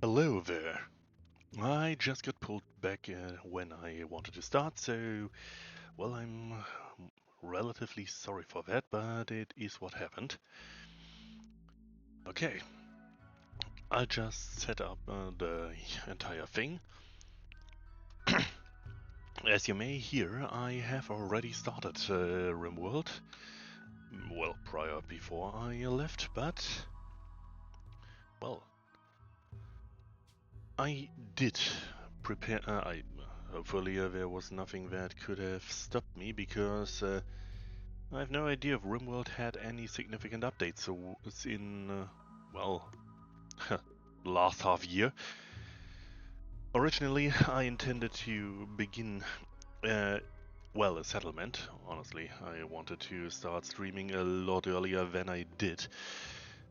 Hello there. I just got pulled back when I wanted to start, so, well, I'm relatively sorry for that, but it is what happened. Okay, I'll just set up the entire thing. As you may hear, I have already started Rimworld, well, before I left, but, well, I did prepare. Hopefully there was nothing that could have stopped me because I have no idea if Rimworld had any significant updates. So it's in, well, last half year. Originally, I intended to begin, uh, well, a settlement. Honestly, I wanted to start streaming a lot earlier than I did.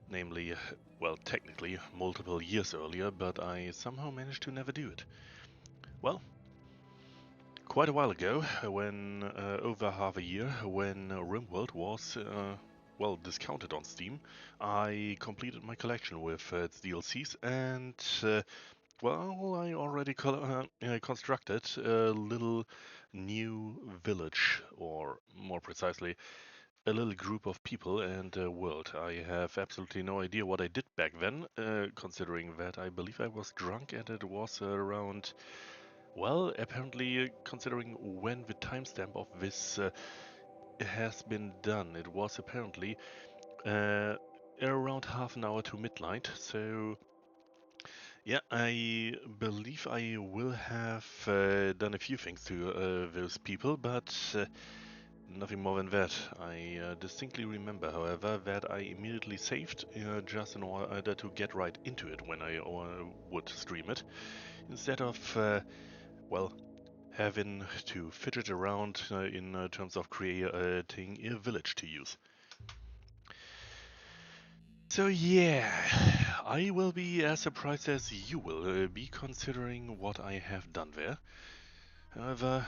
Namely, well, technically, multiple years earlier, but I somehow managed to never do it. Well, quite a while ago, when over half a year, when Rimworld was well discounted on Steam, I completed my collection with its DLCs, and well, I already constructed a little new village, or more precisely, a little group of people and a world. I have absolutely no idea what I did back then, considering that I believe I was drunk and it was around, well, apparently, considering when the timestamp of this has been done, it was apparently uh, around half an hour to midnight. So, yeah, I believe I will have done a few things to those people, but nothing more than that. I distinctly remember, however, that I immediately saved just in order to get right into it when I would stream it, instead of, well, having to fidget around in terms of creating a village to use. So yeah, I will be as surprised as you will be considering what I have done there. However,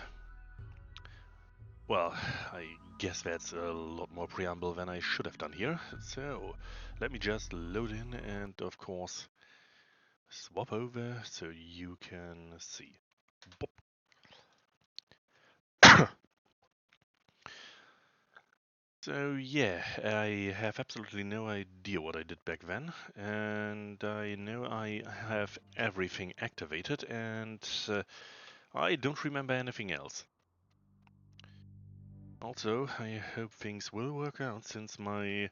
well, I guess that's a lot more preamble than I should have done here. So let me just load in and of course swap over so you can see. So yeah, I have absolutely no idea what I did back then, and I know I have everything activated, and I don't remember anything else. Also, I hope things will work out since my,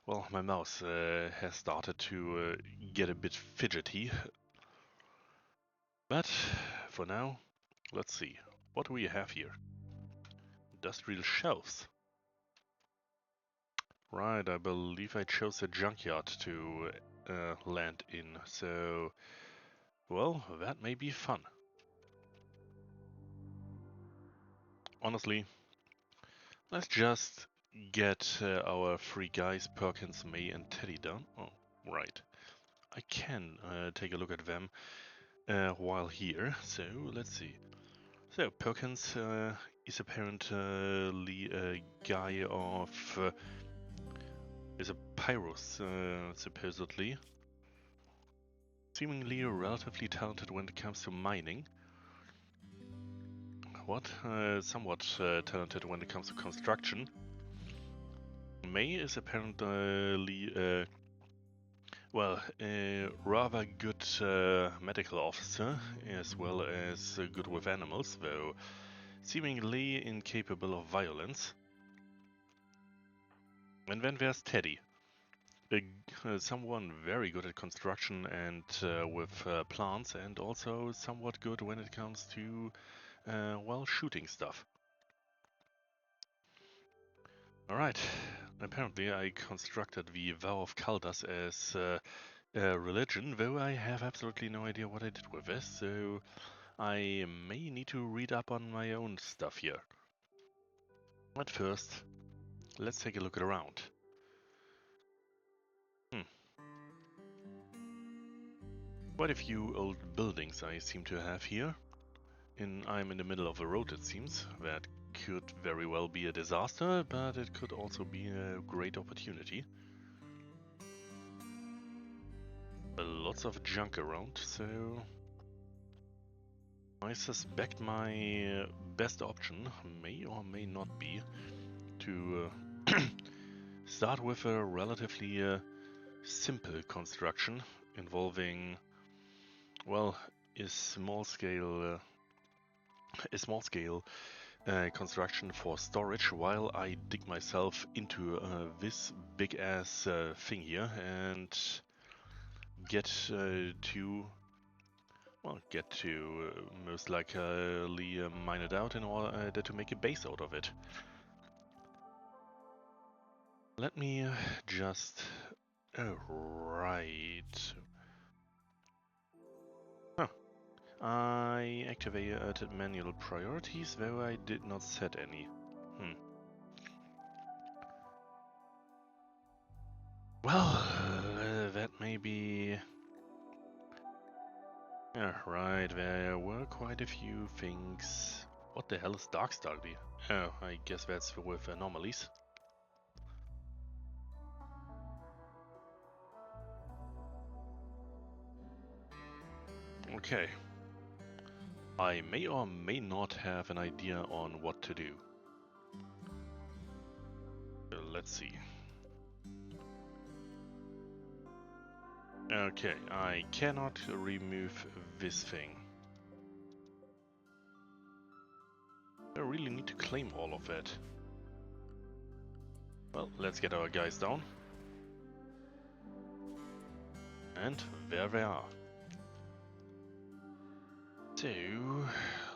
well, my mouse has started to get a bit fidgety. But for now, let's see. What do we have here? Industrial shelves. Right, I believe I chose a junkyard to land in, so, well, that may be fun. Honestly, let's just get our three guys, Perkins, May, and Teddy done. Oh, right. I can take a look at them while here, so let's see. So, Perkins is apparently a guy of... is a Pyrus, supposedly. Seemingly relatively talented when it comes to mining. What? Somewhat talented when it comes to construction. May is apparently, well, a rather good medical officer, as well as good with animals, though seemingly incapable of violence. And then there's Teddy, someone very good at construction and with plants, and also somewhat good when it comes to, well, shooting stuff. Alright, apparently I constructed the Vow of Kaldas as a religion, though I have absolutely no idea what I did with this, so I may need to read up on my own stuff here. But first, let's take a look around. Quite a few old buildings I seem to have here. I'm in the middle of a road, it seems. That could very well be a disaster, but it could also be a great opportunity. Lots lots of junk around, so I suspect my best option may or may not be to start with a relatively simple construction involving, well, a small scale construction for storage, while I dig myself into this big ass thing here and get to most likely mine it out in order to make a base out of it. Let me just... right. Huh. I activated manual priorities, though I did not set any. Well, that may be... Yeah, right, there were quite a few things. What the hell is Dark Starby? Oh, I guess that's with anomalies. Okay. I may or may not have an idea on what to do. Let's see. Okay, I cannot remove this thing. I really need to claim all of it. Well, let's get our guys down. And there they are. So,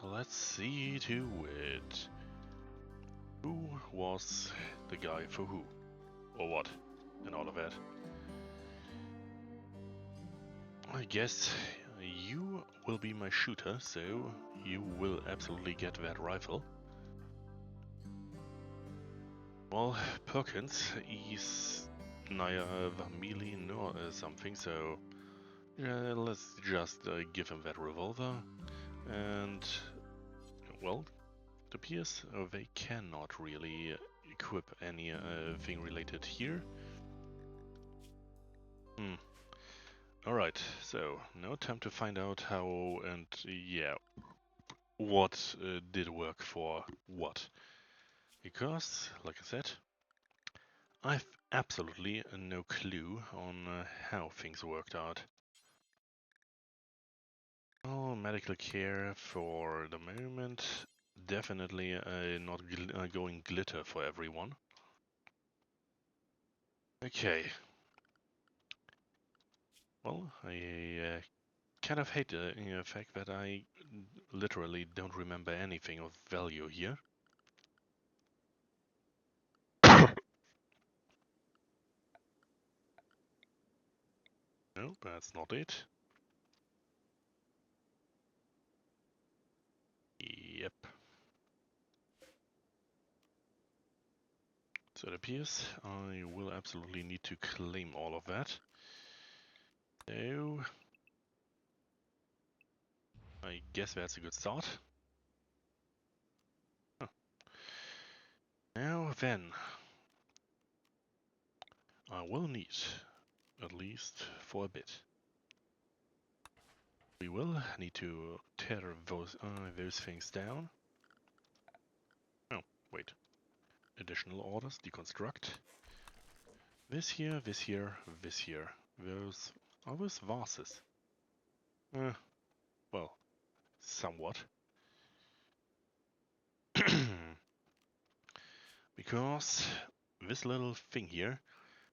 let's see to it. Who was the guy for who? Or what? And all of that. I guess you will be my shooter, so you will absolutely get that rifle. Well, Perkins is neither melee nor something, so let's just give him that revolver. And, well, it appears they cannot really equip anything related here. Alright, so now time to find out how and, yeah, what did work for what. Because, like I said, I've absolutely no clue on how things worked out. Oh, medical care for the moment. Definitely not going glitter for everyone. Okay. Well, I kind of hate the fact that I literally don't remember anything of value here. No, that's not it. Yep. So it appears I will absolutely need to claim all of that. So I guess that's a good start. Huh. Now then, I will need, at least for a bit, we will need to tear those things down. Oh, wait. Additional orders, deconstruct. This here, this here, this here. Those are those vases. Well, somewhat. Because this little thing here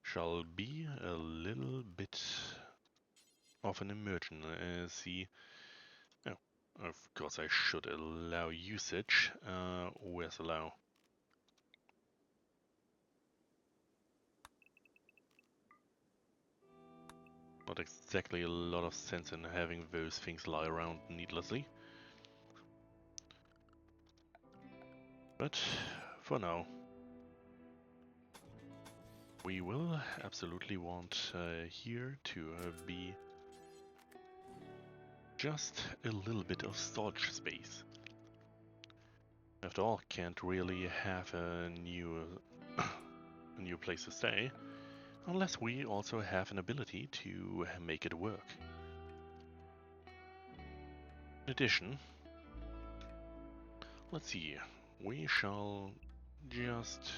shall be a little bit of an emergency. Oh, of course I should allow usage. Where's allow? Not exactly a lot of sense in having those things lie around needlessly. But for now, we will absolutely want here to be just a little bit of storage space. After all, can't really have a new place to stay unless we also have an ability to make it work. In addition, let's see, we shall just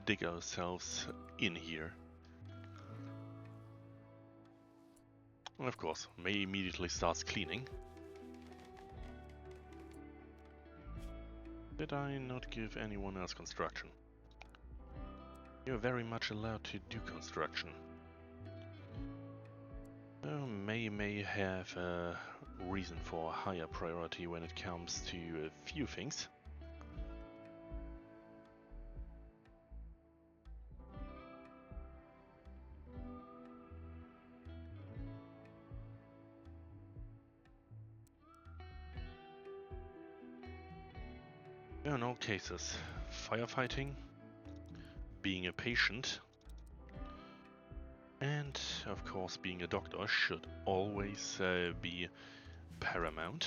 dig ourselves in here. And of course, May immediately starts cleaning. Did I not give anyone else construction? You're very much allowed to do construction. May have a reason for a higher priority when it comes to a few things. In all cases, firefighting, being a patient, and of course being a doctor should always be paramount.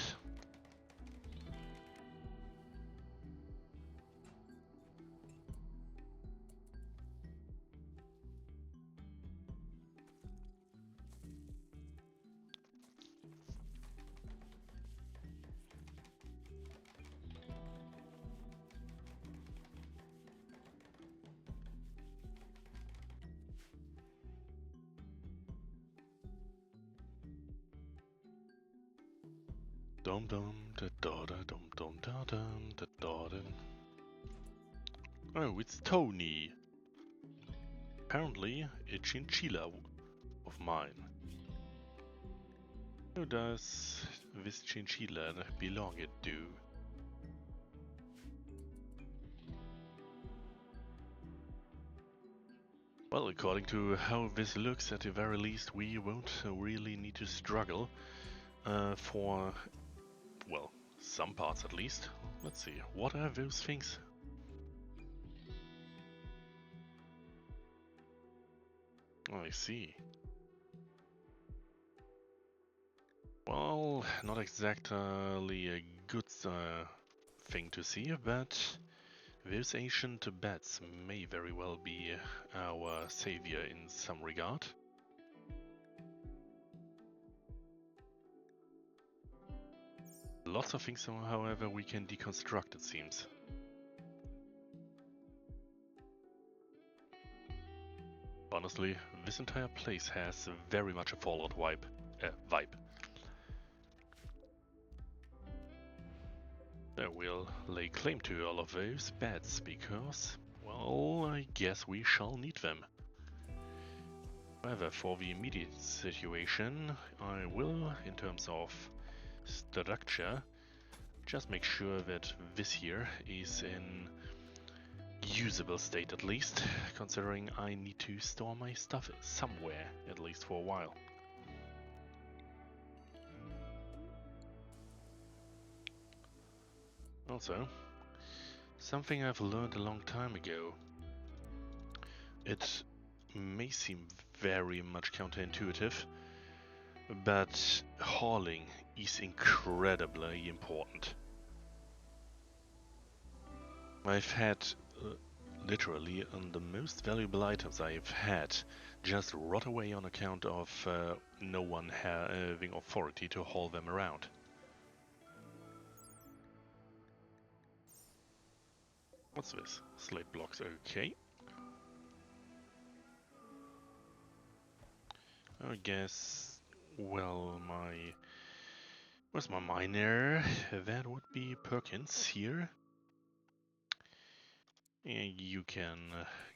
Dum dum da da da dum dum da dum da da dum. Oh, it's Tony. Apparently a chinchilla of mine. Who does this chinchilla belong to? Well, according to how this looks, at the very least, we won't really need to struggle for, well, some parts at least. Let's see, what are those things? I see. Well, not exactly a good thing to see, but those ancient bats may very well be our savior in some regard. Lots of things, however, we can deconstruct, it seems. Honestly, this entire place has very much a Fallout vibe. We'll lay claim to all of those beds because, well, I guess we shall need them. However, for the immediate situation, I will, in terms of structure, just make sure that this here is in usable state at least, considering I need to store my stuff somewhere, at least for a while. Also, something I've learned a long time ago. It may seem very much counterintuitive, but hauling is incredibly important. I've had literally the most valuable items I've had just rot away on account of no one having authority to haul them around. What's this? Slate blocks, okay. I guess, well, where's my miner? That would be Perkins here. And you can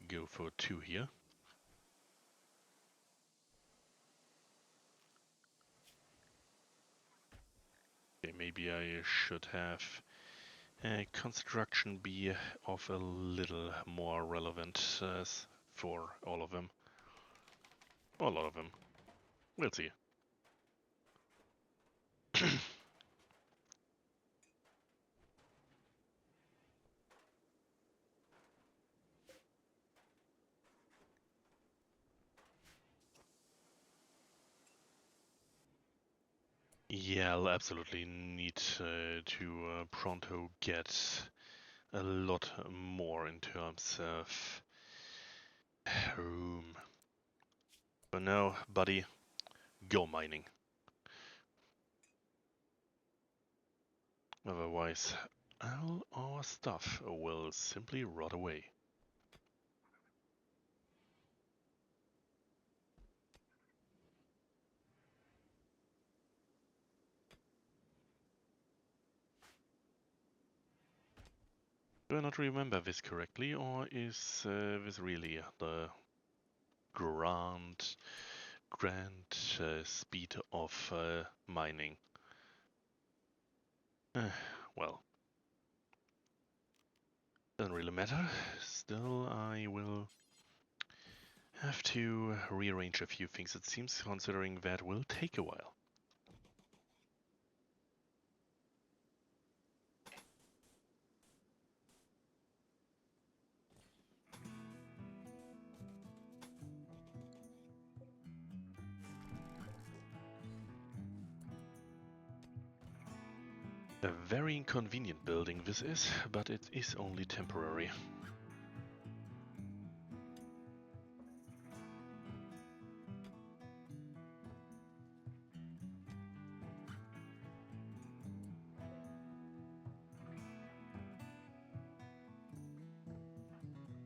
go for 2 here. Okay, maybe I should have construction be of a little more relevant for all of them. Or a lot of them. We'll see. Yeah, I'll absolutely need to pronto get a lot more in terms of room. But now, buddy, go mining. Otherwise, all our stuff will simply rot away. Do I not remember this correctly, or is this really the grand, speed of mining? Well, doesn't really matter. Still, I will have to rearrange a few things, it seems, considering that will take a while. A very inconvenient building this is, but it is only temporary.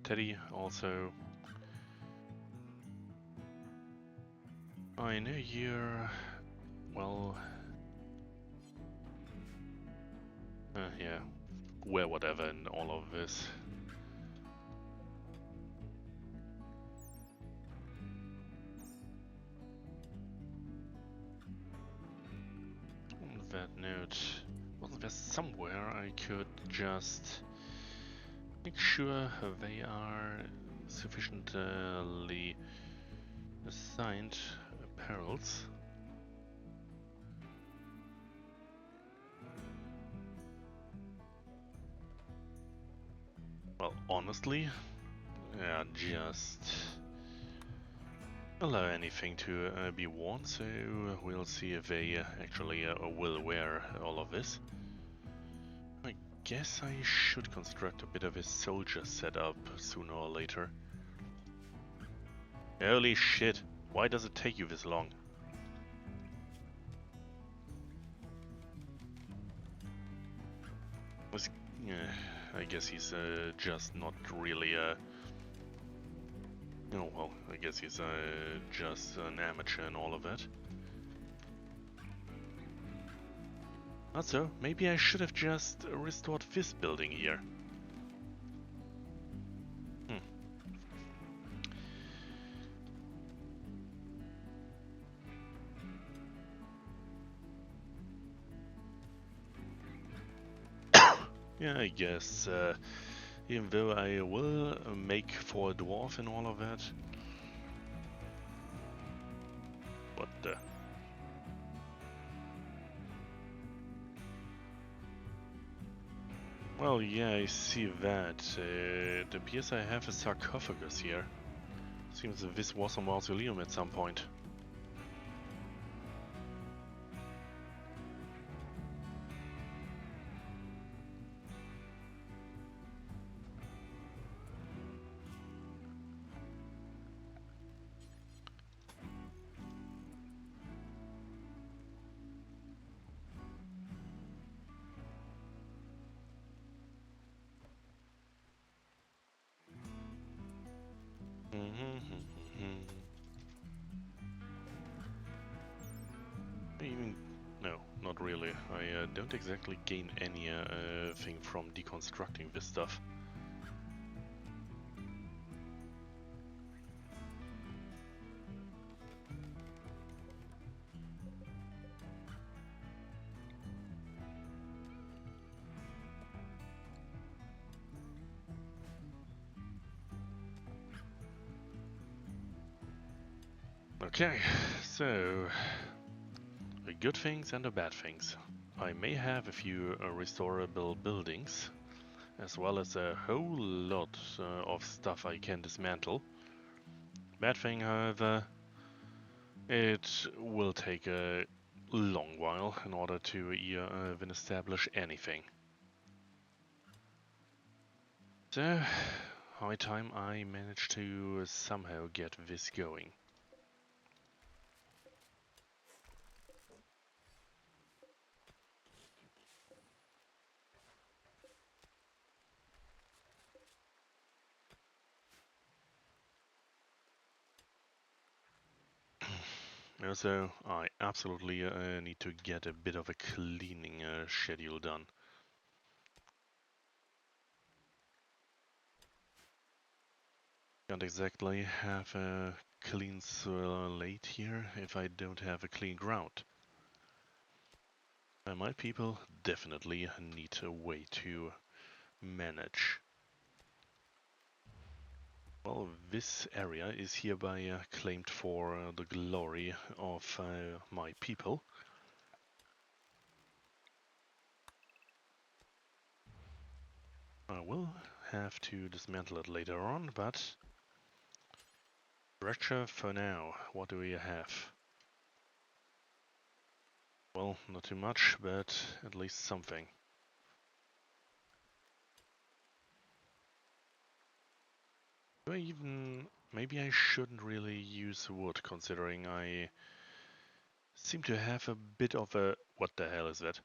Teddy also. I know you're, well, yeah, wear whatever in all of this. On that note, wasn't there somewhere I could just make sure they are sufficiently assigned apparels? Well, honestly, yeah, just allow anything to be worn, so we'll see if they actually will wear all of this. I guess I should construct a bit of a soldier setup sooner or later. Holy shit, why does it take you this long? Was, I guess he's just not really oh well, I guess he's just an amateur and all of that. Also, maybe I should have just restored this building here. Yeah, I guess, even though I will make for a dwarf and all of that. What the? Well, yeah, I see that. It appears I have a sarcophagus here. Seems that this was a mausoleum at some point. Even no, not really. I don't exactly gain any thing from deconstructing this stuff. Okay, so the good things and the bad things. I may have a few restorable buildings, as well as a whole lot of stuff I can dismantle. Bad thing, however, it will take a long while in order to even establish anything. So, high time I managed to somehow get this going. Also, I absolutely need to get a bit of a cleaning schedule done. Can't exactly have a clean slate here if I don't have a clean ground. My people definitely need a way to manage. Well, this area is hereby claimed for the glory of my people. I will have to dismantle it later on, but structure for now. What do we have? Well, not too much, but at least something. Do I even... Maybe I shouldn't really use wood, considering I seem to have a bit of a... What the hell is that?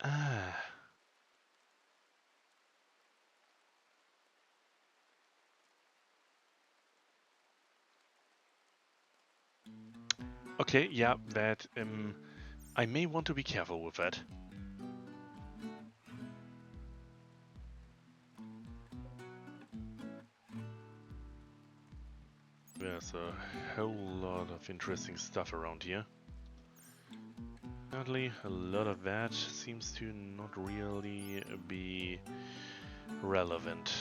Ah. Okay, yeah, that... I may want to be careful with that. There's a whole lot of interesting stuff around here. Sadly, a lot of that seems to not really be relevant.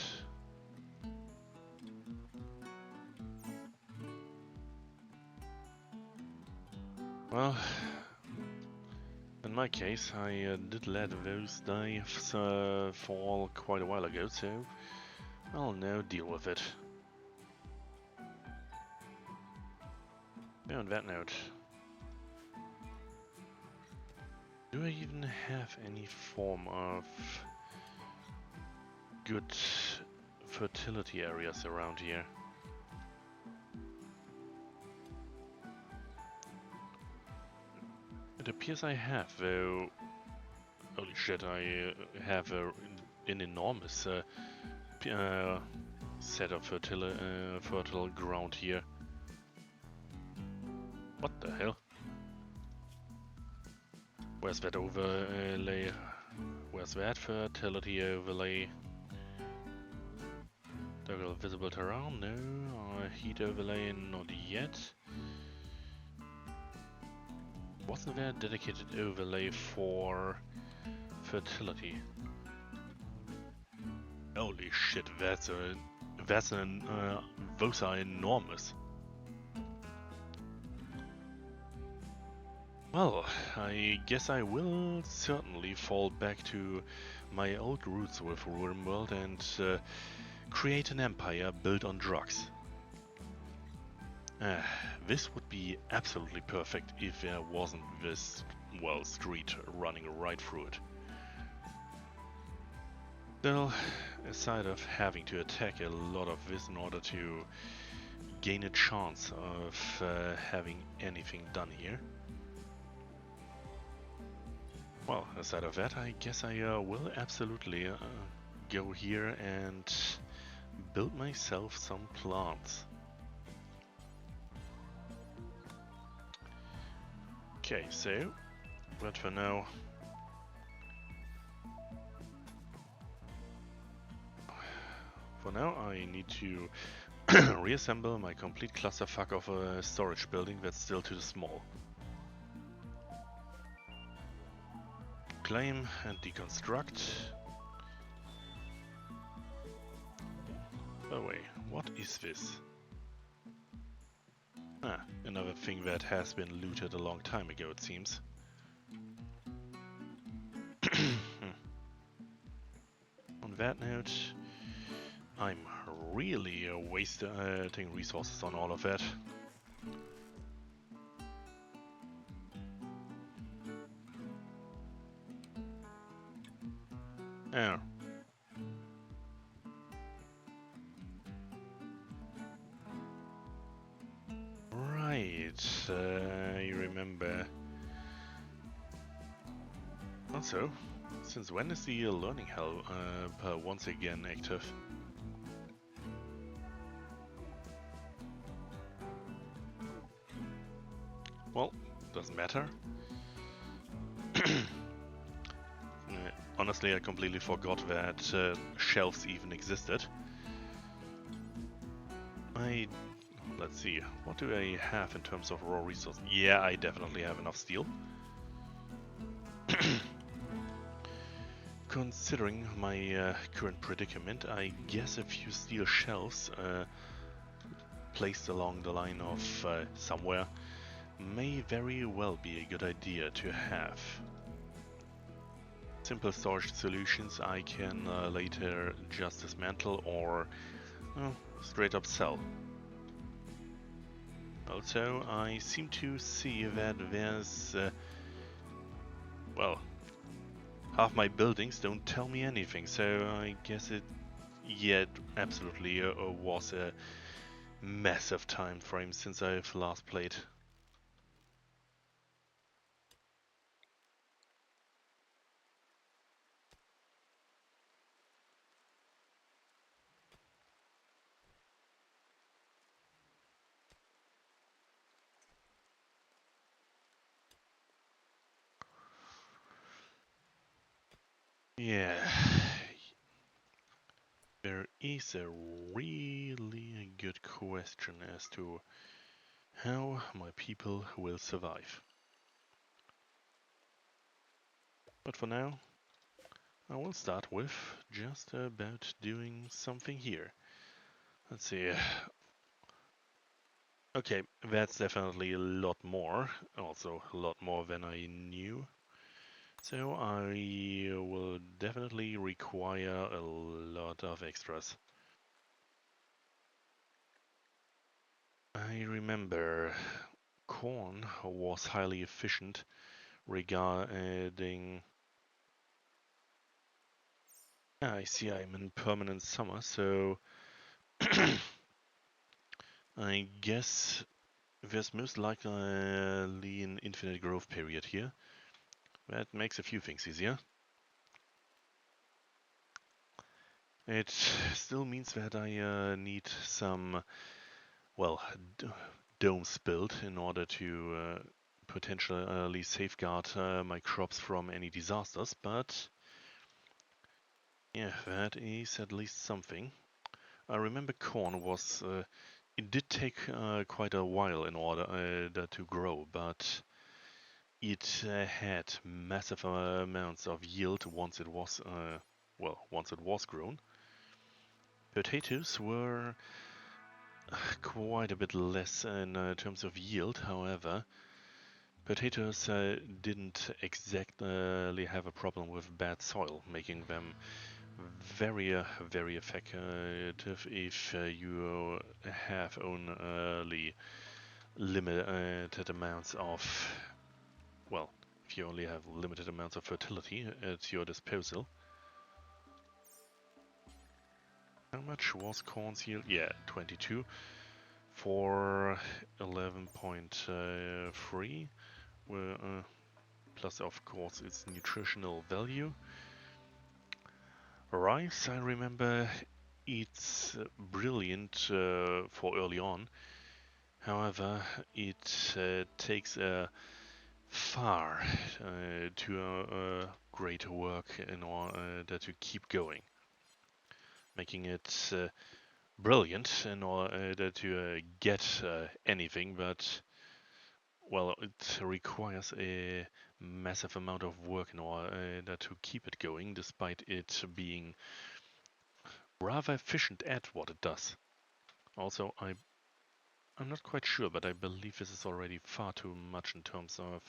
Well, in my case, I did let those knives fall quite a while ago, so I'll now deal with it. Now on that note, do I even have any form of good fertility areas around here? It appears I have, though. Holy shit, I have an enormous set of fertile ground here. What the hell? Where's that overlay? Where's that fertility overlay? Toggle visible terrain? No. Heat overlay? Not yet. Wasn't there a dedicated overlay for fertility? Holy shit, those are enormous. Well, I guess I will certainly fall back to my old roots with Rimworld and create an empire built on drugs. This would be absolutely perfect if there wasn't this, well, street running right through it. Still, aside of having to attack a lot of this in order to gain a chance of having anything done here. Well, aside of that, I guess I will absolutely go here and build myself some plants. Okay, so, but for now, I need to reassemble my complete clusterfuck of a storage building that's still too small. Claim and deconstruct. Oh wait, what is this? Ah, another thing that has been looted a long time ago, it seems. On that note, I'm really wasting resources on all of that. Oh. Right, you remember. Also, since when is the learning hell once again active? Well, doesn't matter. Honestly, I completely forgot that shelves even existed. Let's see, what do I have in terms of raw resources? Yeah, I definitely have enough steel. Considering my current predicament, I guess a few steel shelves placed along the line of somewhere may very well be a good idea to have. Simple storage solutions I can later just dismantle or straight up sell. Also, I seem to see that there's, well, half my buildings don't tell me anything, so I guess yeah, it absolutely was a massive time frame since I've last played. Yeah, there is a really good question as to how my people will survive. But for now, I will start with just about doing something here. Let's see. Okay, that's definitely a lot more. Also, a lot more than I knew. So I will definitely require a lot of extras. I remember corn was highly efficient regarding. I see I'm in permanent summer, so I guess there's most likely an infinite growth period here. That makes a few things easier. It still means that I need some, well, domes built in order to potentially safeguard my crops from any disasters, but yeah, that is at least something. I remember corn was, it did take quite a while in order to grow, but it had massive amounts of yield once it was, once it was grown. Potatoes were quite a bit less in terms of yield, however. Potatoes didn't exactly have a problem with bad soil, making them very effective if you have only limited amounts of, well, if you only have limited amounts of fertility at your disposal. How much was corn's yield? Yeah, 22 for 11.3. Plus, of course, its nutritional value. Rice, I remember it's brilliant for early on. However, it takes far to great work in order to keep going, making it brilliant in order to get anything, but well, it requires a massive amount of work in order to keep it going, despite it being rather efficient at what it does. Also, I'm not quite sure, but I believe this is already far too much in terms of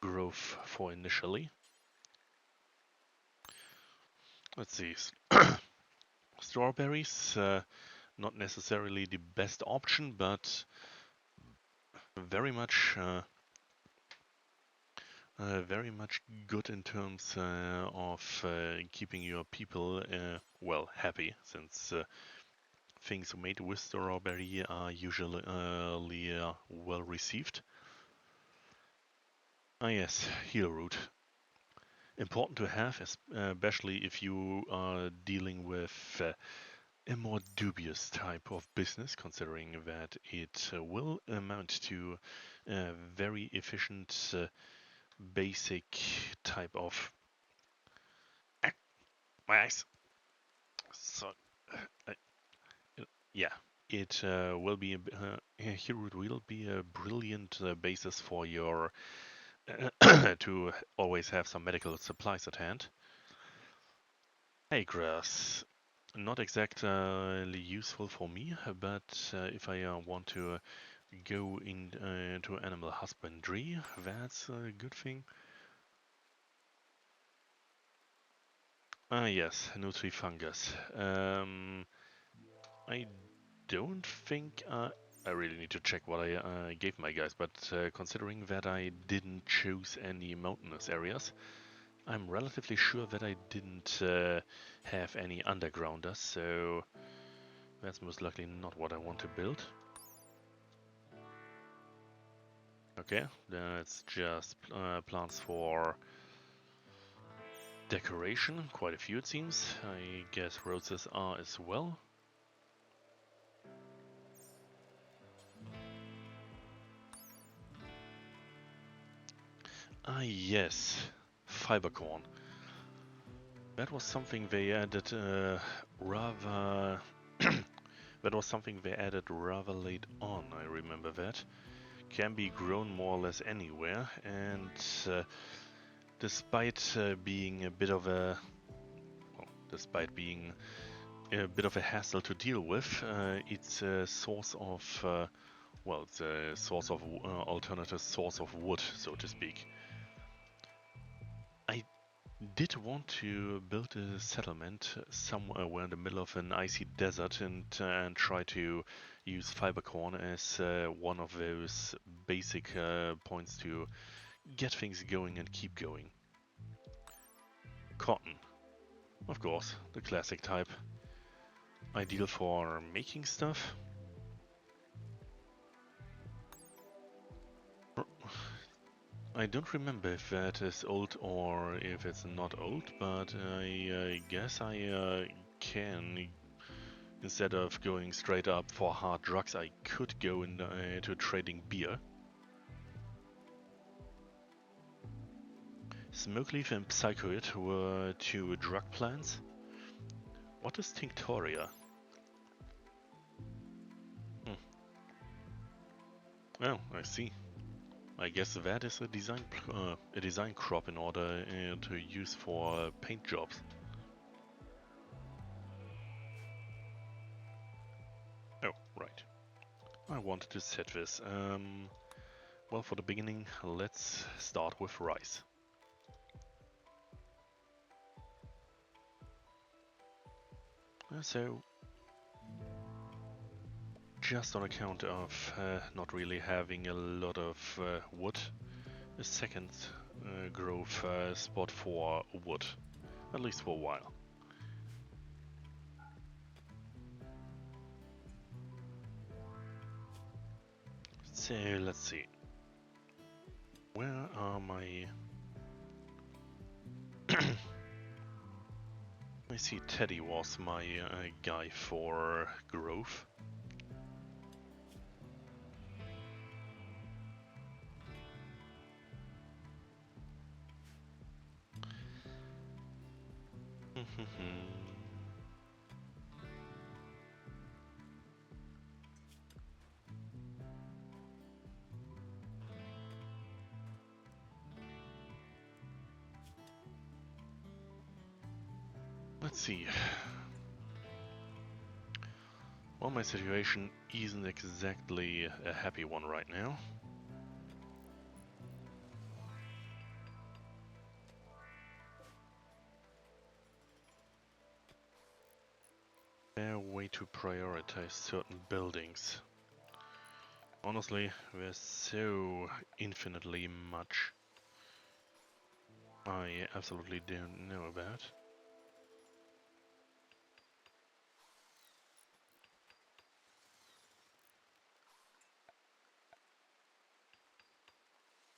growth for initially. Let's see. Strawberries, not necessarily the best option, but very much, very much good in terms of keeping your people, well, happy, since things made with strawberry are usually well received. Ah yes, heel root. Important to have, especially if you are dealing with a more dubious type of business, considering that it will amount to a very efficient, basic type of. My eyes. So, uh, yeah, it will be. Here it will be a brilliant basis for your to always have some medical supplies at hand. Hey, grass. Not exactly useful for me, but if I want to go into animal husbandry, that's a good thing. Ah, yes, Nutrifungus. I don't think I really need to check what I gave my guys, but considering that I didn't choose any mountainous areas, I'm relatively sure that I didn't have any undergrounders, so that's most likely not what I want to build. Okay, that's just plants for decoration, quite a few it seems. I guess roses are as well. Ah yes, fiber corn. That was something they added rather... that was something they added rather late on, I remember that. Can be grown more or less anywhere, and despite being a bit of a... Well, despite being a bit of a hassle to deal with, it's a source of... well, it's a source of alternative source of wood, so to speak. I did want to build a settlement somewhere in the middle of an icy desert and try to use fibercorn as one of those basic points to get things going and keep going. Cotton, of course, the classic type. Ideal for making stuff. I don't remember if that is old or if it's not old, but I guess I can. Instead of going straight up for hard drugs, I could go into trading beer. Smokeleaf and Psychoid were two drug plants. What is Tinctoria? Hmm. Oh, I see. I guess that is a design crop in order to use for paint jobs. Oh, right. I wanted to set this. Well, for the beginning, let's start with rice. So, just on account of not really having a lot of wood, a second growth spot for wood, at least for a while. So, let's see. Where are my... I see Teddy was my guy for growth. Let's see. Well, my situation isn't exactly a happy one right now. Fair way to prioritize certain buildings. Honestly, there's so infinitely much I absolutely don't know about.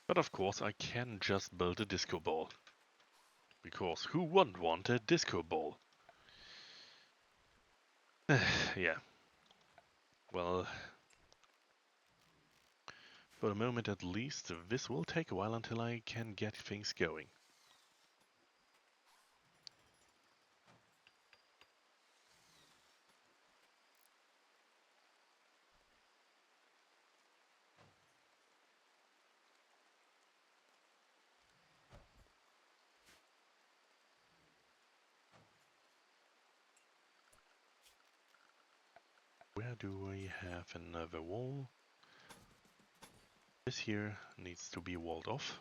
But of course I can just build a disco ball. Because who wouldn't want a disco ball? Yeah, well, for the moment at least, this will take a while until I can get things going. Where do we have another wall? This here needs to be walled off.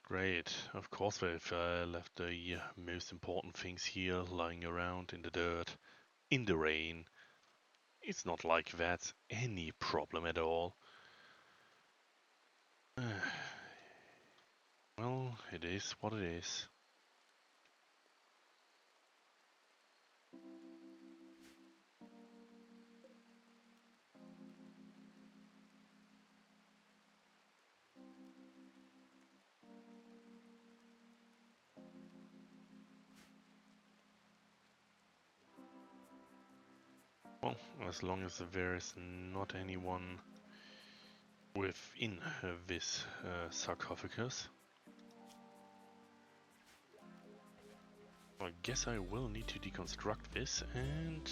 Great, of course they've left the most important things here lying around in the dirt, in the rain. It's not like that's any problem at all. Well, it is what it is. Well, as long as there is not anyone within this sarcophagus, I guess I will need to deconstruct this and...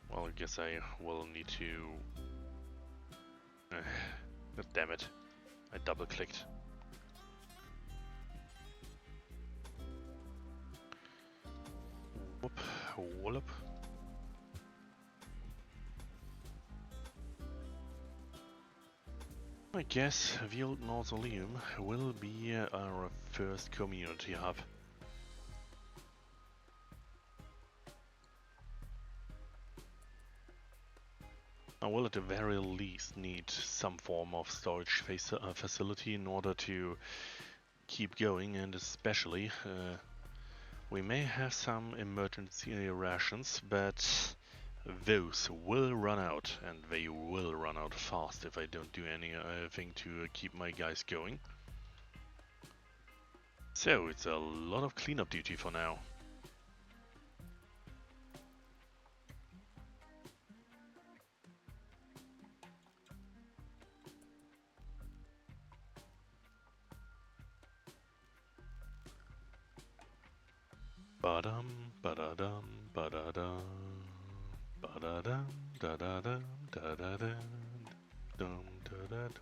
well, I guess I will need to... damn it, I double-clicked. Whoop, wallop. I guess the old mausoleum will be our first community hub. I will at the very least need some form of storage facility in order to keep going, and especially we may have some emergency rations, but those will run out, and they will run out fast if I don't do anything to keep my guys going. So it's a lot of cleanup duty for now. Ba-dum, ba-da-dum, ba-da-dum, ba-da-dum, da-da-dum, da-da-dum, dum, da-da-dum.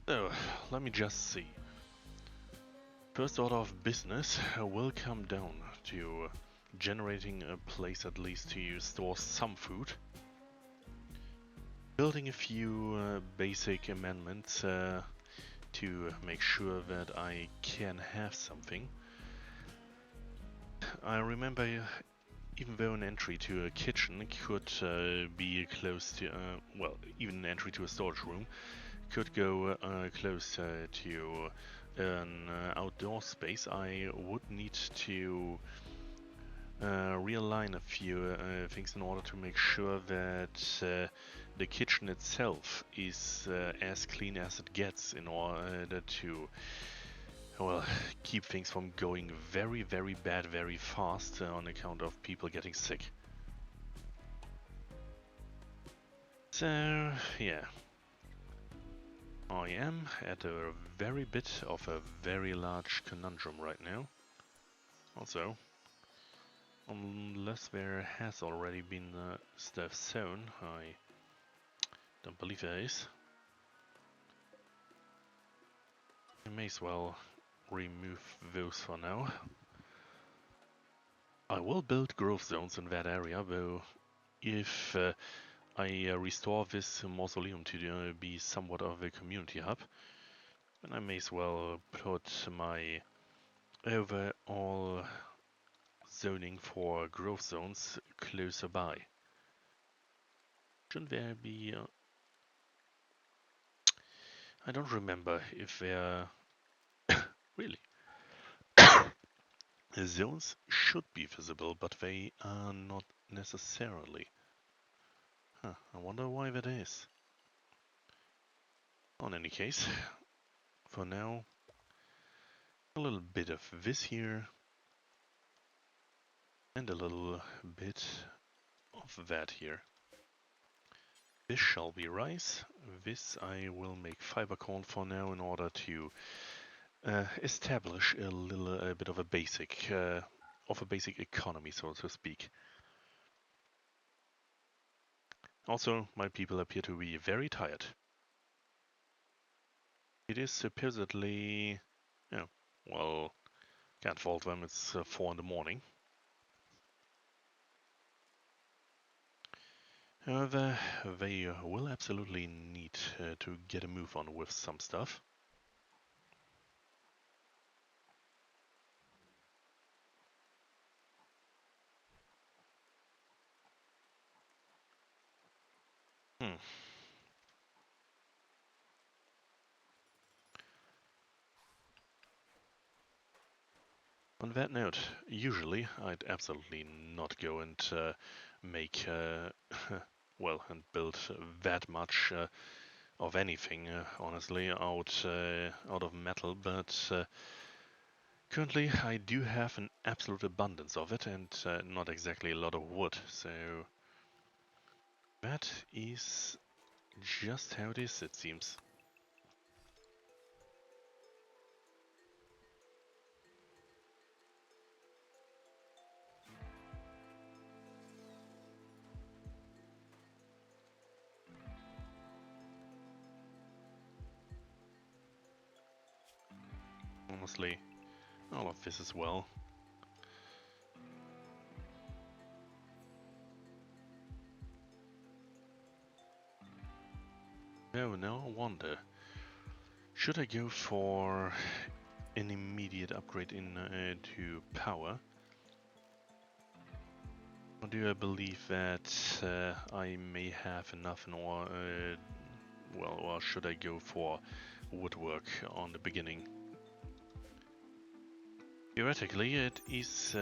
So, let me just see. First order of business will come down to generating a place at least to store some food. Building a few basic amendments to make sure that I can have something. I remember even though an entry to a kitchen could be close to, well, even an entry to a storage room could go close to an outdoor space, I would need to realign a few things in order to make sure that the kitchen itself is as clean as it gets in order to, well, keep things from going very, very bad very fast on account of people getting sick. So, yeah. I am at a very bit of a very large conundrum right now. Also, unless there has already been stuff sown, I don't believe there is. I may as well remove those for now. I will build growth zones in that area, though if I restore this mausoleum to be somewhat of a community hub, then I may as well put my overall zoning for growth zones closer by. Shouldn't there be... I don't remember if there... really? Zones should be visible, but they are not necessarily. Huh, I wonder why that is. In any case, for now, a little bit of this here, and a little bit of that here. This shall be rice. This I will make fiber corn for now in order to establish a little bit of a basic economy, so to speak. Also, my people appear to be very tired. It is supposedly, yeah, well, can't fault them. It's 4 in the morning. However, they will absolutely need to get a move on with some stuff. On that note, usually I'd absolutely not go and make, well, and build that much of anything, honestly, out of metal, but currently I do have an absolute abundance of it and not exactly a lot of wood, so that is just how it is, it seems. Honestly, all of this as well. Oh, now I wonder, should I go for an immediate upgrade into power? Or do I believe that I may have enough in order, well, or should I go for woodwork on the beginning? Theoretically, it is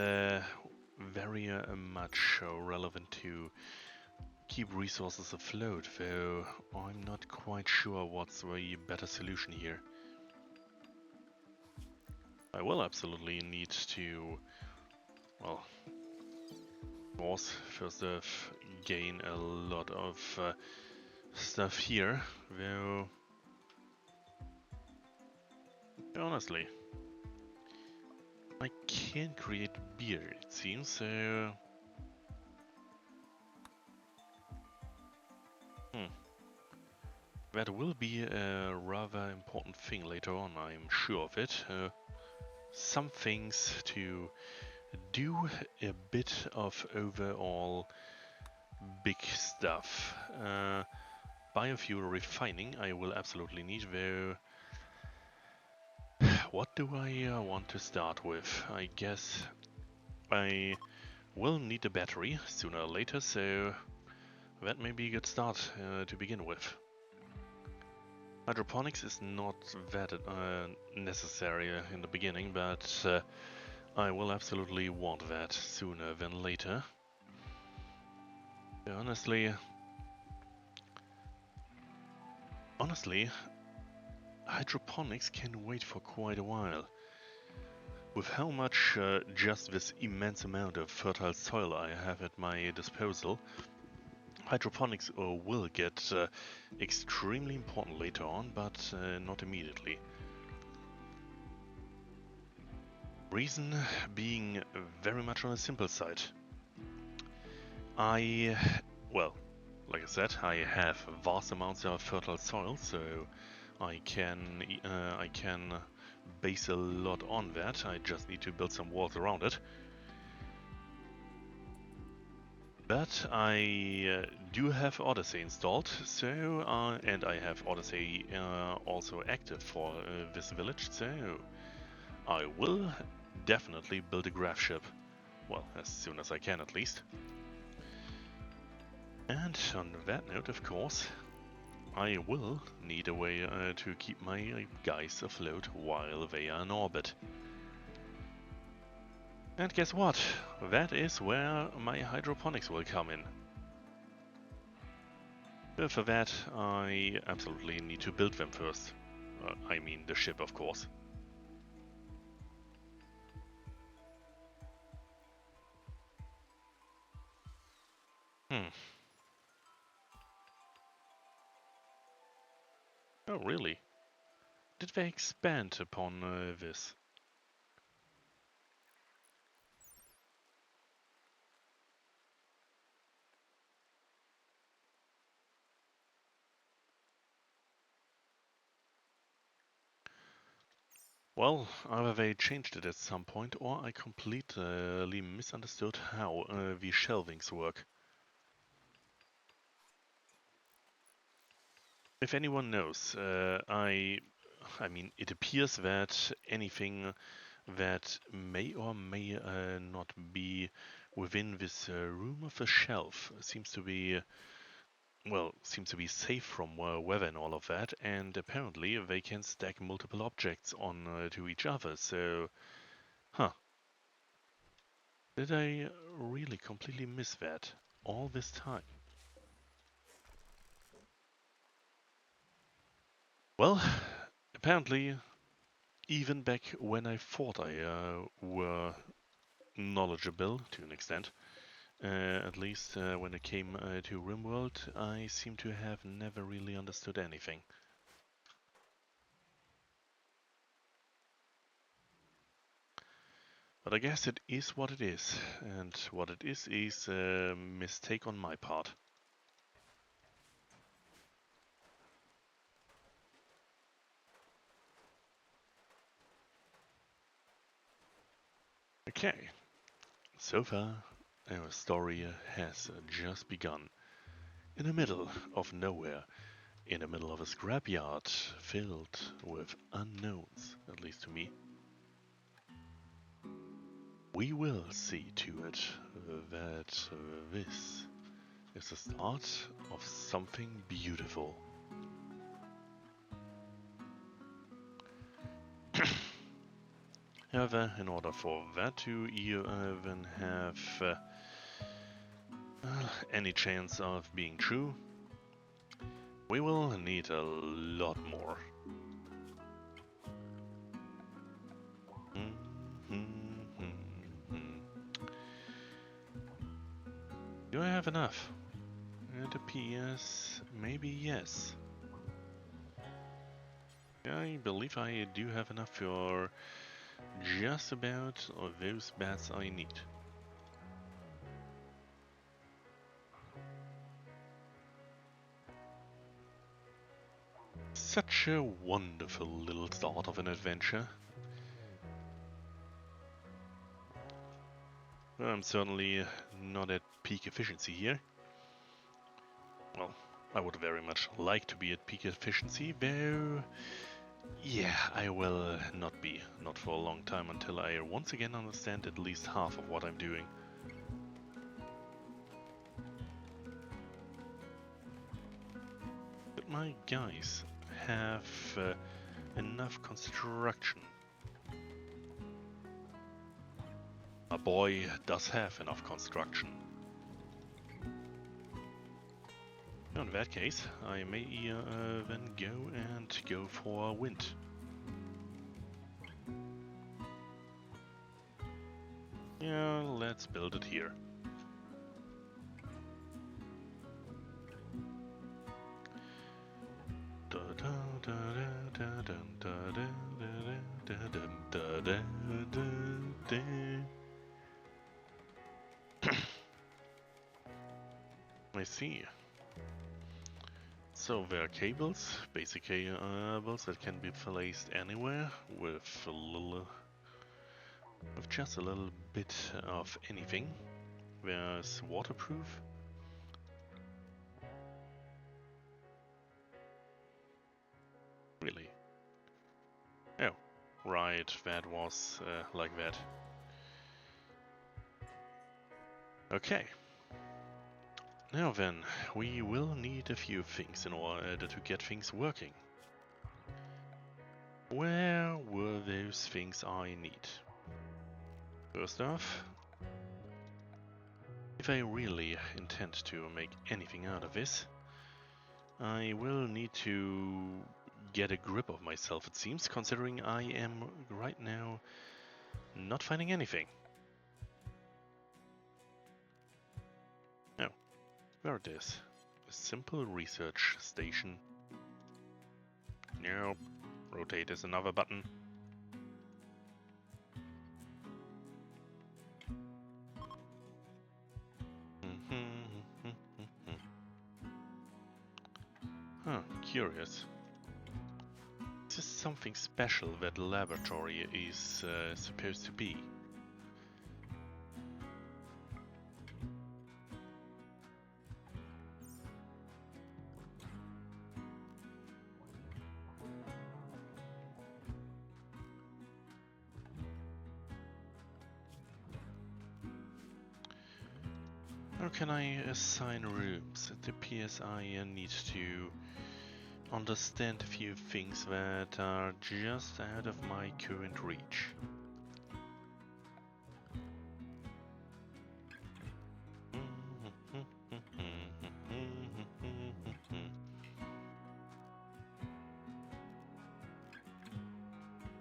very much relevant to keep resources afloat, though I'm not quite sure what's the better solution here. I will absolutely need to, well, of course, first off, gain a lot of stuff here, though, honestly, I can create beer, it seems, so... That will be a rather important thing later on, I'm sure of it. Some things to do a bit of overall big stuff. Biofuel refining I will absolutely need, though. What do I want to start with? I guess I will need a battery sooner or later, so that may be a good start to begin with. Hydroponics is not that necessary in the beginning, but I will absolutely want that sooner than later. Honestly, hydroponics can wait for quite a while. With how much just this immense amount of fertile soil I have at my disposal, hydroponics will get extremely important later on, but not immediately. Reason being very much on the simple side. Well, like I said, I have vast amounts of fertile soil, so I can base a lot on that. I just need to build some walls around it. But I do have Odyssey installed, so and I have Odyssey also active for this village, so I will definitely build a graph ship. Well, as soon as I can at least. And on that note, of course, I will need a way to keep my guys afloat while they are in orbit. And guess what? That is where my hydroponics will come in. But for that, I absolutely need to build them first. I mean the ship, of course. Oh, really? Did they expand upon this? Well, either they changed it at some point, or I completely misunderstood how the shelvings work. If anyone knows, I mean, it appears that anything that may or may not be within this room of a shelf seems to be, well, seems to be safe from weather and all of that, and apparently they can stack multiple objects on to each other, so, huh. Did I really completely miss that all this time? Well, apparently, even back when I thought I were knowledgeable to an extent, at least when it came to Rimworld, I seem to have never really understood anything. But I guess it is what it is, and what it is a mistake on my part. Okay, so far our story has just begun. In the middle of nowhere, in the middle of a scrapyard filled with unknowns, at least to me. We will see to it that this is the start of something beautiful. However, in order for that to even have any chance of being true, we will need a lot more. Do I have enough? It appears maybe yes. I believe I do have enough for just about those bats I need. Such a wonderful little start of an adventure. I'm certainly not at peak efficiency here. Well, I would very much like to be at peak efficiency, though yeah, I will not be. Not for a long time until I once again understand at least half of what I'm doing. But my guys have enough construction. My boy does have enough construction. In that case, I may then go for wind. Yeah, let's build it here. I see. So there are cables, basic cables that can be placed anywhere with just a little bit of anything. There's waterproof. Really? Oh, right, that was like that. Okay. Now then, we will need a few things in order to get things working. Where were those things I need? First off, if I really intend to make anything out of this, I will need to get a grip of myself, it seems, considering I am right now not finding anything. Oh, there it is. A simple research station. Nope. Rotate is another button. Huh, curious. Is this something special that the laboratory is supposed to be? How can I assign rooms? It appears I need to understand a few things that are just out of my current reach.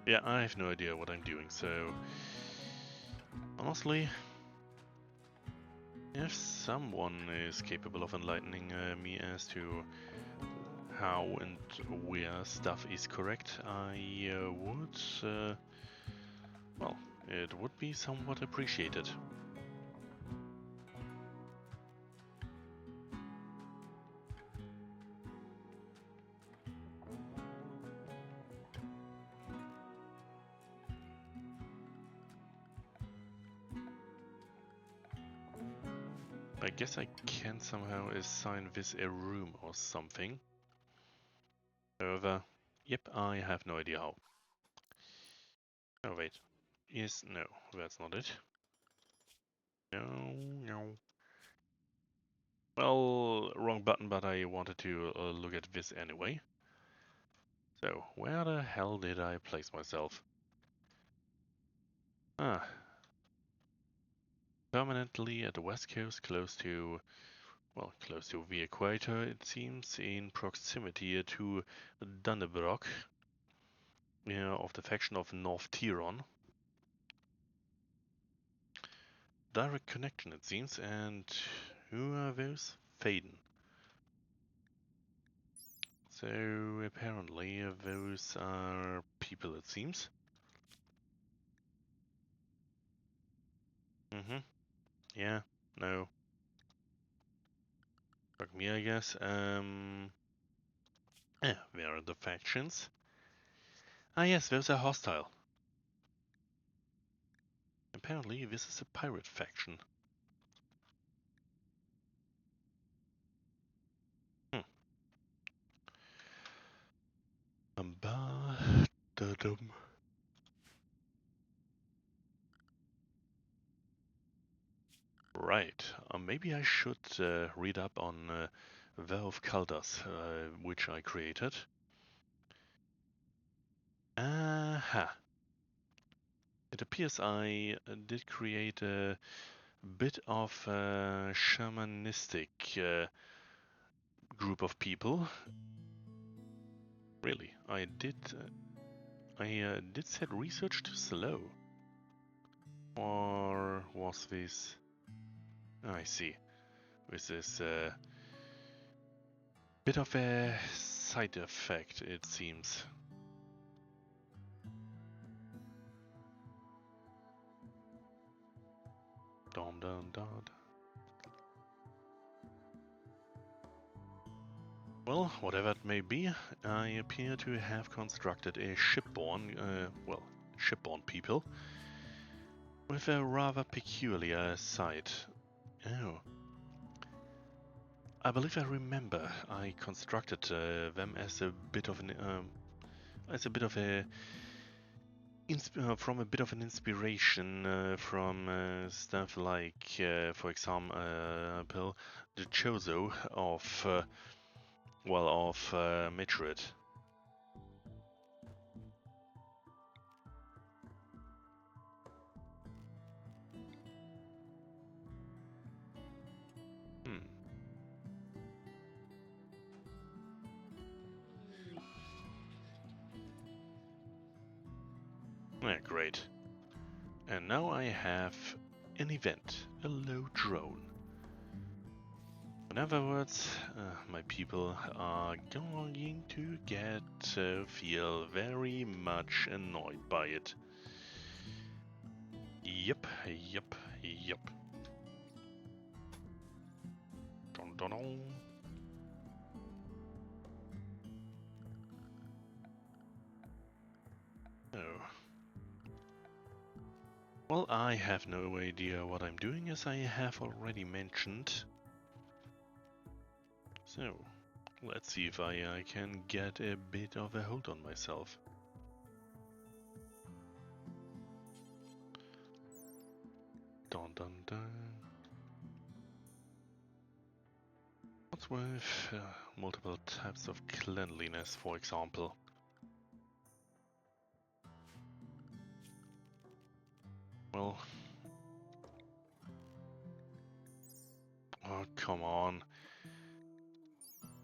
Yeah, I have no idea what I'm doing, so honestly, if someone is capable of enlightening me as to how and where stuff is correct, I would, well, it would be somewhat appreciated. I guess I can somehow assign this a room or something. However, yep, I have no idea how. Oh wait, yes, no, that's not it. No. Well, wrong button, but I wanted to look at this anyway. So, where the hell did I place myself? Ah, permanently at the west coast, close to the equator, it seems, in proximity to Dannebrock, of the faction of North Tiron. Direct connection, it seems, and who are those? Faden. So apparently those are people, it seems. Yeah, no. Fuck me, I guess. Yeah, where are the factions? Ah yes, those are hostile. Apparently this is a pirate faction. Da-dum. Right, maybe I should read up on Valve Kaldas, which I created. Aha. It appears I did create a bit of a shamanistic group of people. Really, I did set research too slow. Or was this... I see. This is a bit of a side effect, it seems. Dum dum dum. Well, whatever it may be, I appear to have constructed a shipborne, shipborne people with a rather peculiar sight. Oh, I believe I remember I constructed them as a bit of from a bit of an inspiration from stuff like, for example, the Chozo of Metroid. Hmm. Yeah, great. And now I have an event, a low drone. In other words, my people are going to feel very much annoyed by it. Yep. Dun, dun, dun. Oh. Well, I have no idea what I'm doing, as I have already mentioned. So, let's see if I can get a bit of a hold on myself. Dun dun dun. What's with multiple types of cleanliness, for example? Well... Oh, come on.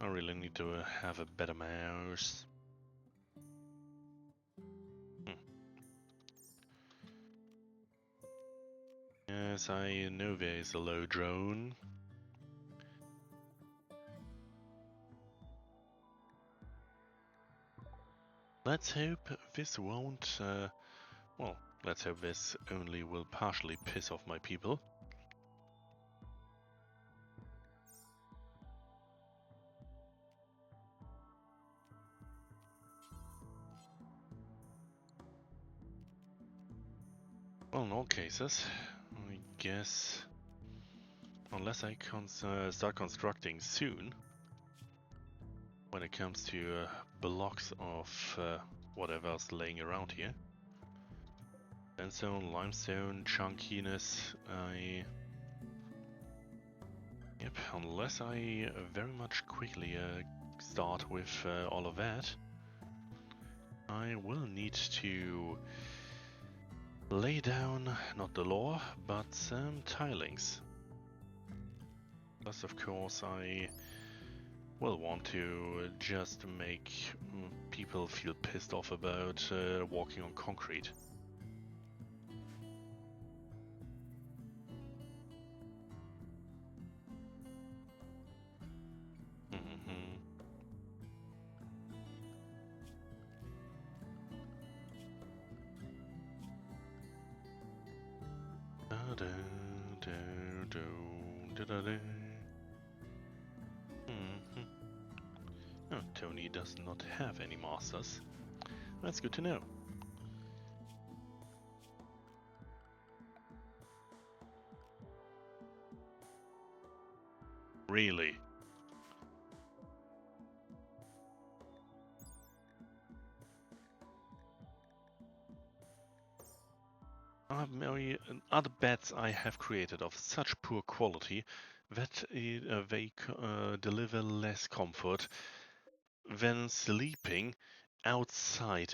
I really need to have a better mouse. Yes, I know there is a low drone. Let's hope this won't, well, let's hope this only will partially piss off my people. Well, in all cases, I guess, unless I start constructing soon, when it comes to blocks of whatever's laying around here. Sandstone, limestone, chunkiness, Yep, unless I very much quickly start with all of that, I will need to lay down, not the law, but some tilings. Plus, of course, I will want to just make people feel pissed off about walking on concrete. Oh, Tony does not have any masters. That's good to know. Really? Other beds I have created of such poor quality that they deliver less comfort than sleeping outside.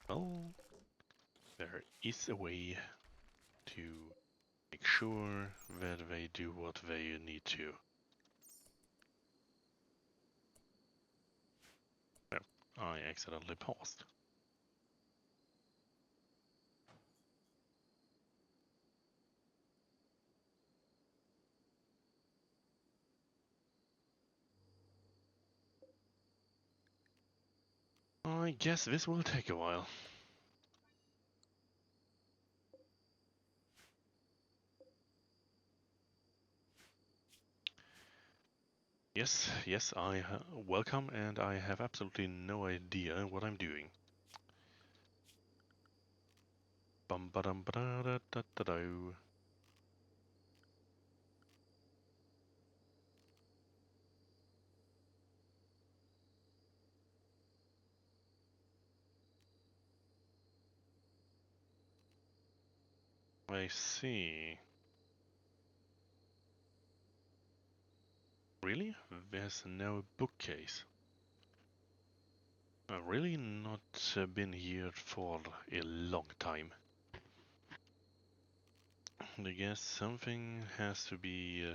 Well, there is a way to make sure that they do what they need to. No, I accidentally paused. I guess this will take a while. Yes, I welcome, and I have absolutely no idea what I'm doing. Bum ba dum ba da da da da do. I see. Really? There's no bookcase. I've really not been here for a long time. I guess something has to be.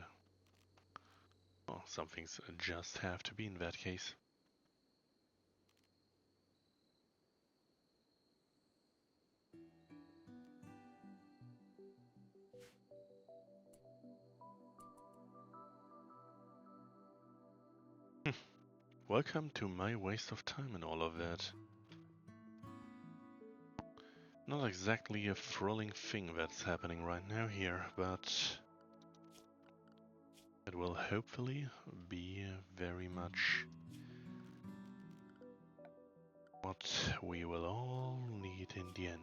Well, some things just have to be in that case. Welcome to my waste of time and all of that. Not exactly a thrilling thing that's happening right now here, but it will hopefully be very much what we will all need in the end.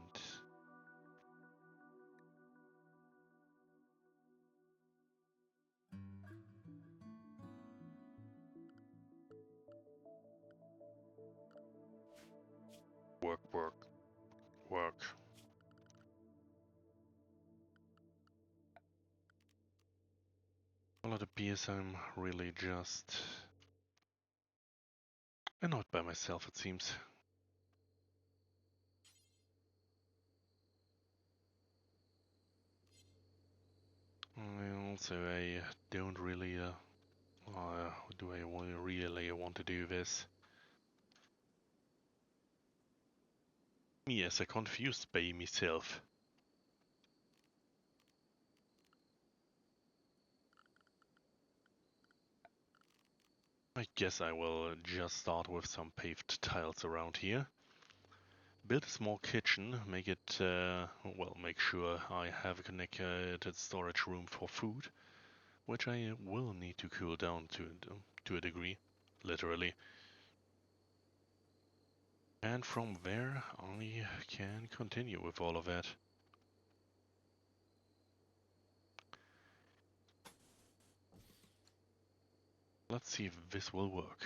Work, work, work. Well, it appears I'm really just annoyed by myself, it seems. Also, I don't really, do I really want to do this? Yes, I confused by myself. I guess I will just start with some paved tiles around here. Build a small kitchen, make it, well, make sure I have a connected storage room for food, which I will need to cool down to a degree, literally. And from there, I can continue with all of that. Let's see if this will work.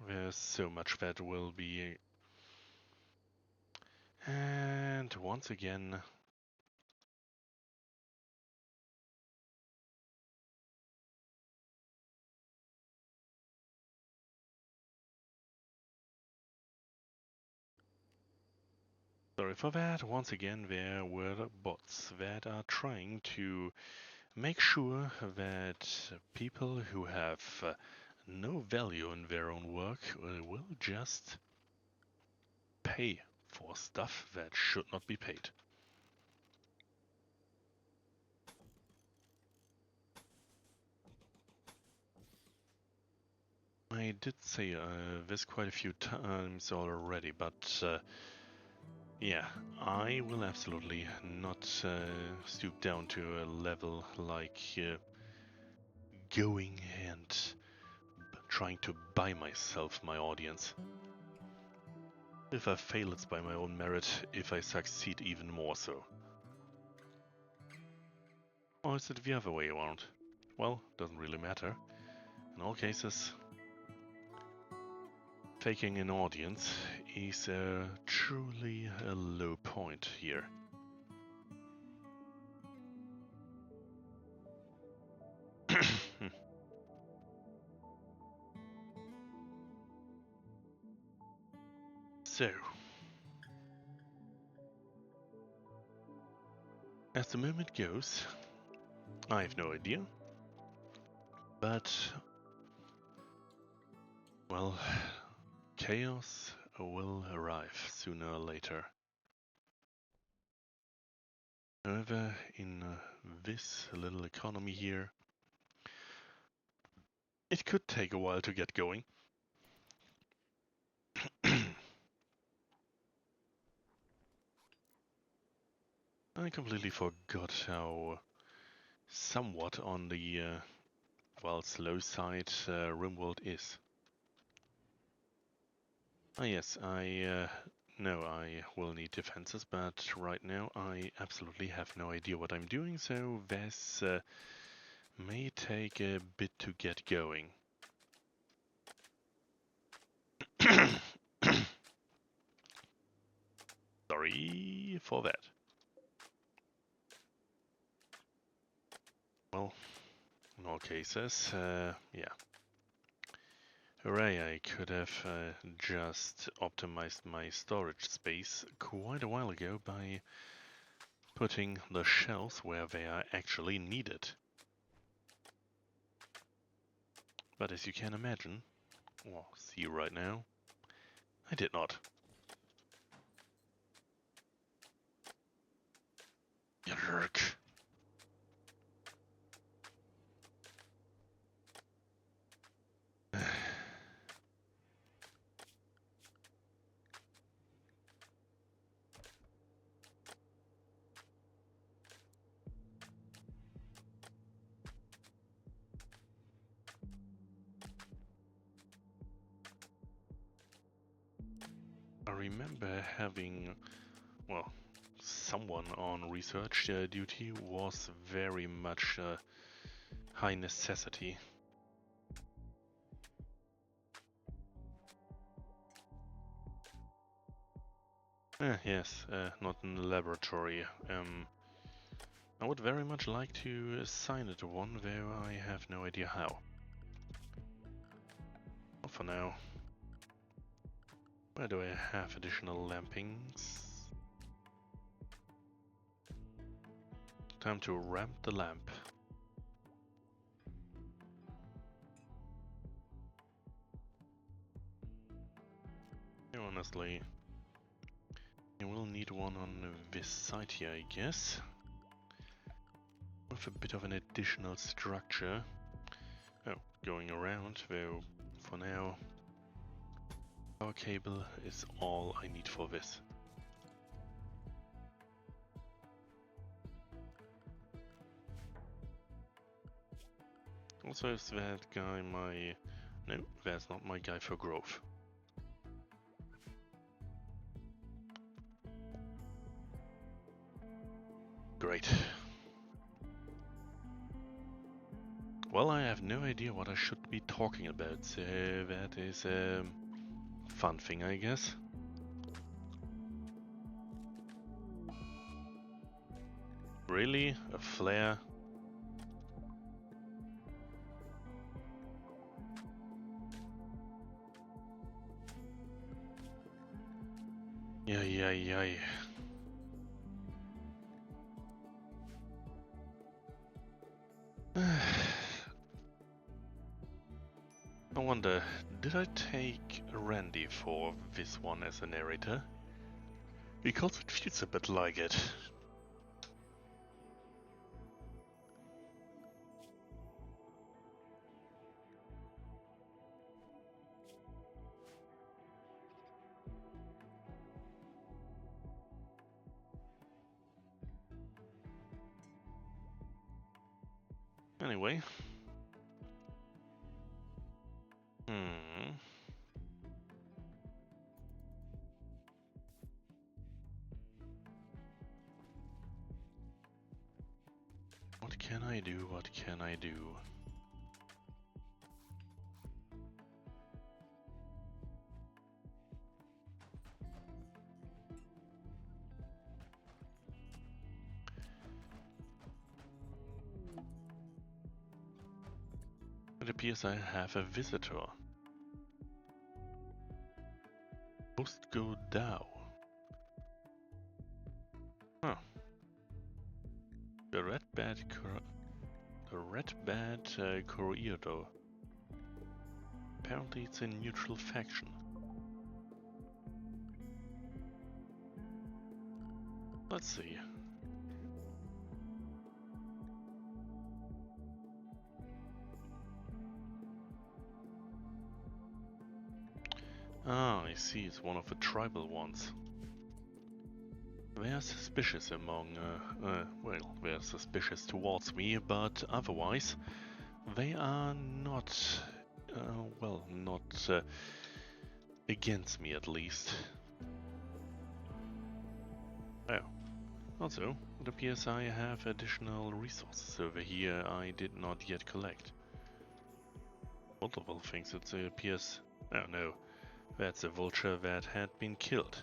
There's so much that will be... And once again... Sorry for that. Once again, there were bots that are trying to make sure that people who have no value in their own work will just pay for stuff that should not be paid. I did say this quite a few times already, but yeah, I will absolutely not stoop down to a level like going and trying to buy myself my audience. If I fail, it's by my own merit. If I succeed, even more so. Or is it the other way around? Well, doesn't really matter. In all cases, faking an audience is truly a low point here. So, as the moment goes, I have no idea, but, well, chaos will arrive sooner or later. However, in this little economy here, it could take a while to get going. I completely forgot how somewhat on the well, slow side Rimworld is. Ah yes, I know I will need defenses, but right now I absolutely have no idea what I'm doing, so this may take a bit to get going. Sorry for that. Well, in all cases, yeah. Hooray, I could have just optimized my storage space quite a while ago by putting the shelves where they are actually needed. But as you can imagine, well, see right now, I did not. Yerk. I remember having, well, someone on research duty was very much a high necessity. Yes, not in the laboratory. I would very much like to assign it to one, though I have no idea how. Well, for now. Where do I have additional lampings? Time to ramp the lamp. Honestly, you will need one on this side here, I guess. With a bit of an additional structure. Oh, going around, though for now, power cable is all I need for this. Also, is that guy my... No, that's not my guy for growth. Great. Well, I have no idea what I should be talking about, so that is a fun thing, I guess. Really? A flare? Yay. I wonder, did I take Randy for this one as a narrator? Because it feels a bit like it. Anyway. What can I do? What can I do? It appears I have a visitor. Host go down. Huh. The red bad Corridor. Apparently it's a neutral faction. Let's see. Ah, I see, it's one of the tribal ones. They are suspicious among, well, they're suspicious towards me, but otherwise, they are not, well, not against me at least. Oh, also, it appears I have additional resources over here I did not yet collect. Multiple things, it appears. Oh no, that's a vulture that had been killed.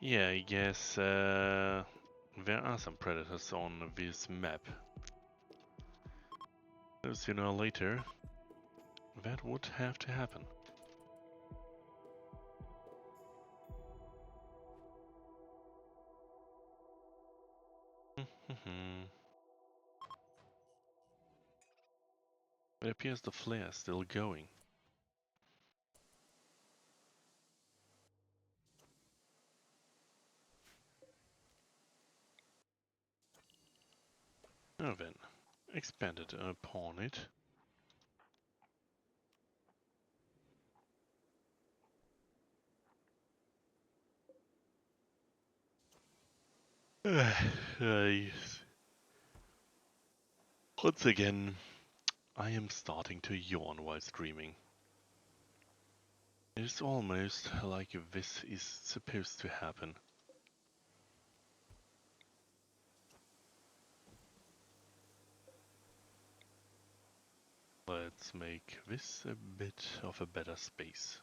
Yeah, I guess there are some predators on this map. So sooner or later, that would have to happen. It appears the flare is still going. Now then, expanded upon it. Once again, I am starting to yawn while streaming. It is almost like this is supposed to happen. Let's make this a bit of a better space.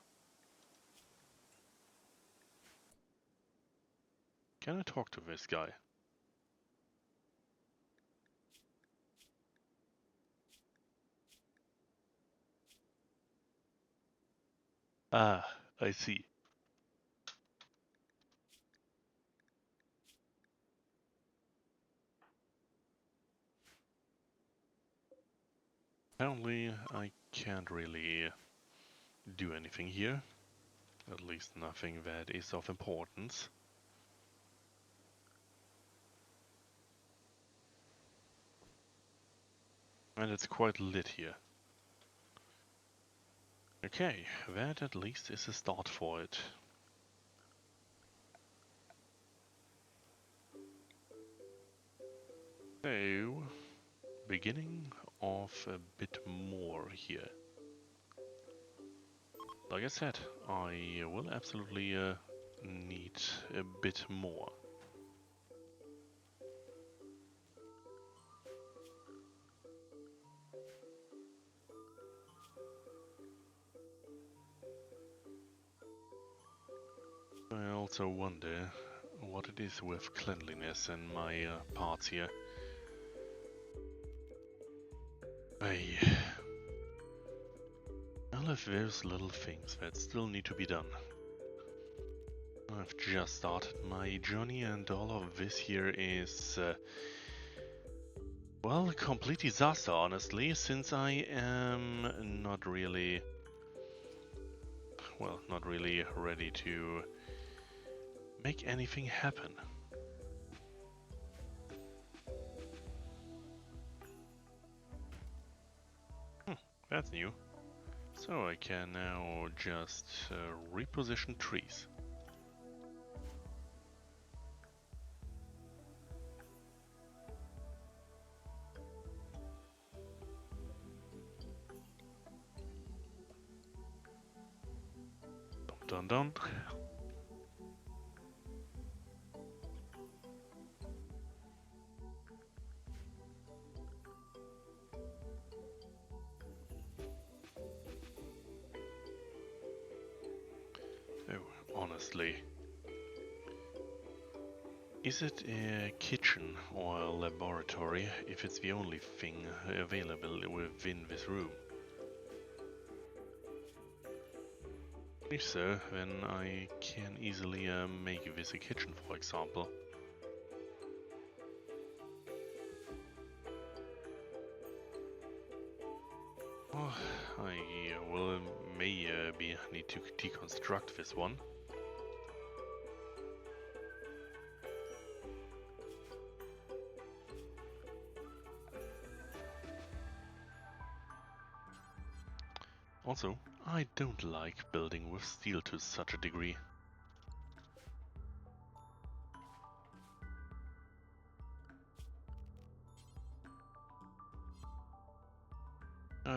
Can I talk to this guy? Ah, I see. Apparently, I can't really do anything here. At least nothing that is of importance. And it's quite lit here. Okay, that at least is a start for it. So, beginning of a bit more here. Like I said, I will absolutely need a bit more. I also wonder what it is with cleanliness in my parts here. All of those little things that still need to be done. I've just started my journey and all of this here is, well, a complete disaster honestly, since I am not really, well, not really ready to make anything happen. That's new. So I can now just reposition trees. Dun dun dun. Oh, honestly. Is it a kitchen or a laboratory if it's the only thing available within this room? If so, then I can easily make this a kitchen, for example. Oh, I will need to deconstruct this one. Also, I don't like building with steel to such a degree.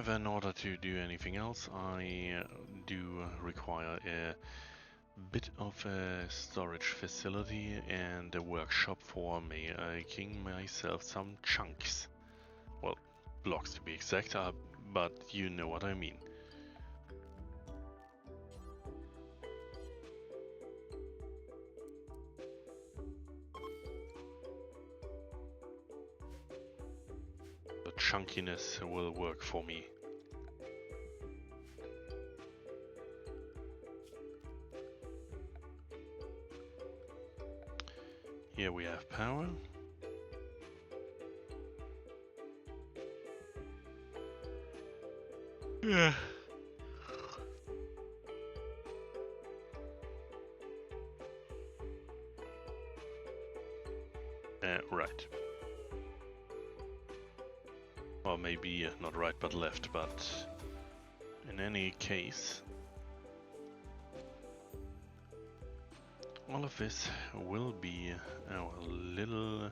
However, in order to do anything else, I do require a bit of a storage facility and a workshop for making myself some chunks. Well, blocks to be exact, but you know what I mean. The chunkiness will work for me. Here we have power. Yeah. Right. Or maybe not right but left, but in any case, all of this will be our little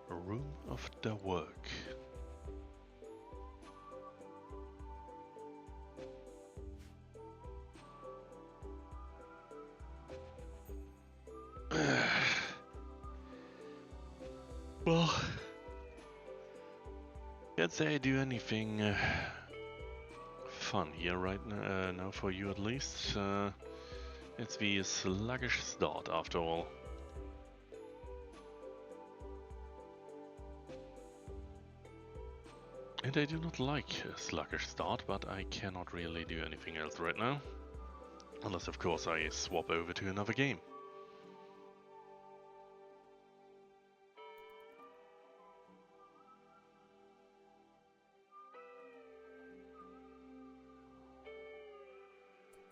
room of the work. Well, can't say I do anything fun here right now for you at least. It's the sluggish start after all. And I do not like a sluggish start, but I cannot really do anything else right now. Unless of course I swap over to another game.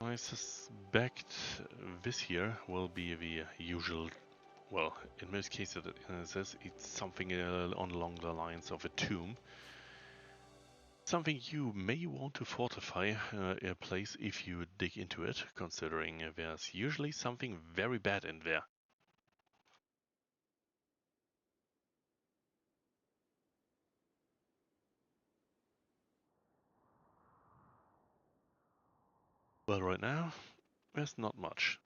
I suspect this here will be the usual, well, in most cases it says it's something along the lines of a tomb. Something you may want to fortify a place if you dig into it, considering there's usually something very bad in there. Well, right now, there's not much.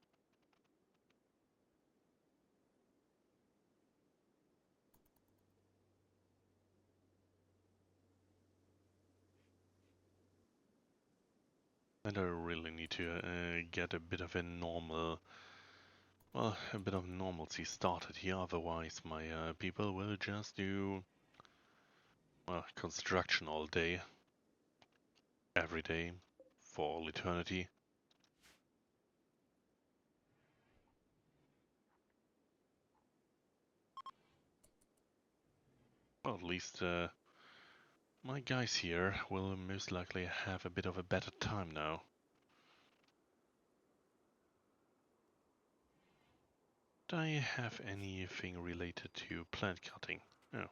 And I really need to get a bit of a normal, well, a bit of normalcy started here, otherwise my people will just do, well, construction all day, every day, for all eternity. Well, at least my guys here will most likely have a bit of a better time now. Do I have anything related to plant cutting? No.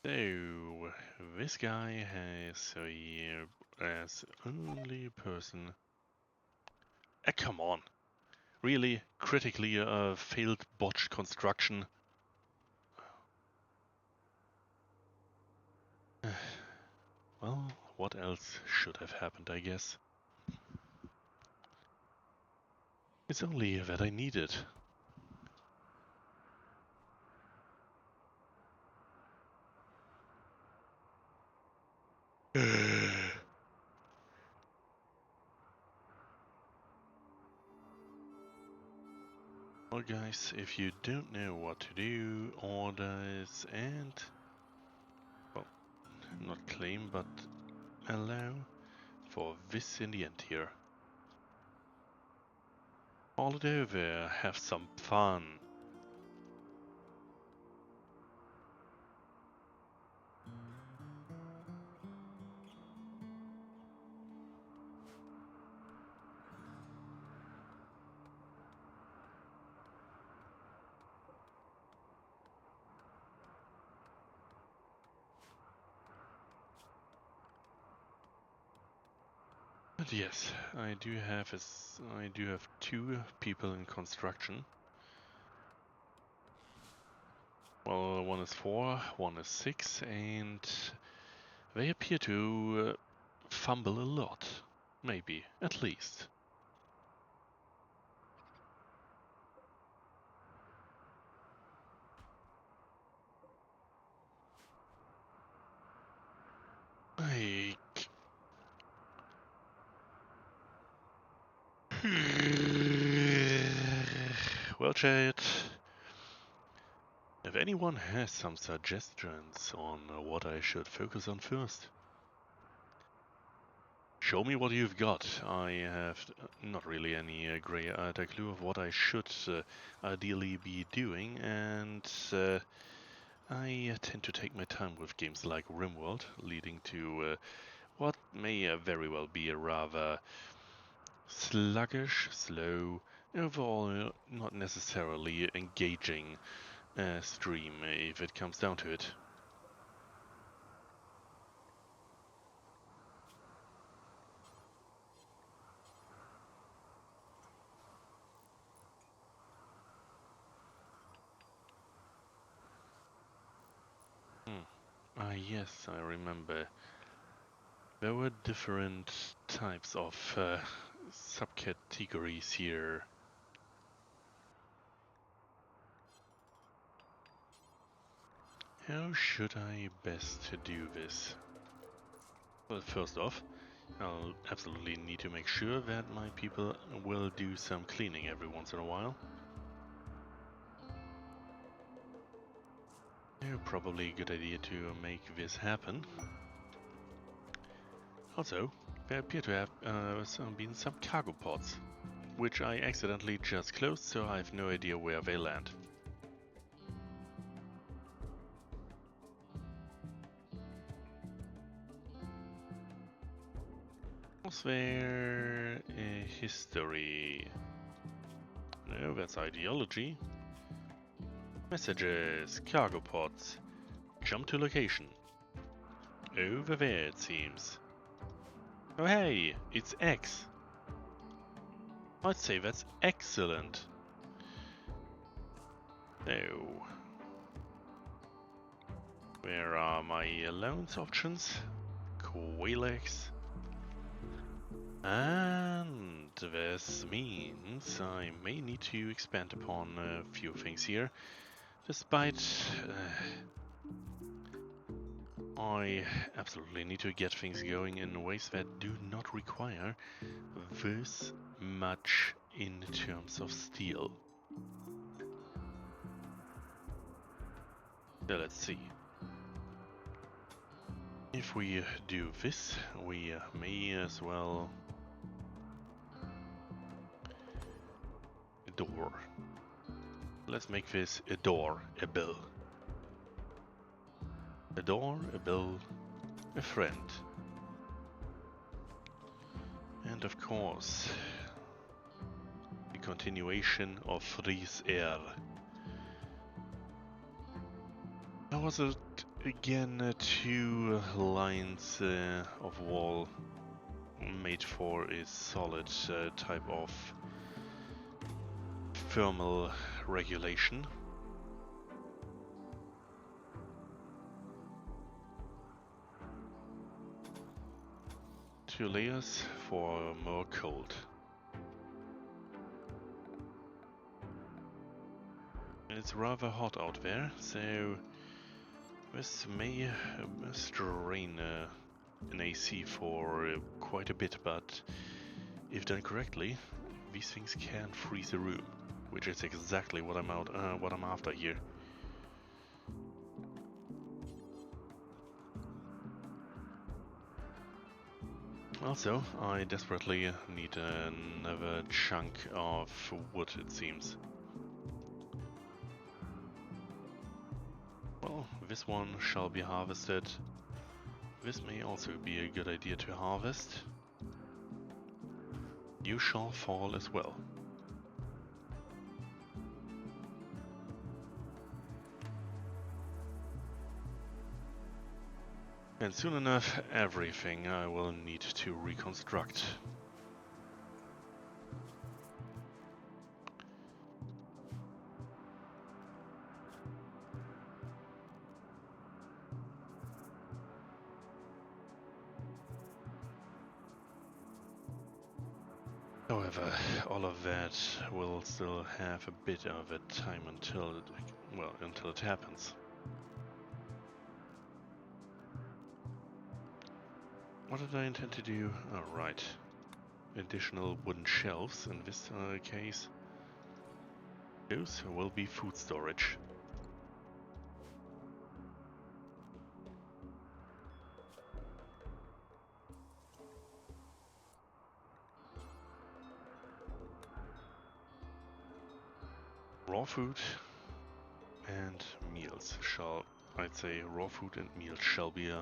So, this guy has as only person... come on! Really? Critically failed botched construction? Well, what else should have happened, I guess? It's only that I need it. Well guys, if you don't know what to do, orders and... well, not claim, but allow for this in the end here. All it over, have some fun. But yes, I do have two people in construction. Well, one is 4, one is 6, and they appear to fumble a lot. Maybe, at least. I... Well, chat, if anyone has some suggestions on what I should focus on first, show me what you've got. I have not really any grey clue of what I should ideally be doing, and I tend to take my time with games like Rimworld, leading to what may very well be a rather sluggish, slow, overall not necessarily engaging stream if it comes down to it. Yes, I remember. There were different types of subcategories here. How should I best do this? Well, first off, I'll absolutely need to make sure that my people will do some cleaning every once in a while. Probably a good idea to make this happen. Also, there appear to have been some cargo pods, which I accidentally just closed, so I have no idea where they land. Was there a history? No, that's ideology. Messages, cargo pods. Jump to location. Over there, it seems. Oh hey, it's X. I'd say that's excellent. Oh. Where are my allowance options? Quailex. And this means I may need to expand upon a few things here. Despite I absolutely need to get things going in ways that do not require this much in terms of steel. So let's see. If we do this, we may as well... A door. Let's make this a door, a bill. A door, a bill, a friend. And of course, the continuation of Fries Air. How was it again? 2 lines of wall made for a solid type of thermal regulation. Two layers for more cold. It's rather hot out there, so this may strain an AC for quite a bit, but if done correctly, these things can freeze a room, which is exactly what I'm after here. Also, I desperately need another chunk of wood, it seems. Well, this one shall be harvested. This may also be a good idea to harvest. You shall fall as well. And soon enough, everything I will need to reconstruct. However, all of that will still have a bit of a time until it, well, until it happens. What did I intend to do? Oh, right. Additional wooden shelves in this case. Those will be food storage. Raw food and meals shall, I'd say raw food and meals shall be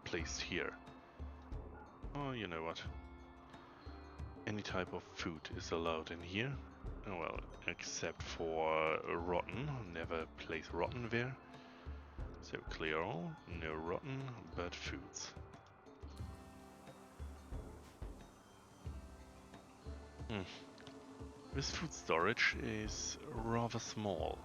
placed here. Oh, you know what? Any type of food is allowed in here. Oh, well, except for rotten. Never place rotten there. So clear all, no rotten, but foods. This food storage is rather small.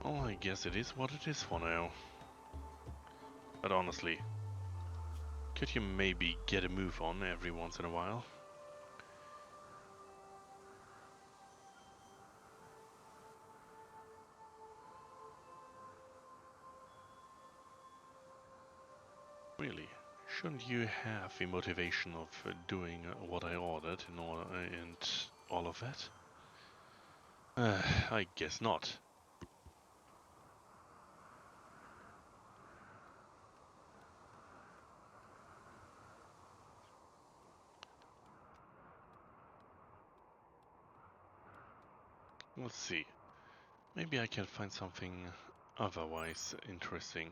Well, I guess it is what it is for now. But honestly, could you maybe get a move on every once in a while? Really? Shouldn't you have the motivation of doing what I ordered in order and all of that? I guess not. Let's see. Maybe I can find something otherwise interesting.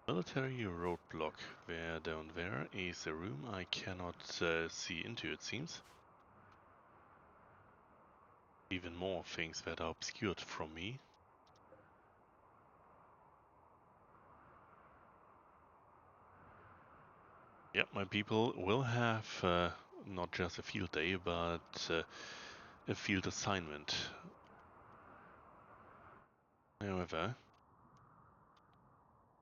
Military roadblock. Where down there is a room I cannot see into, it seems. Even more things that are obscured from me. Yep, my people will have not just a field day, but a field assignment. However,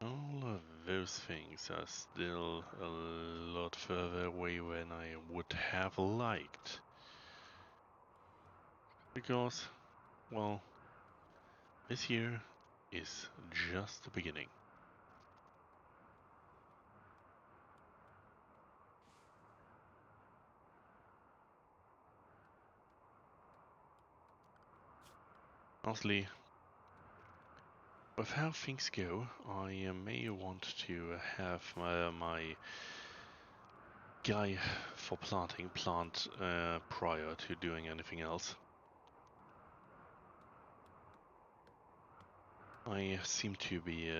all of those things are still a lot further away than I would have liked. Because, well, this year is just the beginning. Honestly, with how things go, I may want to have my guy for planting plant prior to doing anything else. I seem to be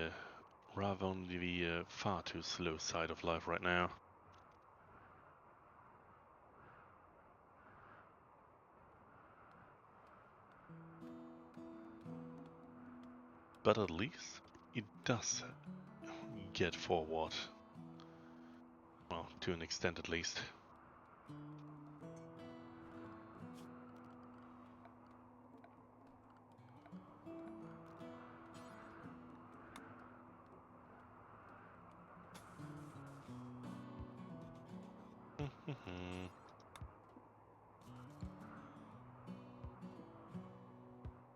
rather on the far too slow side of life right now. But at least it does get forward. Well, to an extent at least.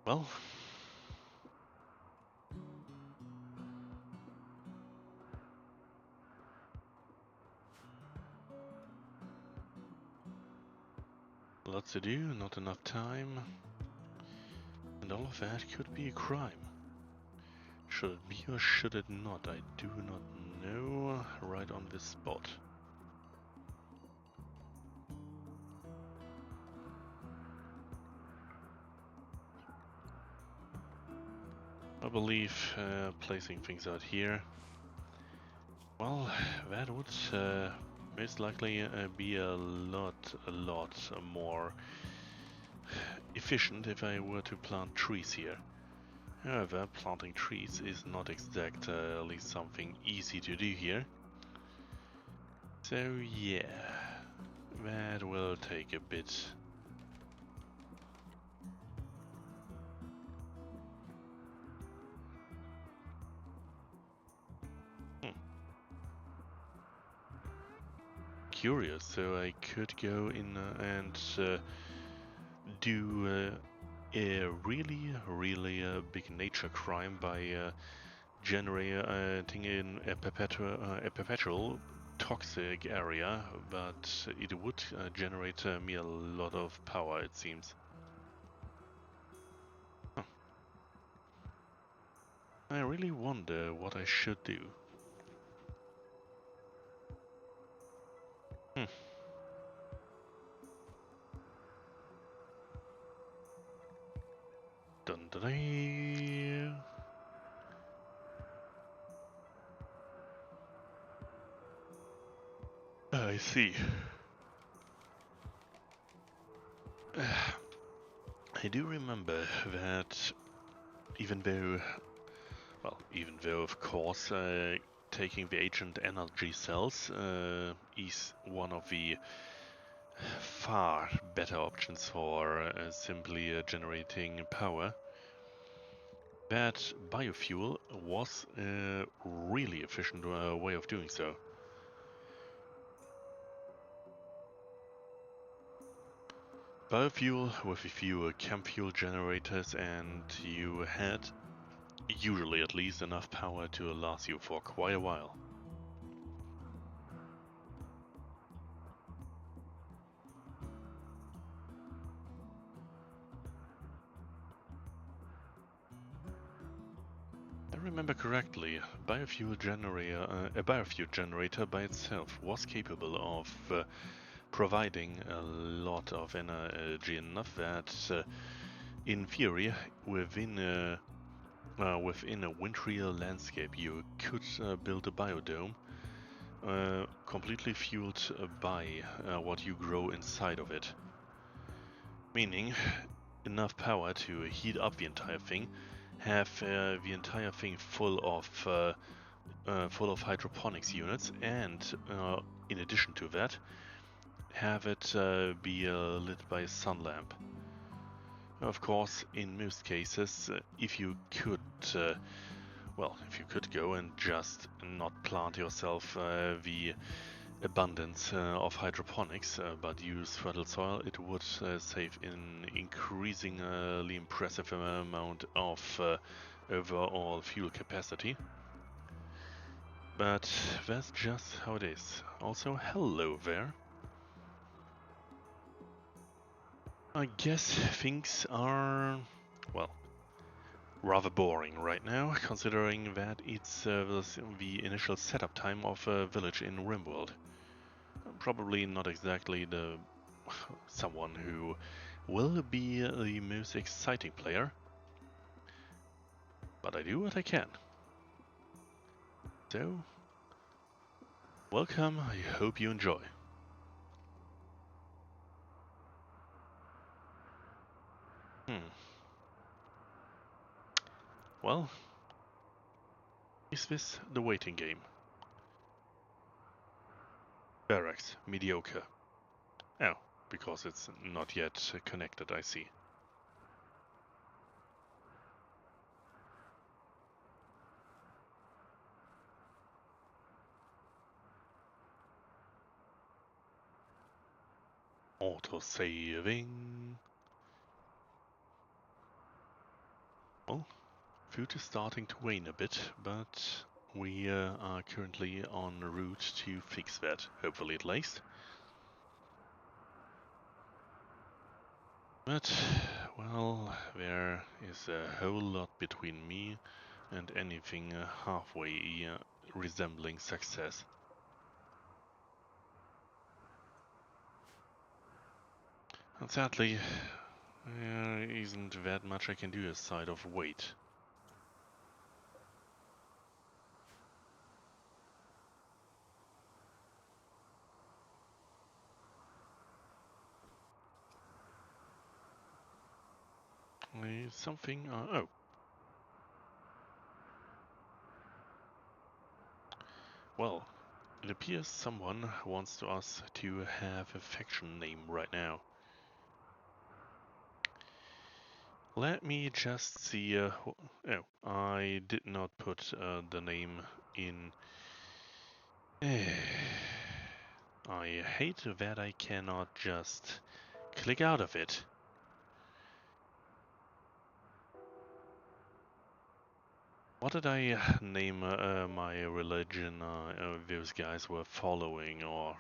Well, lots to do, not enough time, and all of that could be a crime. Should it be or should it not? I do not know right on this spot. I believe placing things out here, well, that would most likely be a lot more efficient if I were to plant trees here. However, planting trees is not exactly something easy to do here. So yeah, that will take a bit curious, so I could go in and do a really big nature crime by generating in a perpetual toxic area, but it would generate me a lot of power, it seems. Huh. I really wonder what I should do. Hmm. Dun dun dun. I see. I do remember that even though, even though of course taking the ancient energy cells is one of the far better options for simply generating power, that biofuel was a really efficient way of doing so. Biofuel with a few camp fuel generators, and you had, usually at least, enough power to last you for quite a while. I remember correctly, a biofuel generator by itself was capable of providing a lot of energy, enough that, in theory, within a wintry landscape, you could build a biodome completely fueled by what you grow inside of it. Meaning, enough power to heat up the entire thing, have the entire thing full of hydroponics units, and in addition to that, have it be lit by a sun lamp. Of course, in most cases, if you could go and just not plant yourself the abundance of hydroponics, but use fertile soil, it would save an increasingly impressive amount of overall fuel capacity. But that's just how it is. Also, hello there. I guess things are, well, rather boring right now, considering that it's the initial setup time of a village in Rimworld. Probably not exactly the someone who will be the most exciting player, but I do what I can. So, welcome, I hope you enjoy. Well, is this the waiting game? Barracks, mediocre. Oh, because it's not yet connected, I see. Auto-saving. Well, food is starting to wane a bit, but we are currently en route to fix that, hopefully at least. But, well, there is a whole lot between me and anything halfway resembling success. And sadly, there isn't that much I can do aside of wait. Something, oh. Well, it appears someone wants us to have a faction name right now. Let me just see, oh, I did not put the name in. I I hate that I cannot just click out of it. What did I name my religion those guys were following, or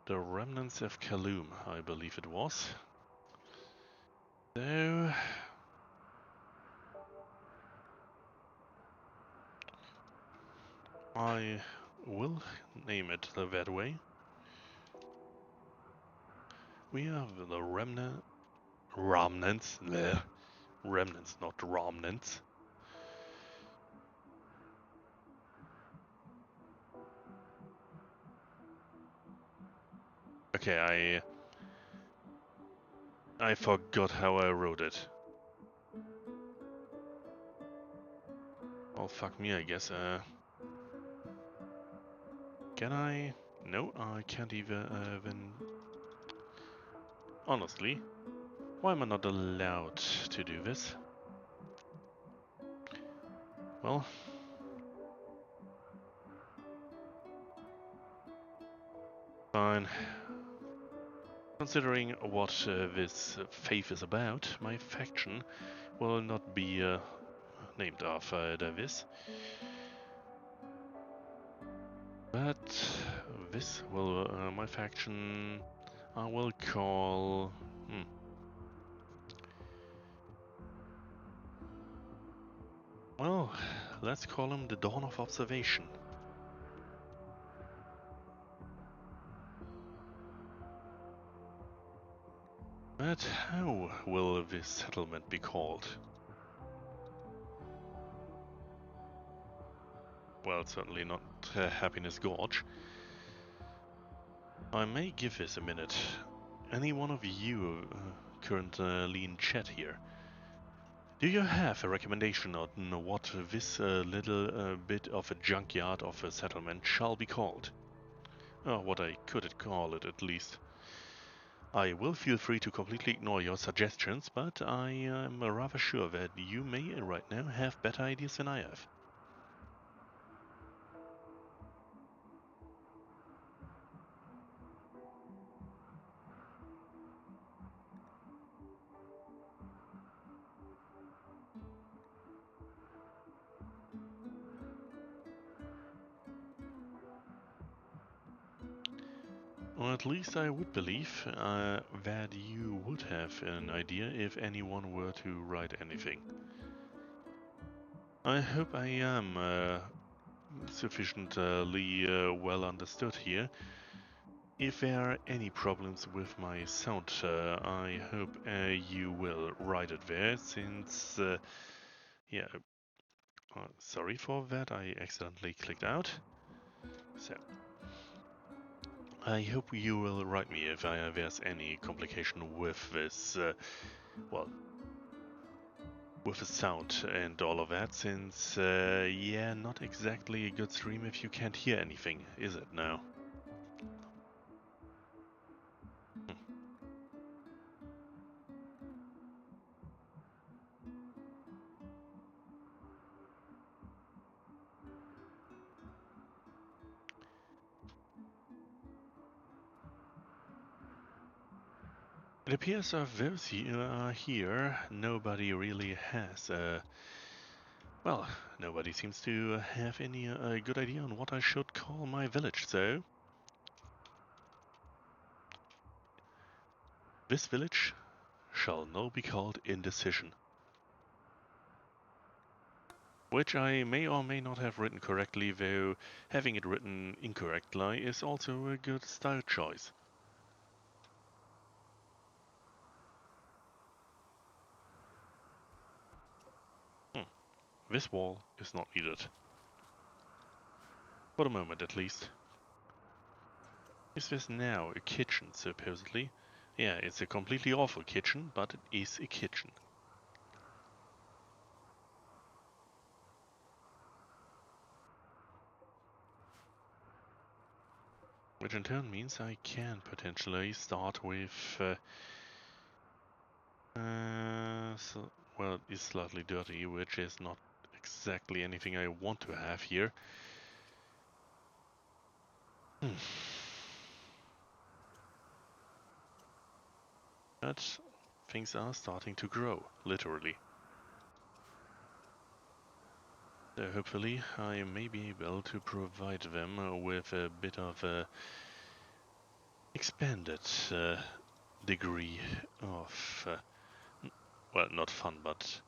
the remnants of Kaloum, I believe it was. So I will name it that way. We have the remnants, not remnants. Okay, I forgot how I wrote it. Well, fuck me, I guess. Can I? No, I can't even. Honestly, why am I not allowed to do this? Well, fine. Considering what this faith is about, my faction will not be named after this. But this will, my faction, I will call... Well, let's call him the Dawn of Observation. But how will this settlement be called? Well, certainly not Happiness Gorge. I may give this a minute. Any one of you currently in chat here, do you have a recommendation on what this little bit of a junkyard of a settlement shall be called? Or what I could call it at least. I will feel free to completely ignore your suggestions, but I am rather sure that you may right now have better ideas than I have. Or at least I would believe that you would have an idea if anyone were to write anything. I hope I am sufficiently well understood here. If there are any problems with my sound, I hope you will write it there, since, yeah, sorry for that, I accidentally clicked out. So, I hope you will write me if there's any complication with this, well, with the sound and all of that, since, yeah, not exactly a good stream if you can't hear anything, is it now? It appears of those here, nobody really has, well, nobody seems to have any good idea on what I should call my village, so this village shall now be called Indecision. Which I may or may not have written correctly, though having it written incorrectly is also a good style choice. This wall is not needed. For the moment, at least. Is this now a kitchen, supposedly? Yeah, it's a completely awful kitchen, but it is a kitchen. Which in turn means I can potentially start with... well, it's slightly dirty, which is not exactly anything I want to have here. But things are starting to grow, literally. So hopefully I may be able to provide them with a bit of a expanded degree of, well, not fun, but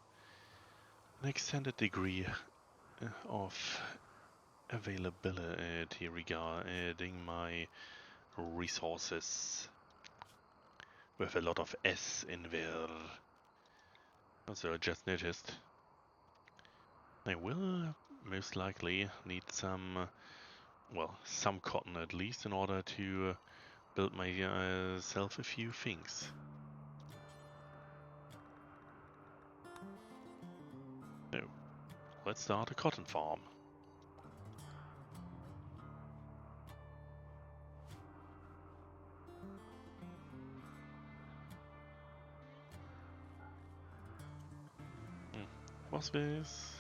an extended degree of availability regarding my resources, with a lot of S in there. Also, I just noticed I will most likely need some, well, some cotton at least, in order to build myself a few things. So, let's start a cotton farm. What's this?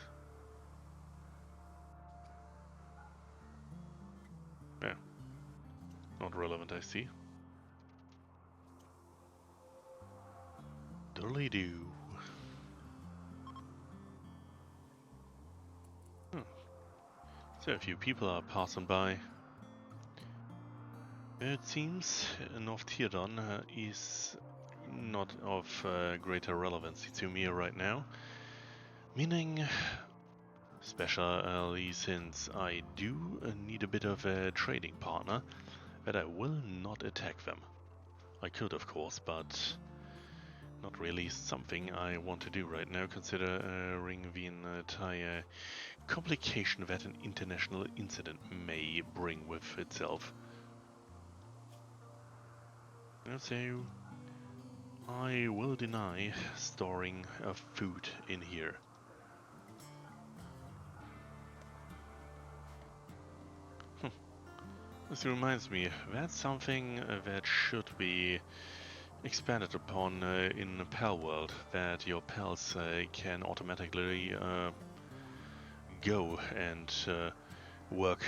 Yeah, not relevant, I see. Doodly-doo. So a few people are passing by. It seems North Teardon is not of greater relevancy to me right now. Meaning, especially since I do need a bit of a trading partner, that I will not attack them. I could, of course, but not really something I want to do right now, considering the entire complication that an international incident may bring with itself. And so, I will deny storing food in here. This reminds me, that's something that should be expanded upon in Pal World, that your pals can automatically go and work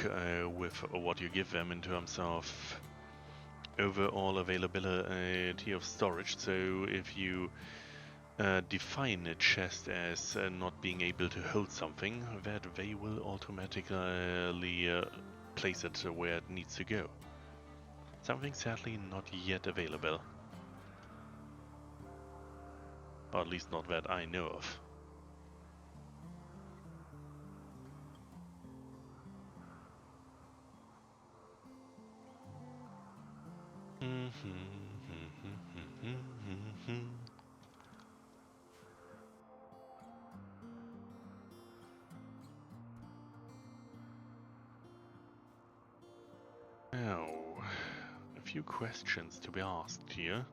with what you give them in terms of overall availability of storage. So if you define a chest as not being able to hold something, that they will automatically place it where it needs to go. Something sadly not yet available. Or at least not that I know of. Now, a few questions to be asked here.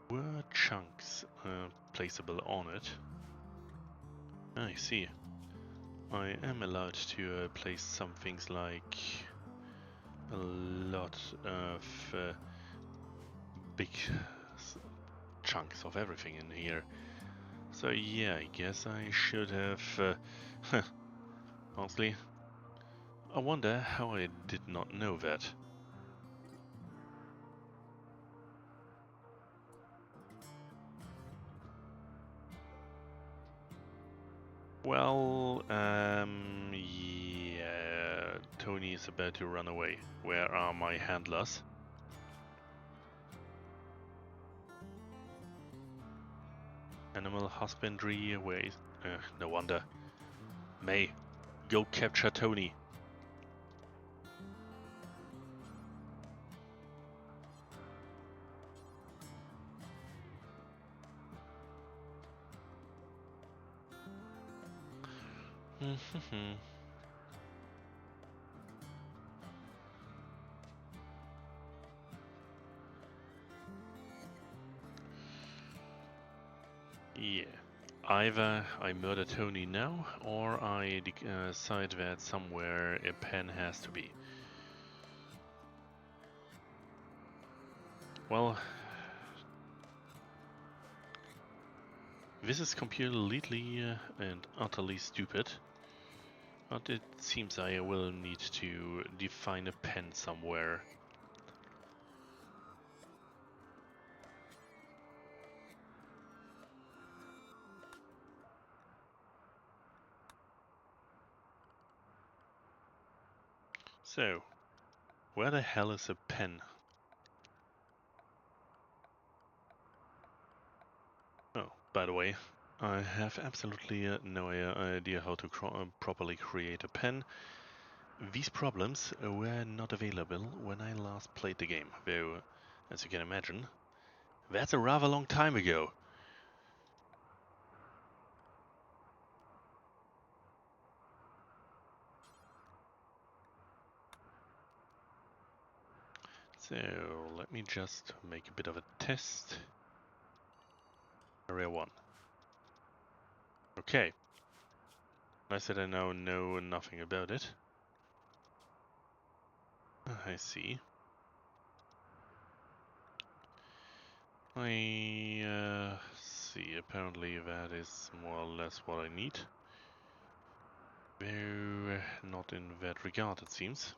Were chunks placeable on it? I see. I am allowed to place some things like a lot of big chunks of everything in here. So yeah, I guess I should have... honestly, I wonder how I did not know that. Well, yeah, Tony is about to run away. Where are my handlers? Animal husbandry, where is... no wonder. May, go capture Tony. Yeah. Either I murder Tony now, or I decide that somewhere a pen has to be. Well, this is completely and utterly stupid, but it seems I will need to define a pen somewhere. So, where the hell is a pen? Oh, by the way, I have absolutely no idea how to properly create a pen. These problems were not available when I last played the game, though, as you can imagine, that's a rather long time ago. So, let me just make a bit of a test. Area 1. Okay. I said I now know nothing about it. I see. I see, apparently that is more or less what I need. Though not in that regard, it seems.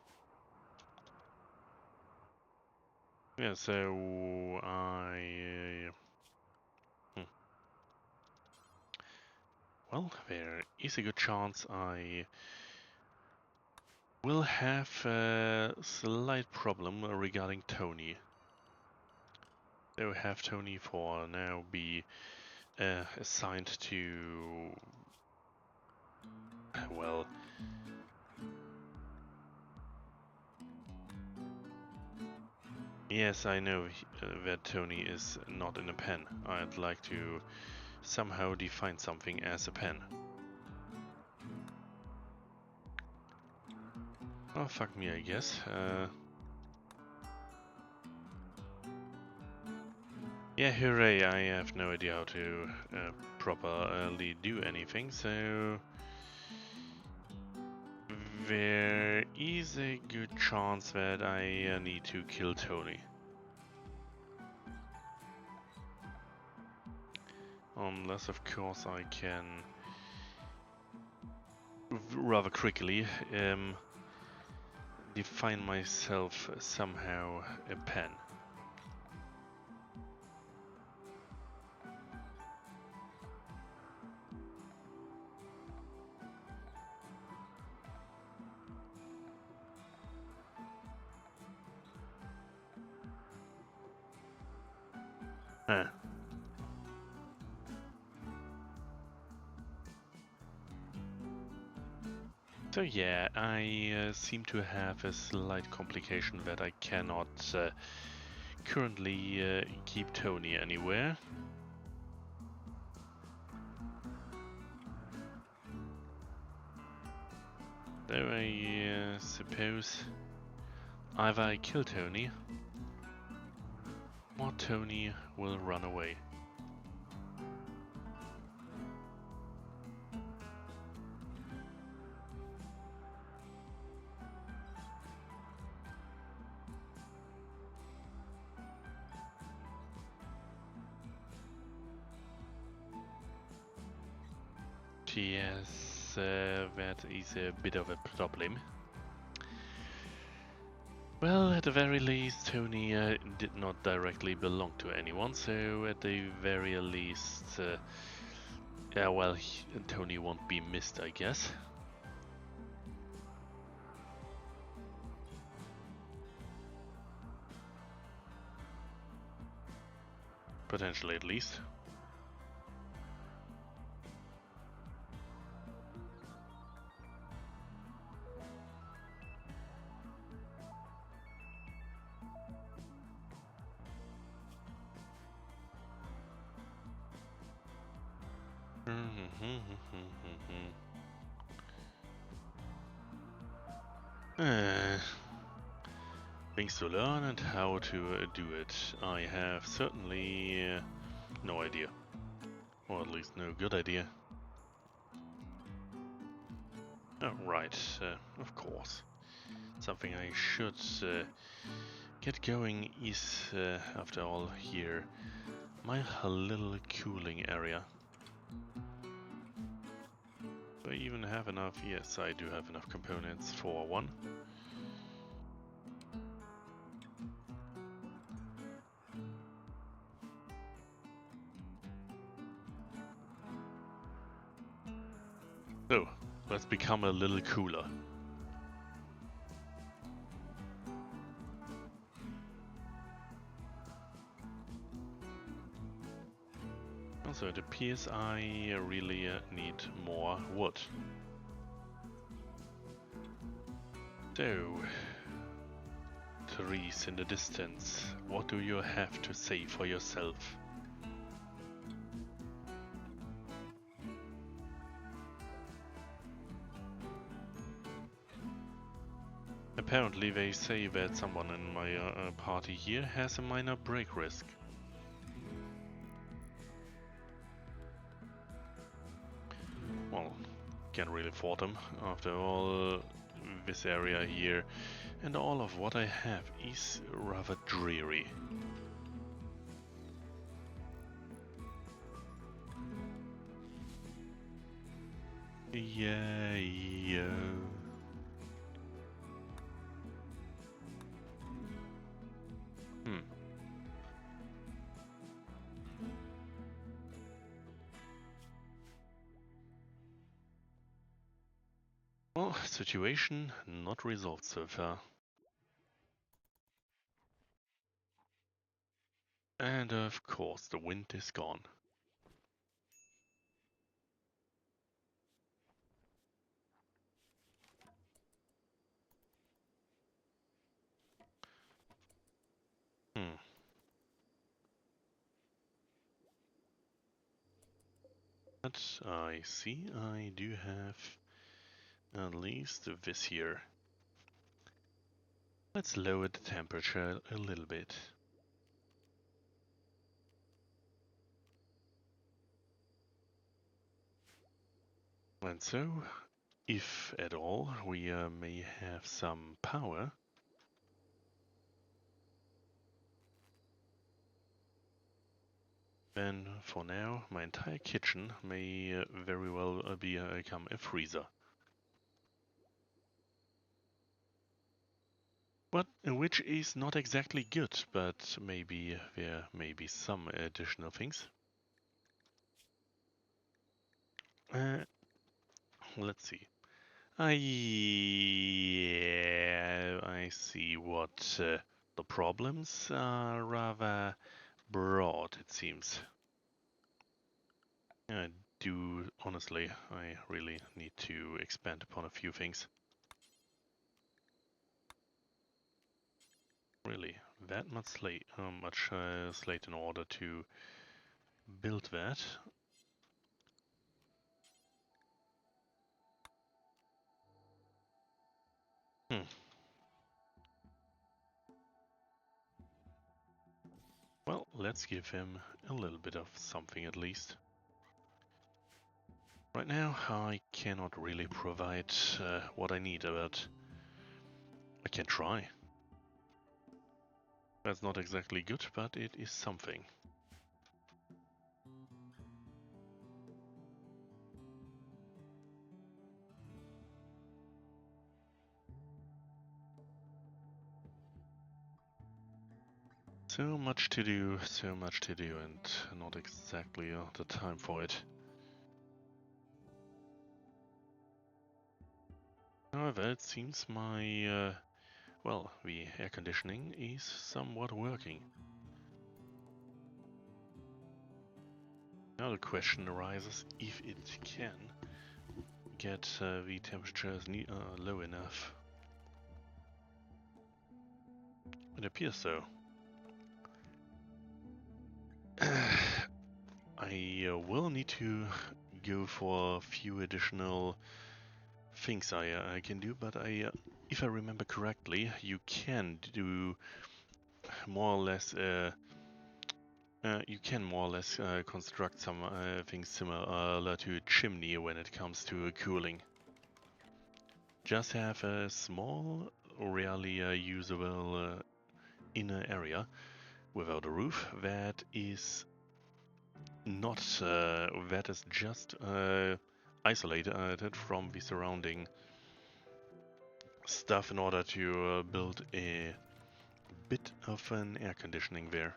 Yeah, so well, there is a good chance I will have a slight problem regarding Tony. So have Tony for now be assigned to, well, yes, I know that Tony is not in a pen. I'd like to somehow define something as a pen. Oh, fuck me, I guess. Yeah, hooray, I have no idea how to properly do anything, so there is a good chance that I need to kill Tony. Unless, of course, I can rather quickly define myself somehow a pen. Huh. So yeah, I seem to have a slight complication that I cannot currently keep Tony anywhere. So I suppose either I kill Tony or Tony will run away. Yes, that is a bit of a problem. Well, at the very least, Tony did not directly belong to anyone, so at the very least, yeah, well, Tony won't be missed, I guess. Potentially, at least. Uh, Things to learn and how to do it. I have certainly no idea. Or at least no good idea. Oh, right, of course. Something I should get going is, after all, here, my little cooling area. Do I even have enough? Yes, I do have enough components for one. So, let's become a little cooler. Also, it appears I really need more wood. So, trees in the distance, what do you have to say for yourself? Apparently they say that someone in my party here has a minor break risk. Well, can't really fault them. After all, this area here and all of what I have is rather dreary. Yeah. Well, situation not resolved so far. And of course, the wind is gone. But I see I do have at least this here. Let's lower the temperature a little bit. And so, if at all, we may have some power. Then, for now, my entire kitchen may very well become a freezer. But which is not exactly good, but maybe there may be some additional things. Let's see. I see what the problems are rather broad, it seems. Honestly, I really need to expand upon a few things. Really, that much slate in order to build that. Well, let's give him a little bit of something at least. Right now, I cannot really provide what I need, but I can try. That's not exactly good, but it is something. So much to do, and not exactly the time for it. However, it seems my, well, the air conditioning is somewhat working. Now the question arises if it can get the temperatures low enough. It appears so. I will need to go for a few additional things I can do, but if I remember correctly, you can do more or less construct some things similar to a chimney when it comes to cooling. Just have a small, rarely usable inner area without a roof that is not that is just isolated from the surrounding stuff in order to build a bit of an air conditioning there.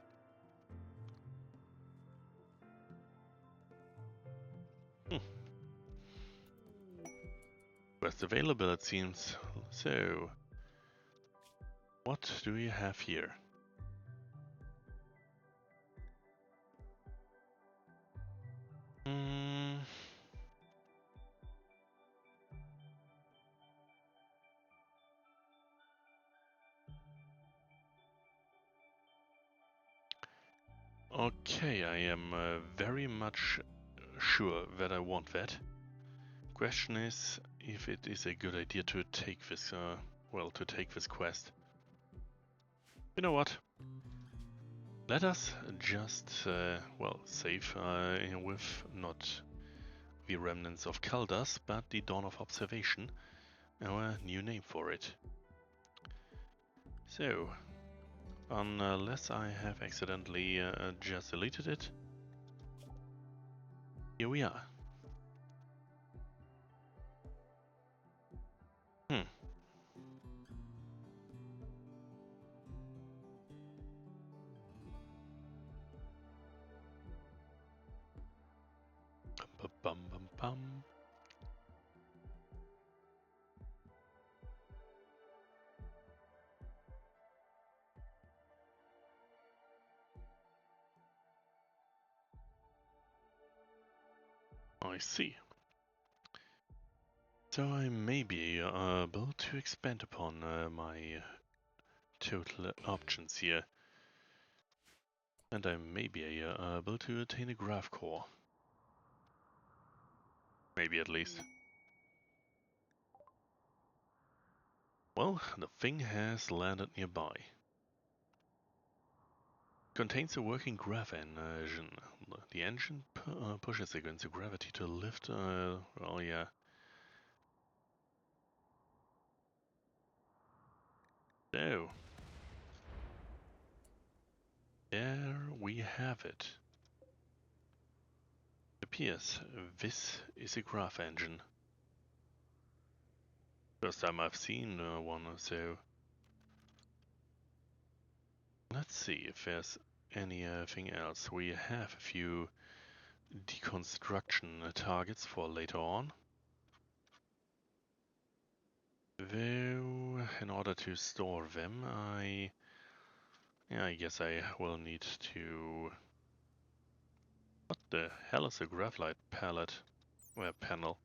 Quest available, it seems. So, what do we have here? Okay, I am very much sure that I want that. Question is if it is a good idea to take this, to take this quest. You know what? Let us just, save with not the remnants of Kaldas, but the Dawn of Observation, our new name for it. So, unless I have accidentally just deleted it, here we are. Hmm. Bum, bum, bum, bum. I see. So I may be able to expand upon my total options here. And I may be able to attain a graph core. Maybe at least. Well, the thing has landed nearby. Contains a working graph engine. The engine pushes against the gravity to lift, well, yeah. So, there we have it. It appears this is a graph engine. First time I've seen one, so let's see if there's anything else. We have a few deconstruction targets for later on. Though, in order to store them, I guess I will need to... What the hell is a graphite palette? Panel.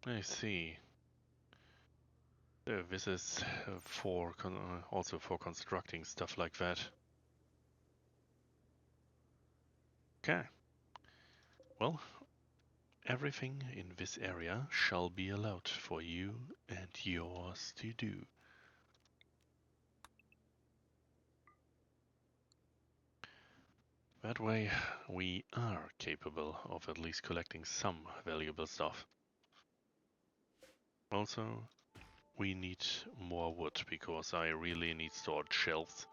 I see. So this is for also for constructing stuff like that. Okay. Well, everything in this area shall be allowed for you and yours to do. That way, we are capable of at least collecting some valuable stuff. Also, we need more wood because I really need storage shelves.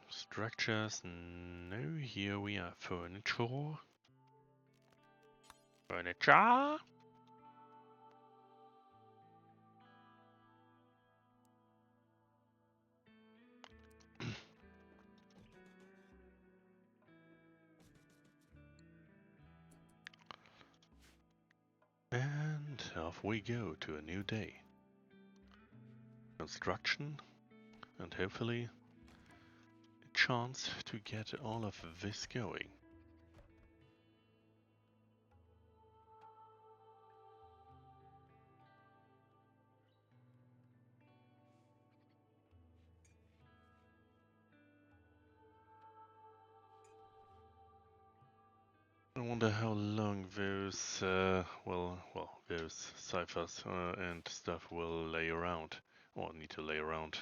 Structures, no, here we are. Furniture. Furniture? And off we go to a new day. Construction, and hopefully a chance to get all of this going. I wonder how long those, those ciphers and stuff will lay around, or need to lay around.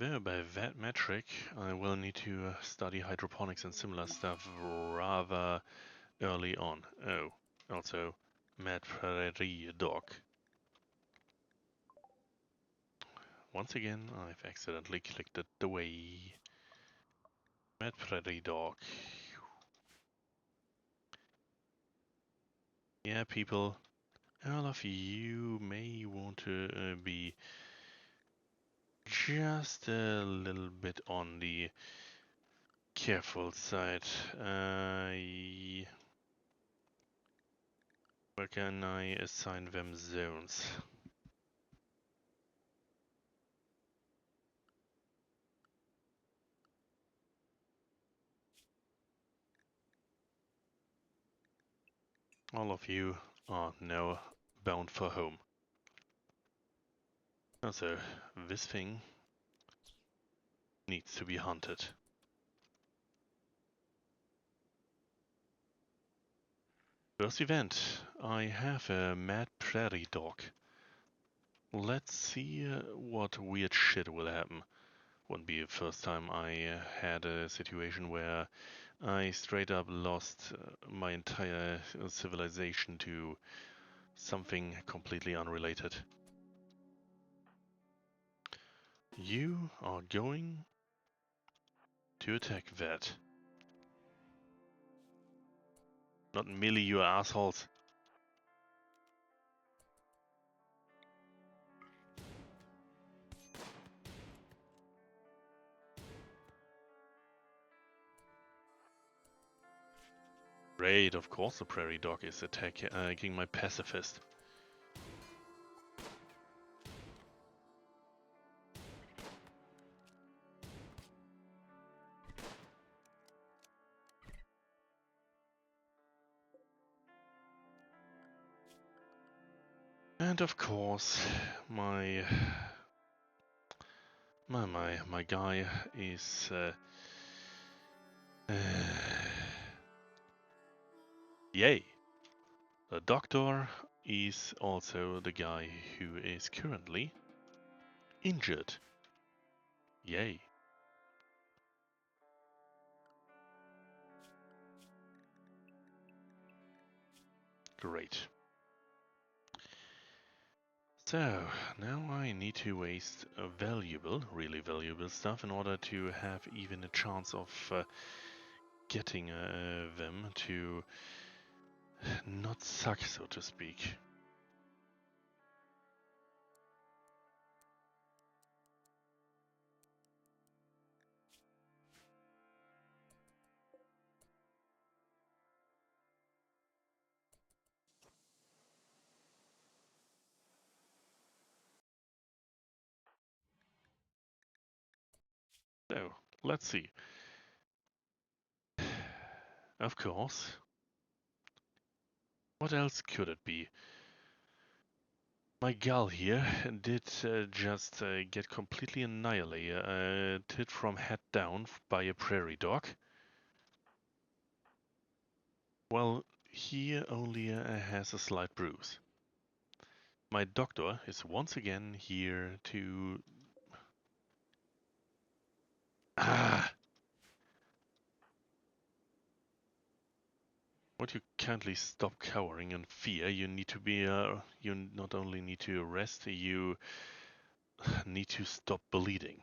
Well, by that metric, I will need to study hydroponics and similar stuff rather early on. Oh, also, Mad Prairie Dog. Once again, I've accidentally clicked it away. Mad Prairie Dog. Yeah, people, all of you may want to be just a little bit on the careful side. Where can I assign them zones? All of you are now bound for home. Also, this thing needs to be hunted. First event, I have a mad prairie dog. Let's see what weird shit will happen. Wouldn't be the first time I had a situation where I straight up lost my entire civilization to something completely unrelated. You are going to attack that. Not merely you assholes. Great, of course the prairie dog is attacking my pacifist. And of course, my guy is yay. The doctor is also the guy who is currently injured. Yay. Great. So, now I need to waste really valuable stuff in order to have even a chance of getting them to not suck, so to speak. So, let's see. Of course. What else could it be? My gal here did just get completely annihilated from head down by a prairie dog. Well, he only has a slight bruise. My doctor is once again here to... Ah! Would you kindly stop cowering in fear? You need to be, you not only need to rest, you need to stop bleeding.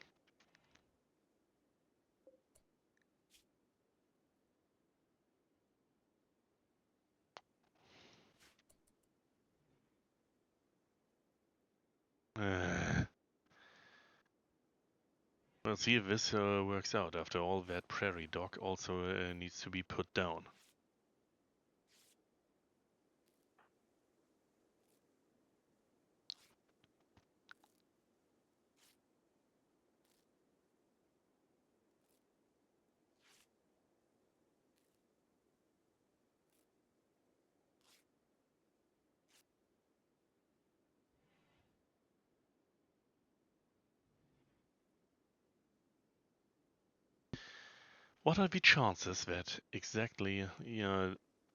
Let's see if this works out. After all, that prairie dog also needs to be put down. What are the chances that exactly,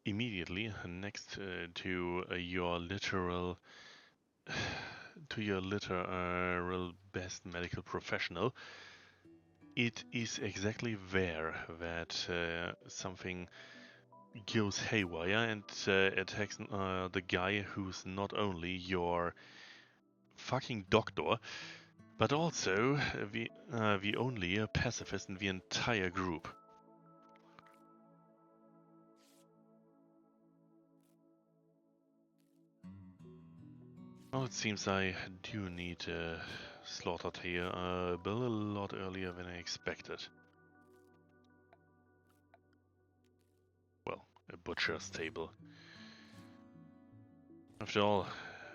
immediately next to your literal best medical professional, it is exactly there that something goes haywire and attacks the guy who's not only your fucking doctor, but also the only pacifist in the entire group. Well, it seems I do need slaughtered here, but a lot earlier than I expected. butcher's table. After all,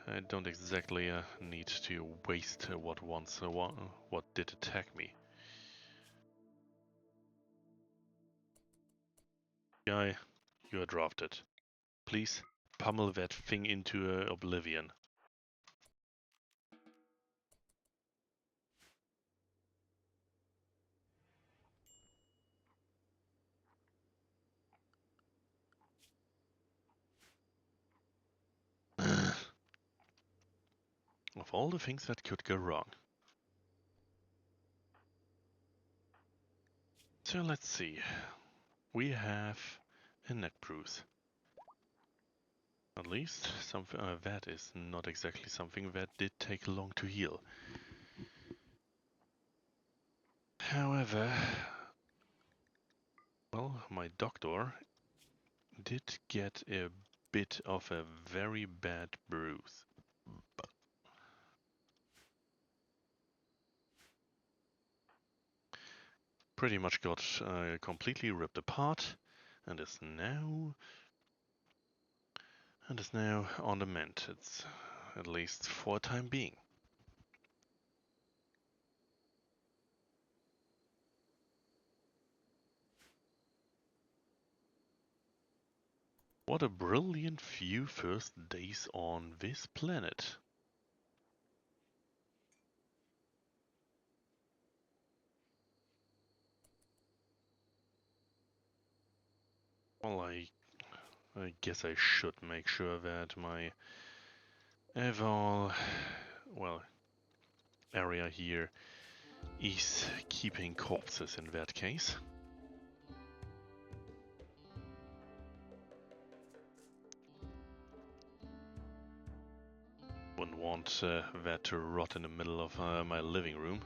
I don't exactly need to waste what did attack me. Guy, you are drafted. Please pummel that thing into oblivion. Of all the things that could go wrong. So let's see. We have a neck bruise. At least something that is not exactly something that did take long to heal. However, well, my doctor did get a bit of a very bad bruise. Pretty much got completely ripped apart and is now on the mend. It's at least for the time being. What a brilliant few first days on this planet. Well, I guess I should make sure that my well, area here is keeping corpses in that case. Wouldn't want that to rot in the middle of my living room.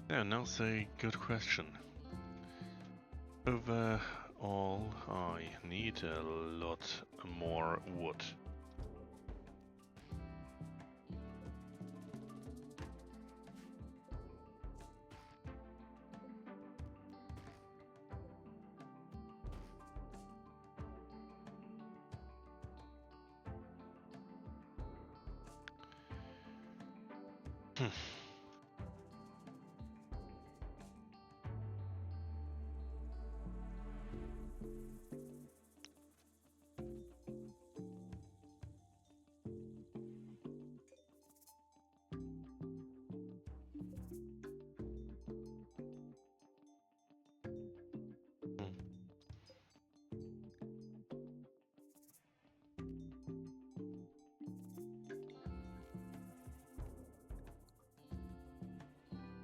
Yeah, now's a good question. Overall, I need a lot more wood.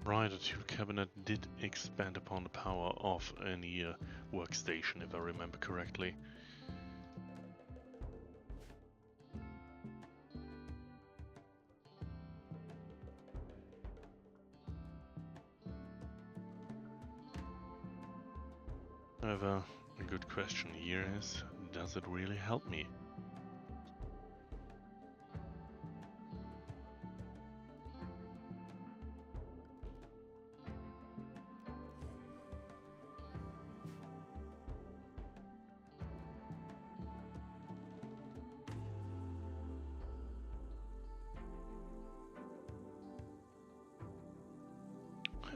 Right, the tool cabinet did expand upon the power of any workstation, if I remember correctly. However, a good question here is, does it really help me?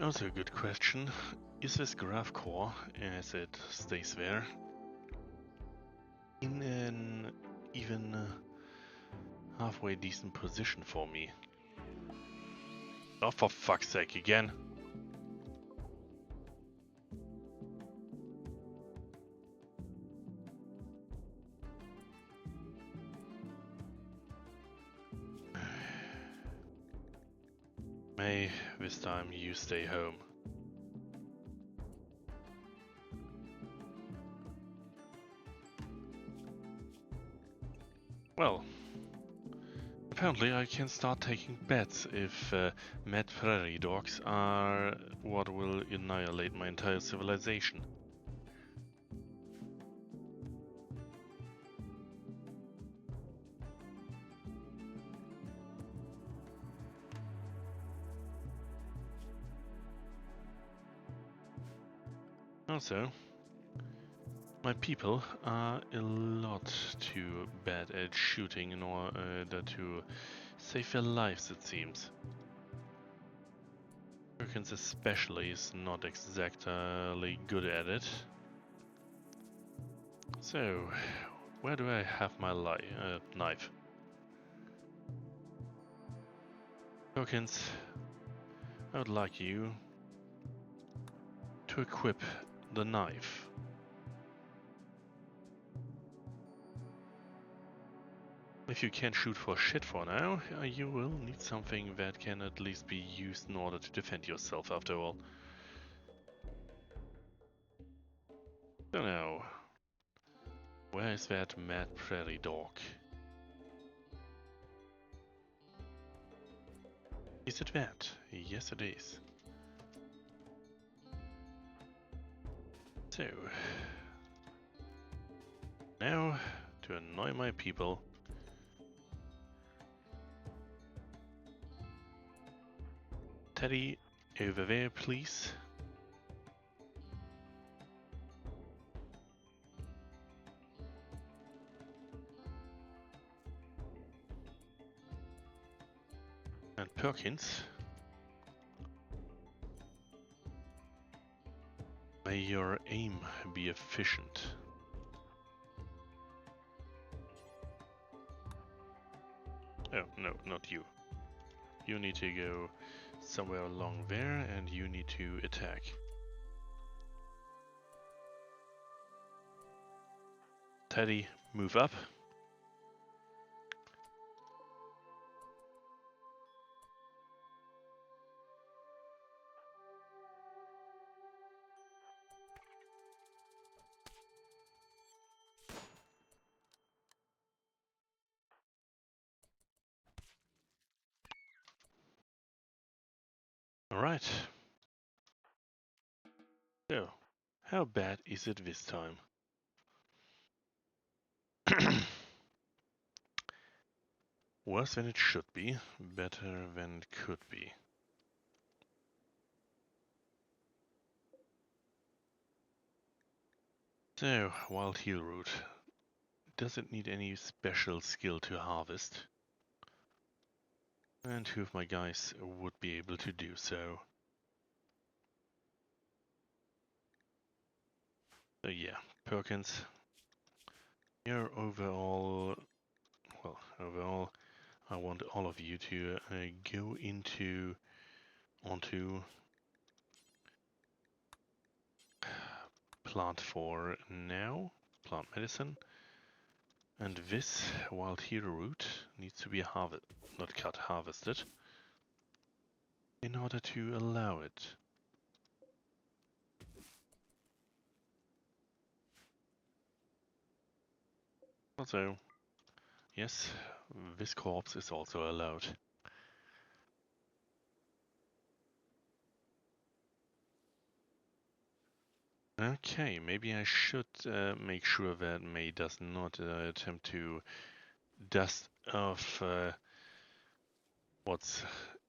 Also a good question, is this graph core, as it stays there, in an even halfway decent position for me? Oh, for fuck's sake, again. May, this time you stay home. Well, apparently I can start taking bets if mad prairie dogs are what will annihilate my entire civilization. Also, my people are a lot too bad at shooting in order to save their lives, it seems. Perkins especially is not exactly good at it. So, where do I have my knife? Perkins, I would like you to equip the knife. If you can't shoot for shit for now, you will need something that can at least be used in order to defend yourself after all. So now, where is that mad prairie dog? Is it that? Yes it is. So, now, to annoy my people, Teddy, over there please. And Perkins, may your aim be efficient. Oh, no, not you. You need to go somewhere along there and you need to attack. Teddy, move up. Alright. So, how bad is it this time? Worse than it should be, better than it could be. So, wild heal root. Does it need any special skill to harvest? And two of my guys would be able to do so. So yeah, Perkins, your overall, I want all of you to go onto plant for now, plant medicine, and this wild hero root needs to be harvested in order to allow it. Also, yes, this corpse is also allowed. Okay, maybe I should make sure that May does not attempt to dust off what's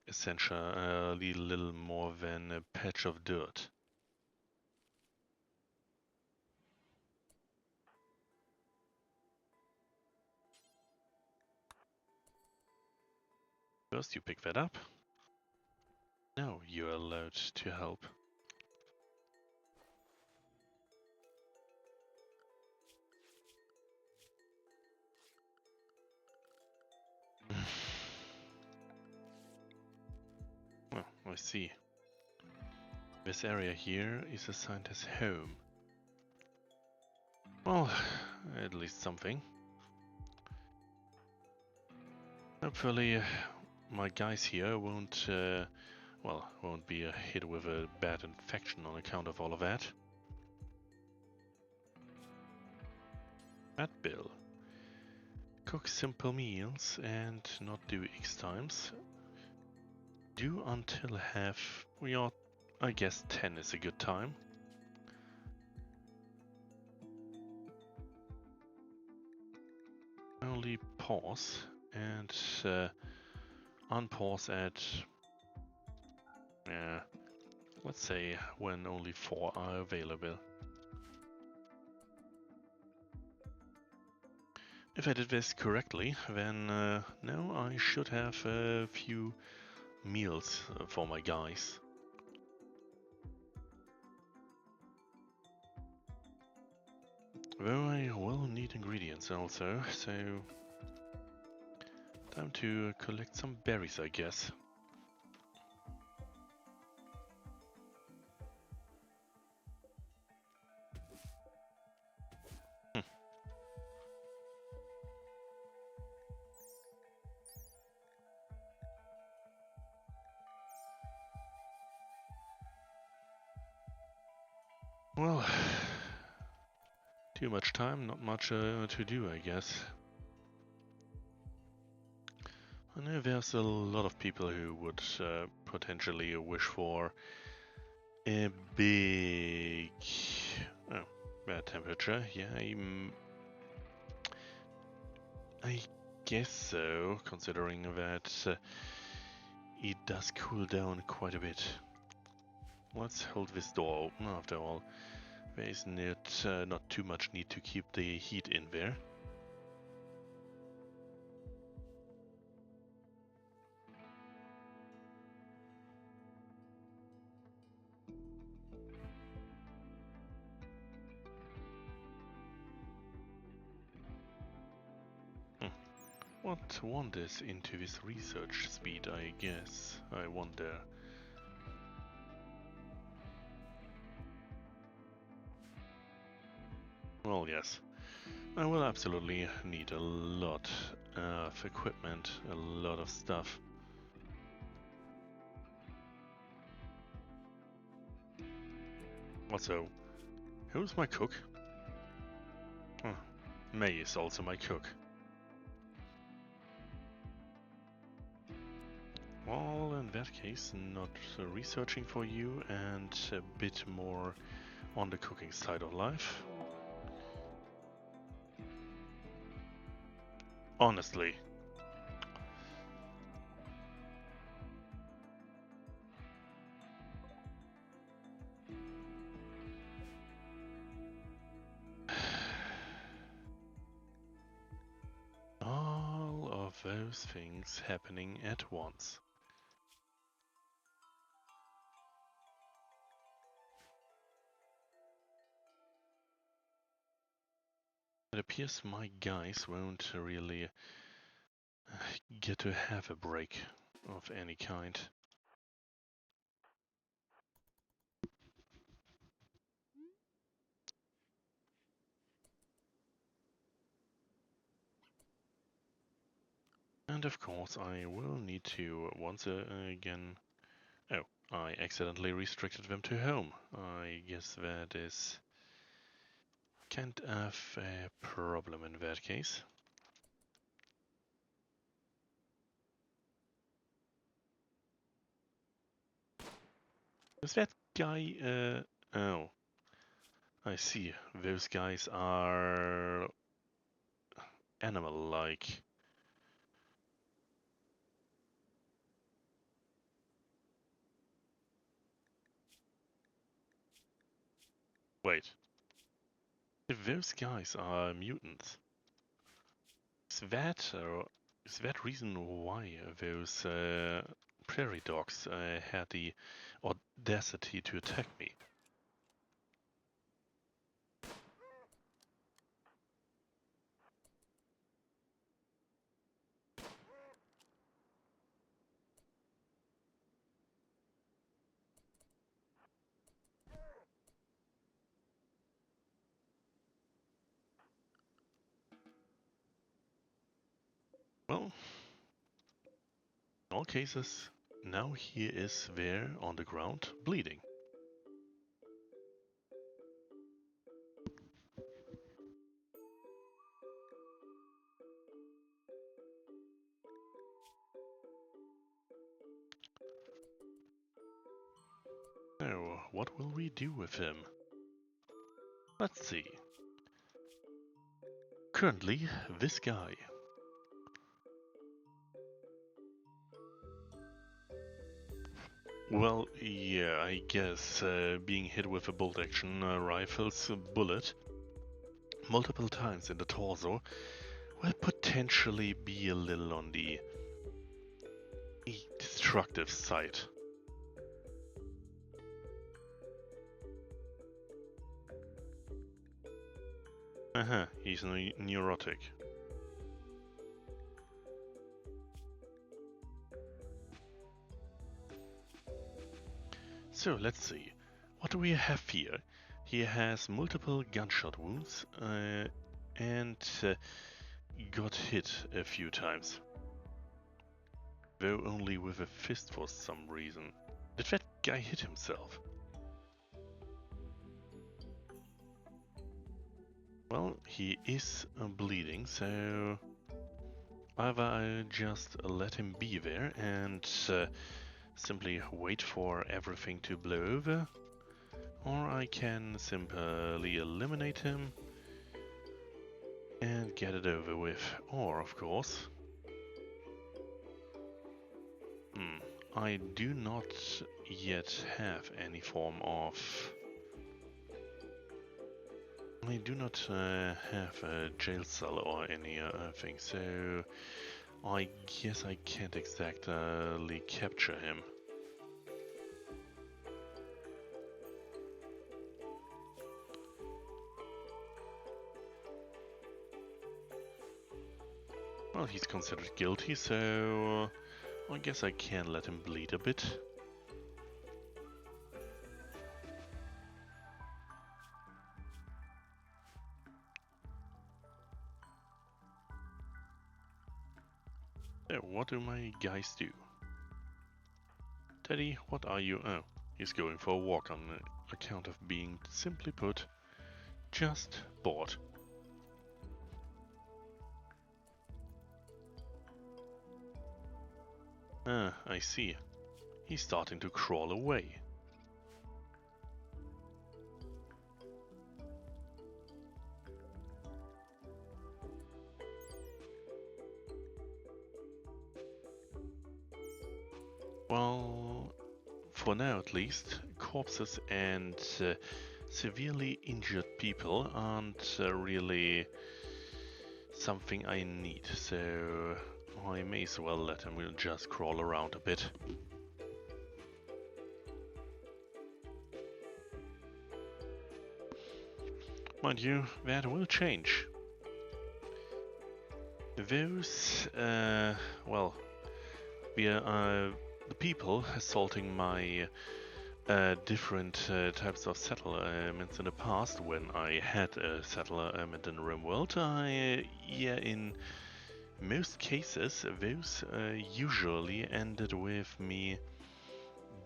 essentially little more than a patch of dirt. First, you pick that up. Now you're allowed to help. Well, I see. This area here is assigned as home. Well, at least something. Hopefully, my guys here won't be hit with a bad infection on account of all of that. That bill. Cook simple meals and not do X times. Do until I guess 10 is a good time. Only pause and unpause at, let's say when only 4 are available. If I did this correctly, then now I should have a few meals for my guys. Though I will need ingredients also, so time to collect some berries, I guess. Well, too much time, not much to do, I guess. I know there's a lot of people who would potentially wish for a big... Oh, bad temperature. Yeah, I guess so, considering that it does cool down quite a bit. Let's hold this door open after all. There is not too much need to keep the heat in there. What wanders into this research speed, I guess? I wonder. Well, yes. I will absolutely need a lot of equipment, a lot of stuff. Also, who's my cook? Huh. May is also my cook. Well, in that case, not researching for you and a bit more on the cooking side of life. Honestly. All of those things happening at once. It appears my guys won't really get to have a break of any kind. And of course I will need to once again... Oh, I accidentally restricted them to home. I guess that is kind of a problem in that case. Is that guy... oh, I see. Those guys are animal-like. Wait. If those guys are mutants, is that reason why those prairie dogs had the audacity to attack me? Well, in all cases, now he is there on the ground, bleeding. Now, what will we do with him? Let's see. Currently, this guy. Well, yeah, I guess being hit with a bolt-action rifle's bullet multiple times in the torso will potentially be a little on the destructive side. He's neurotic. So let's see. What do we have here? He has multiple gunshot wounds and got hit a few times. Though only with a fist for some reason. Did that guy hit himself? Well, he is bleeding, so either I just let him be there and simply wait for everything to blow over, or I can simply eliminate him and get it over with. Or, of course, I do not yet have any form of... I do not have a jail cell or any thing, so I guess I can't exactly capture him. Well, he's considered guilty, so I guess I can let him bleed a bit. So, what do my guys do? Teddy, what are you? Oh, he's going for a walk on account of being, simply put, just bored. Ah, I see. He's starting to crawl away. Well, for now at least, corpses and severely injured people aren't really something I need, so I may as well let him just crawl around a bit. Mind you, that will change. Those, well, the people assaulting my different types of settlements in the past, when I had a settlement in Rimworld, yeah, in most cases, those usually ended with me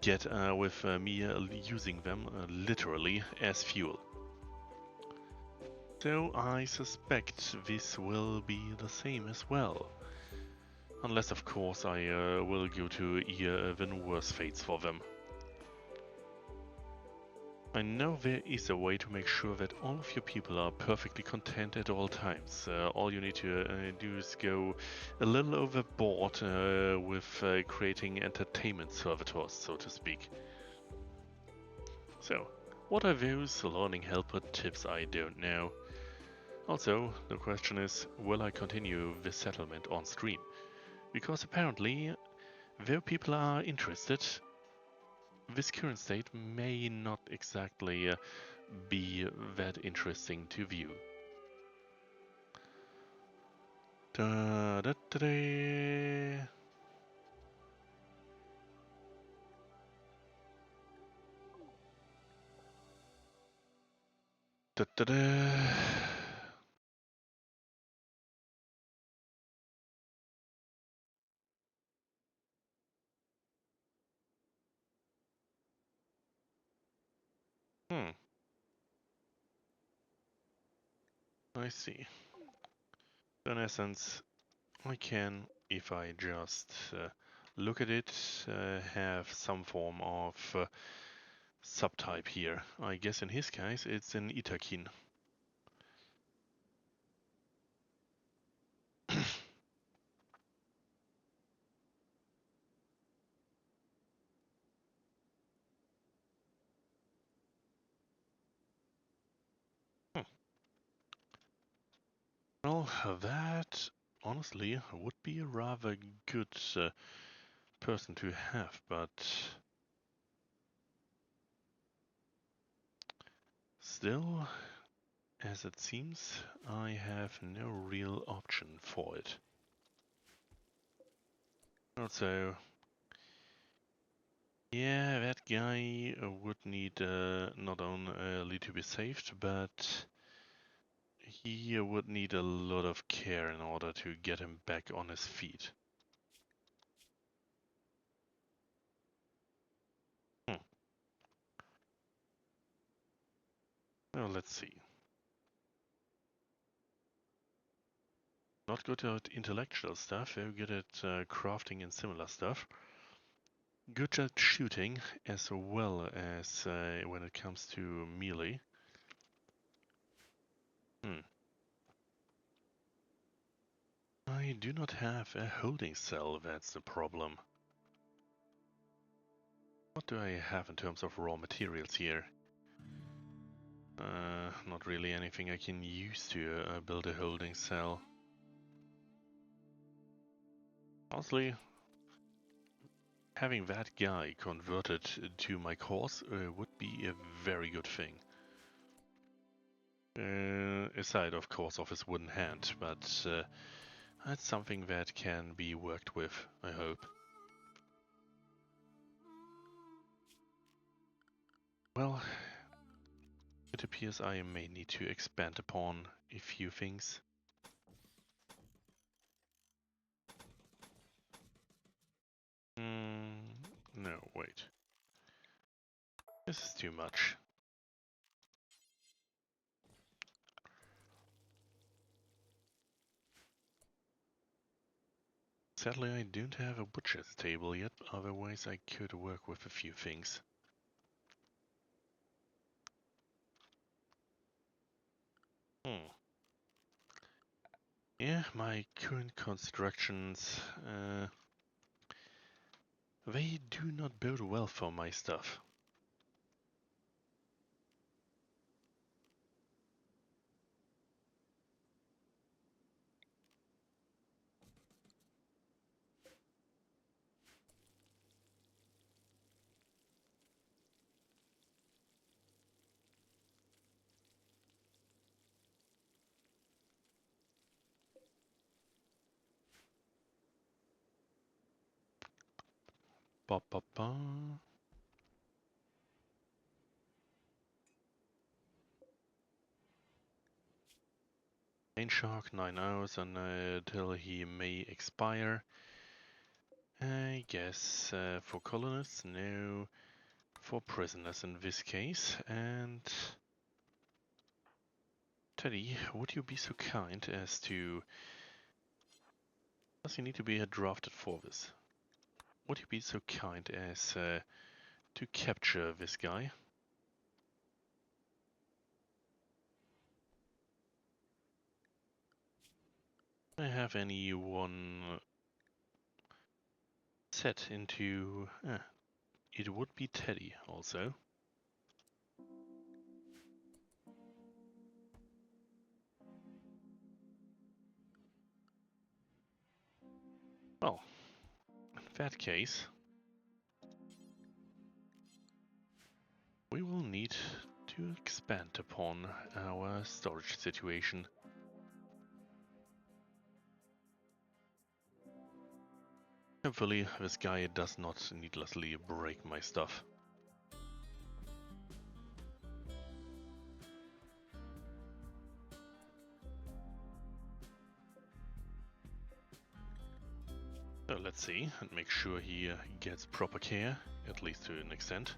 using them literally as fuel. So I suspect this will be the same as well. Unless, of course, I will go to even worse fates for them. I know there is a way to make sure that all of your people are perfectly content at all times. All you need to do is go a little overboard with creating entertainment servitors, so to speak. So, what are those learning helper tips? I don't know. Also, the question is, will I continue this settlement on stream? Because apparently, though people are interested, this current state may not exactly be that interesting to view. Da, da, da, da. Da, da, da. I see. So in essence, I can, if I just look at it, have some form of subtype here. I guess in his case it's an Itakin. Well, that honestly would be a rather good person to have, but still, as it seems, I have no real option for it. Also, yeah, that guy would need not only to be saved, but he would need a lot of care in order to get him back on his feet. Well, let's see. Not good at intellectual stuff, very good at crafting and similar stuff. Good at shooting as well as when it comes to melee. I do not have a holding cell, that's the problem. What do I have in terms of raw materials here? Not really anything I can use to build a holding cell. Honestly, having that guy converted to my cause would be a very good thing. Aside, of course, of his wooden hand, but that's something that can be worked with, I hope. Well, it appears I may need to expand upon a few things. No, wait. This is too much. Sadly, I don't have a butcher's table yet, otherwise I could work with a few things. Yeah, my current constructions, they do not bode well for my stuff. Ba ba ba. Main shark 9 hours until he may expire. I guess for colonists, no. For prisoners in this case. And Teddy, would you be so kind as to... Does he need to be drafted for this? Would you be so kind as to capture this guy? I have anyone set into... it would be Teddy also. Well, in that case, we will need to expand upon our storage situation. Hopefully this guy does not needlessly break my stuff. So let's see and make sure he gets proper care, at least to an extent.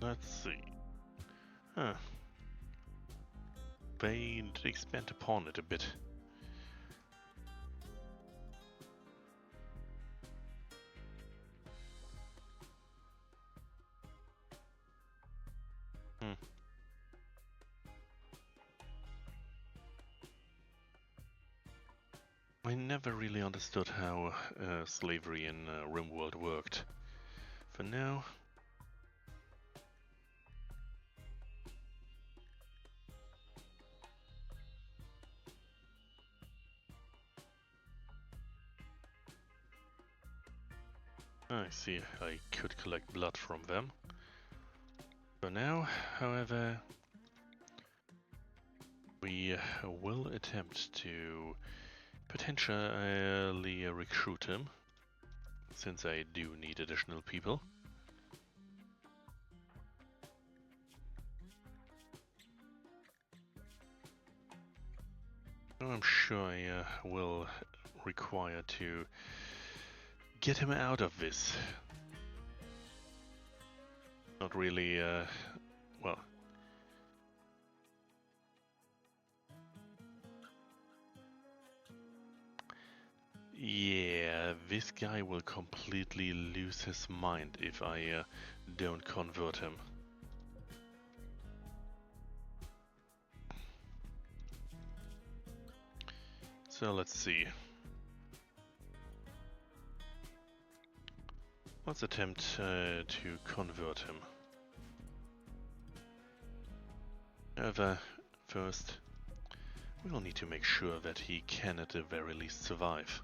Let's see. Huh. They expand upon it a bit. I never really understood how slavery in Rimworld worked. For now, I see, I could collect blood from them. For now, however, we will attempt to potentially recruit him, since I do need additional people. I'm sure I will require to get him out of this. Not really, well. Yeah, this guy will completely lose his mind if I don't convert him. So let's see. Let's attempt to convert him. However, first, we will need to make sure that he can at the very least survive.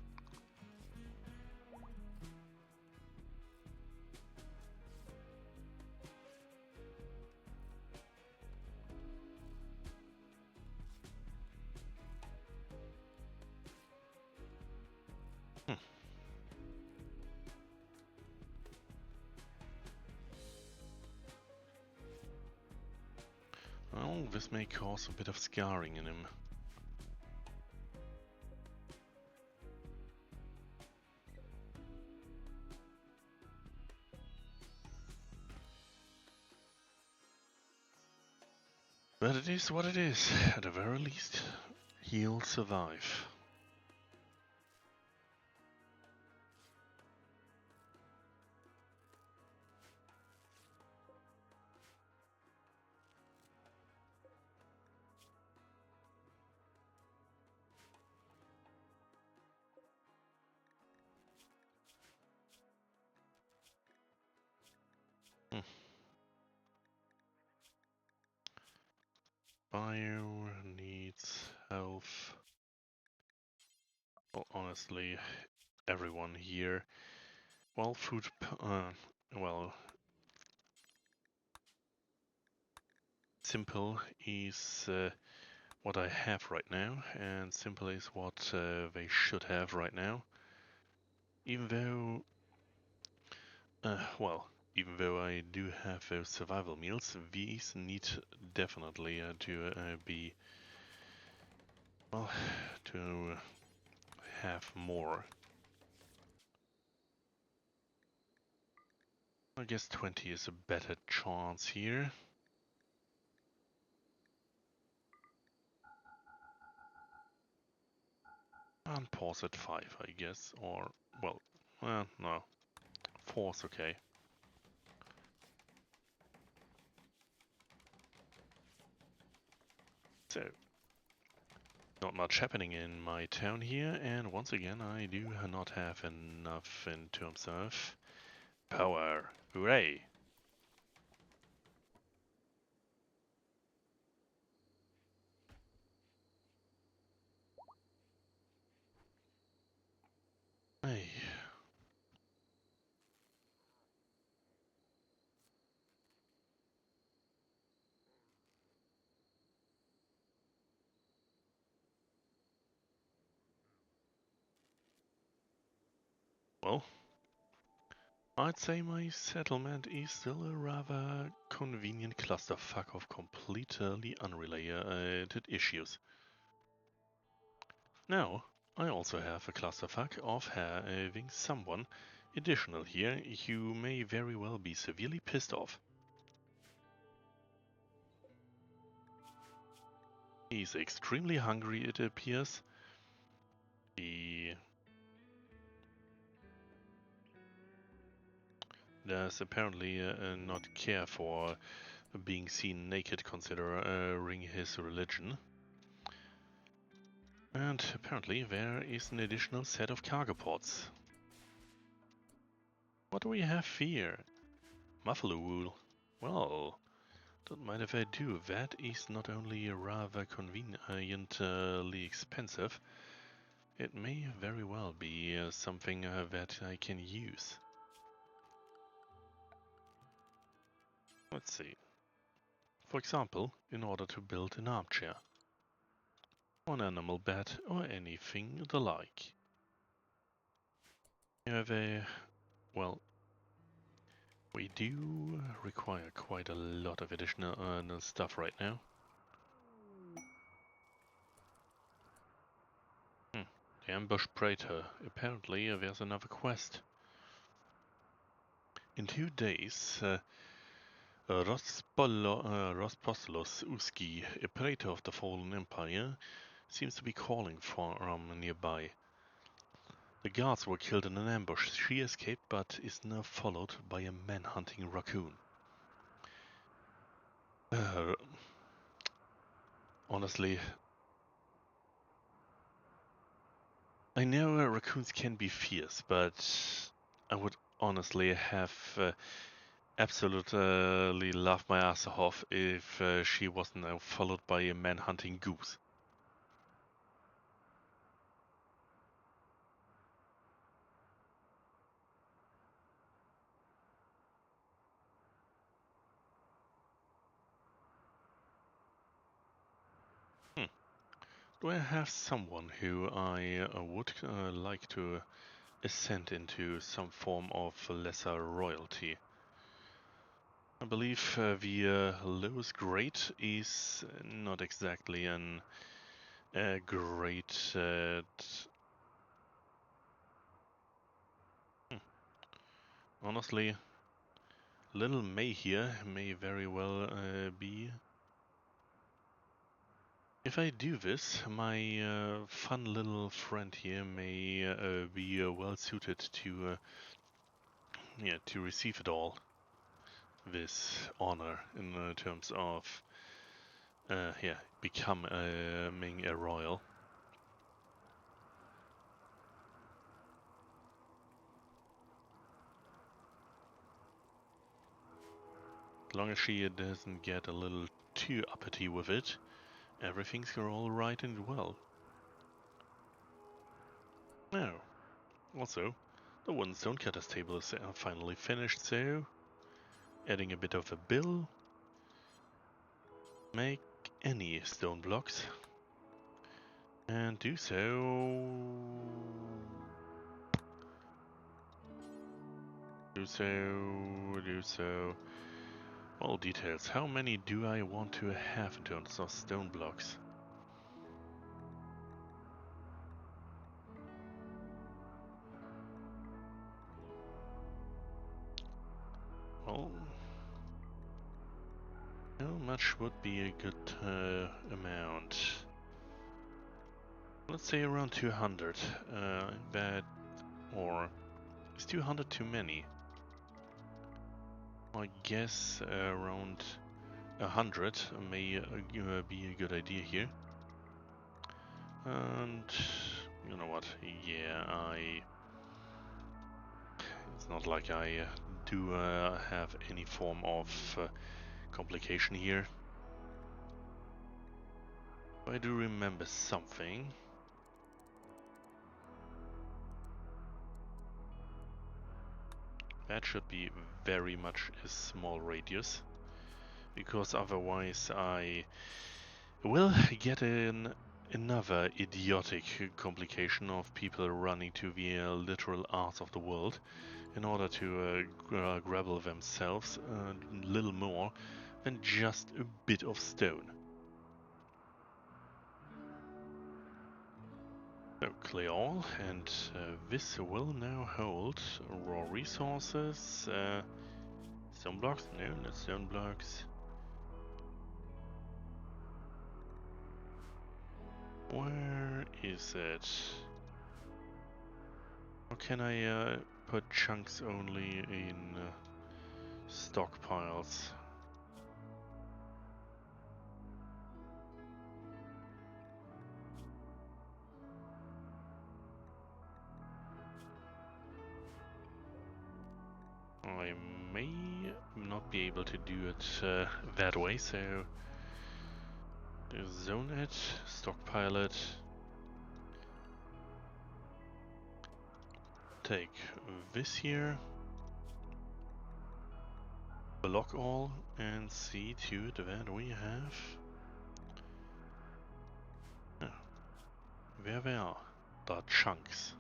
Well, this may cause a bit of scarring in him. But it is what it is. At the very least, he'll survive. Bio needs health. Well, honestly, everyone here. Well, well, simple is what I have right now, and simple is what they should have right now. Even though, even though I do have those survival meals, these need definitely to be, well, to have more. I guess 20 is a better chance here. And pause at 5, I guess, or, well, no, 4's okay. So, not much happening in my town here, and once again I do not have enough in terms of power. Hooray! Hey. Well, I'd say my settlement is still a rather convenient clusterfuck of completely unrelated issues. Now, I also have a clusterfuck of having someone additional here who may very well be severely pissed off. He's extremely hungry, it appears. He does apparently not care for being seen naked, considering his religion. And apparently there is an additional set of cargo pods. What do we have here? Buffalo wool. Well, don't mind if I do. That is not only rather conveniently expensive, it may very well be something that I can use. Let's see. For example, in order to build an armchair, or an animal bed, or anything the like. You have a... well, we do require quite a lot of additional stuff right now. The ambush praetor. Apparently there's another quest. In 2 days, Rosposlos Uski, a praetor of the fallen empire, seems to be calling from nearby. The guards were killed in an ambush. She escaped, but is now followed by a man-hunting raccoon. Honestly, I know raccoons can be fierce, but I would honestly have absolutely laughed my ass off if she was now followed by a man-hunting goose. Do I have someone who I would like to ascend into some form of lesser royalty? I believe the lowest grade is not exactly an great... honestly, little May here may very well be... If I do this, my fun little friend here may be well suited to yeah, to receive it all. This honor in terms of yeah, becoming a royal. As long as she doesn't get a little too uppity with it, everything's all right and well. Now, also, the wooden stonecutter's table is finally finished, so adding a bit of a bill. Make any stone blocks. And do so. Do so. All details. How many do I want to have in terms of stone blocks? Well, how much would be a good amount? Let's say around 200. Or is 200 too many? I guess around 100 may be a good idea here. And you know what? Yeah, it's not like I do have any form of complication here. I do remember something. That should be very much a small radius, because otherwise I will get another idiotic complication of people running to the literal arts of the world in order to grapple themselves a little more than just a bit of stone. So clear all, and this will now hold raw resources. Stone blocks? No, not stone blocks. Where is it? Or can I put chunks only in stockpiles? I may not be able to do it that way, so zone it, stockpile it, take this here, block all and see to it that we have... Oh, there they are. The chunks.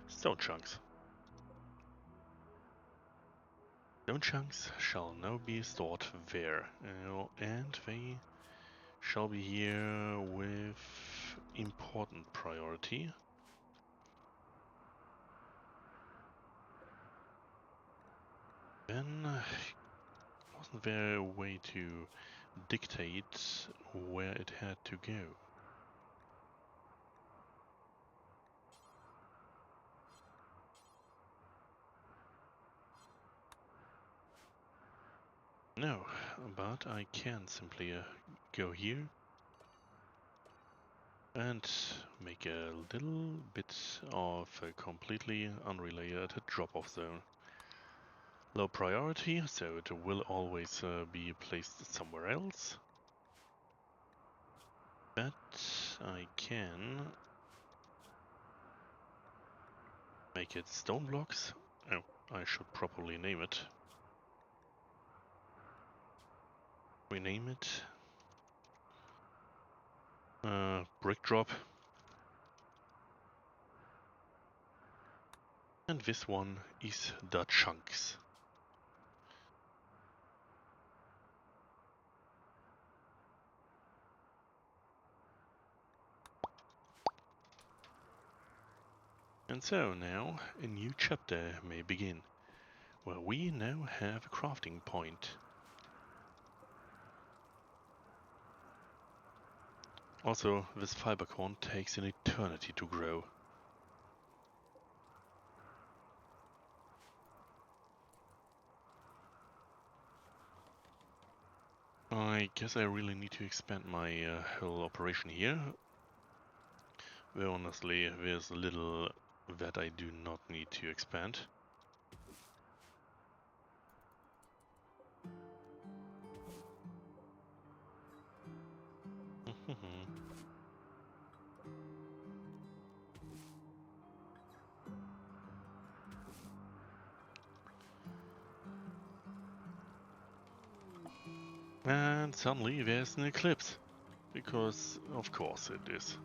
Stone chunks. Stone chunks shall now be stored there, and they shall be here with important priority. Then, wasn't there a way to dictate where it had to go? No, but I can simply go here and make a little bit of a completely unrelated drop-off zone. Low priority, so it will always be placed somewhere else. But I can make it stone blocks. Oh, I should properly name it. Rename it. Brick drop. And this one is the chunks. And so now a new chapter may begin, where we now have a crafting point. Also, this fiber corn takes an eternity to grow. I guess I really need to expand my whole operation here. Though honestly, there's little that I do not need to expand. And suddenly there's an eclipse. Because, of course, it is.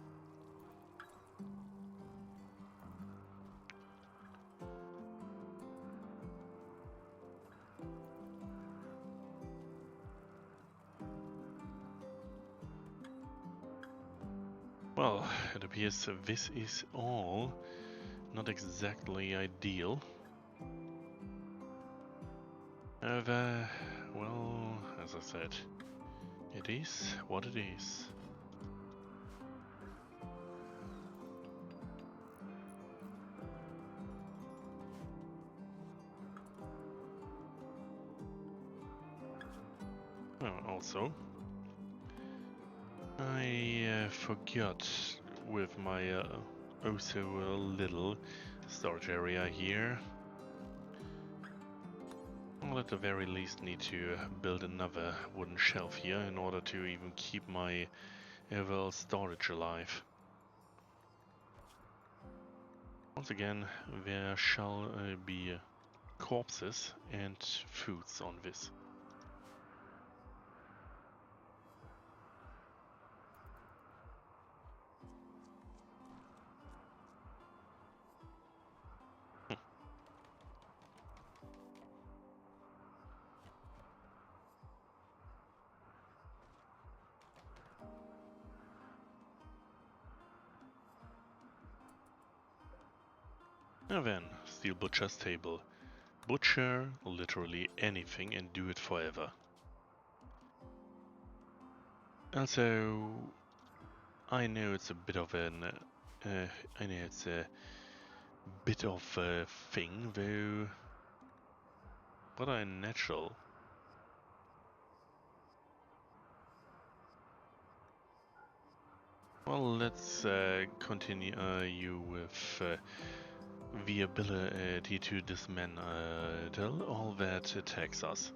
Well, it appears this is all not exactly ideal. Well, as I said, it is what it is. Oh, also, I forgot with my oh so little storage area here. I'll at the very least need to build another wooden shelf here in order to even keep my overall storage alive. Once again, there shall be corpses and foods on this. Now then, steel butcher's table. Butcher literally anything and do it forever. Also, I know it's a bit of an, I know it's a bit of a thing though. What are natural? Well, let's continue you with the ability to dismantle all that attacks us.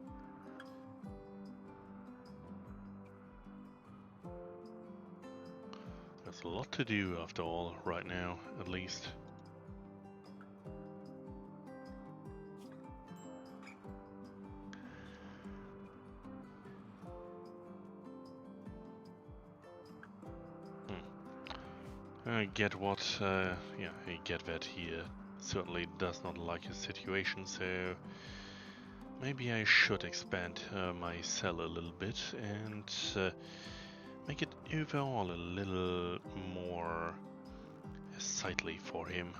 There's a lot to do after all, right now, at least. I get that he certainly does not like his situation, so maybe I should expand my cell a little bit and make it overall a little more sightly for him,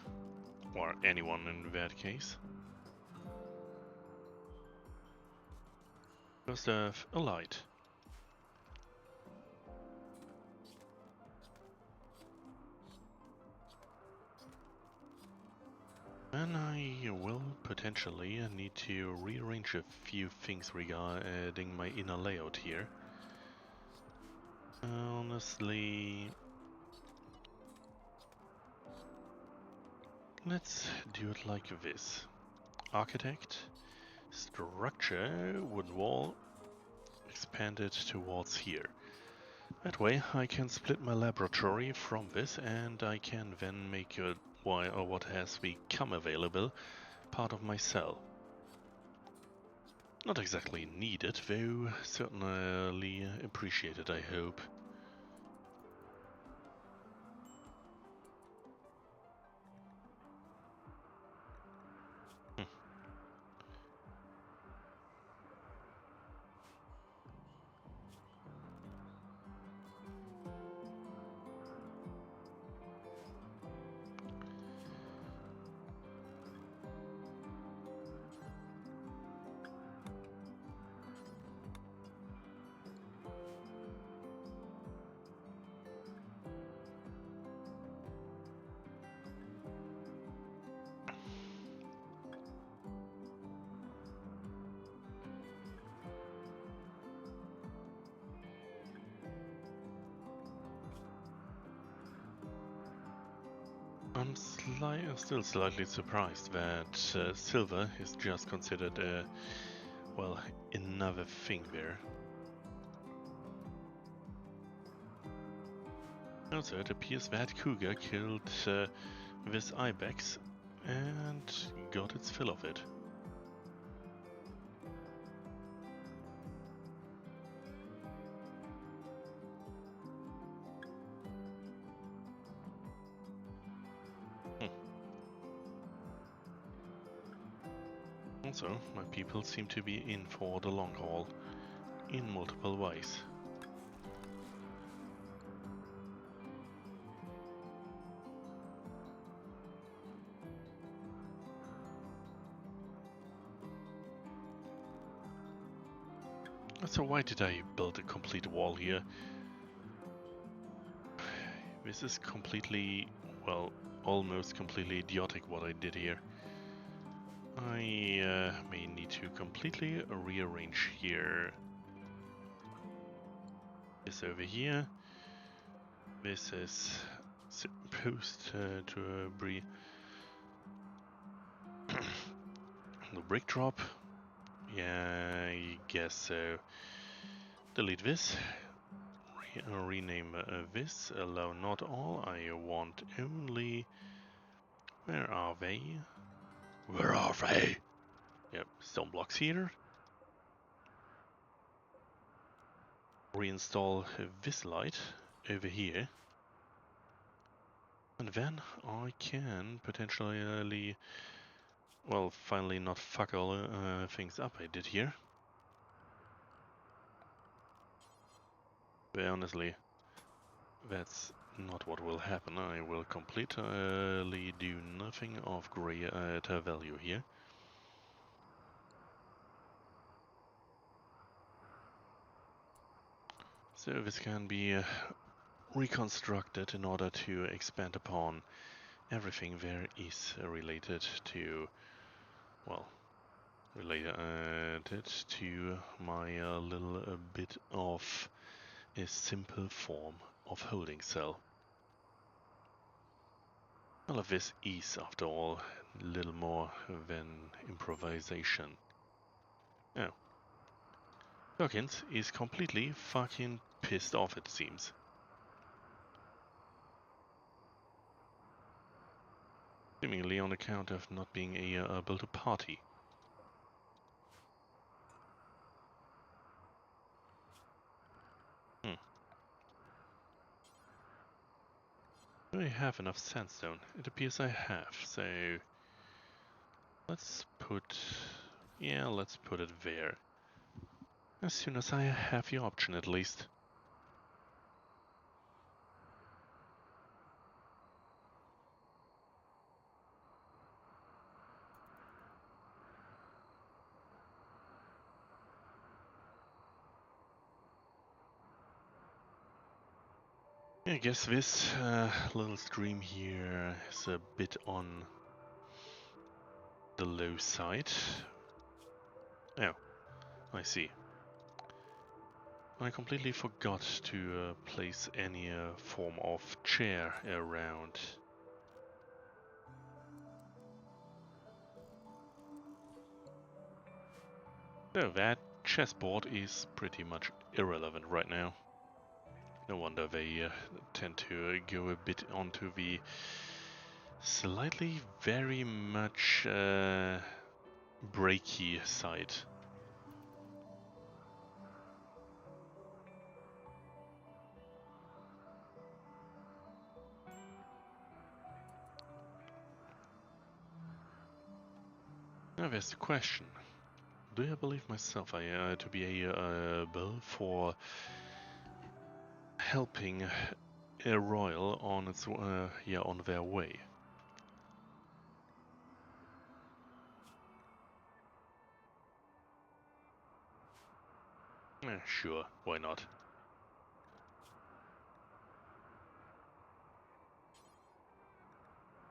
or anyone in that case. First have a light. And I will potentially need to rearrange a few things regarding my inner layout here. Honestly, let's do it like this. Architect, structure, wooden wall, expanded towards here. That way I can split my laboratory from this and I can then make what has become available part of my cell. Not exactly needed, though certainly appreciated, I hope. I'm still slightly surprised that silver is just considered well, another thing there. Also, it appears that cougar killed this ibex and got its fill of it. Also, my people seem to be in for the long haul, in multiple ways. So why did I build a complete wall here? This is completely, well, almost completely idiotic what I did here. I may need to completely rearrange here. This over here. This is supposed to be the brick drop. Yeah, I guess so. Delete this. Rename this. Allow not all. I want only. Where are they? Where are they? Yep, stone blocks here. Reinstall this light over here. And then I can potentially, well, finally not fuck all things up I did here. But honestly, that's not what will happen. I will completely do nothing of greater value here. So this can be reconstructed in order to expand upon everything there is related to, well, related to my little bit of a simple form of holding cell. All of this is, after all, little more than improvisation. Oh. Dawkins is completely fucking pissed off, it seems. Seemingly on account of not being able to party. Do I have enough sandstone? It appears I have, so let's put... yeah, let's put it there. As soon as I have the option, at least. I guess this little stream here is a bit on the low side. Oh, I see. I completely forgot to place any form of chair around. So that chessboard is pretty much irrelevant right now. No wonder they tend to go a bit onto the slightly very much breaky side. Now there's the question. Do I believe myself to be able for helping a royal on its on their way? Sure, why not?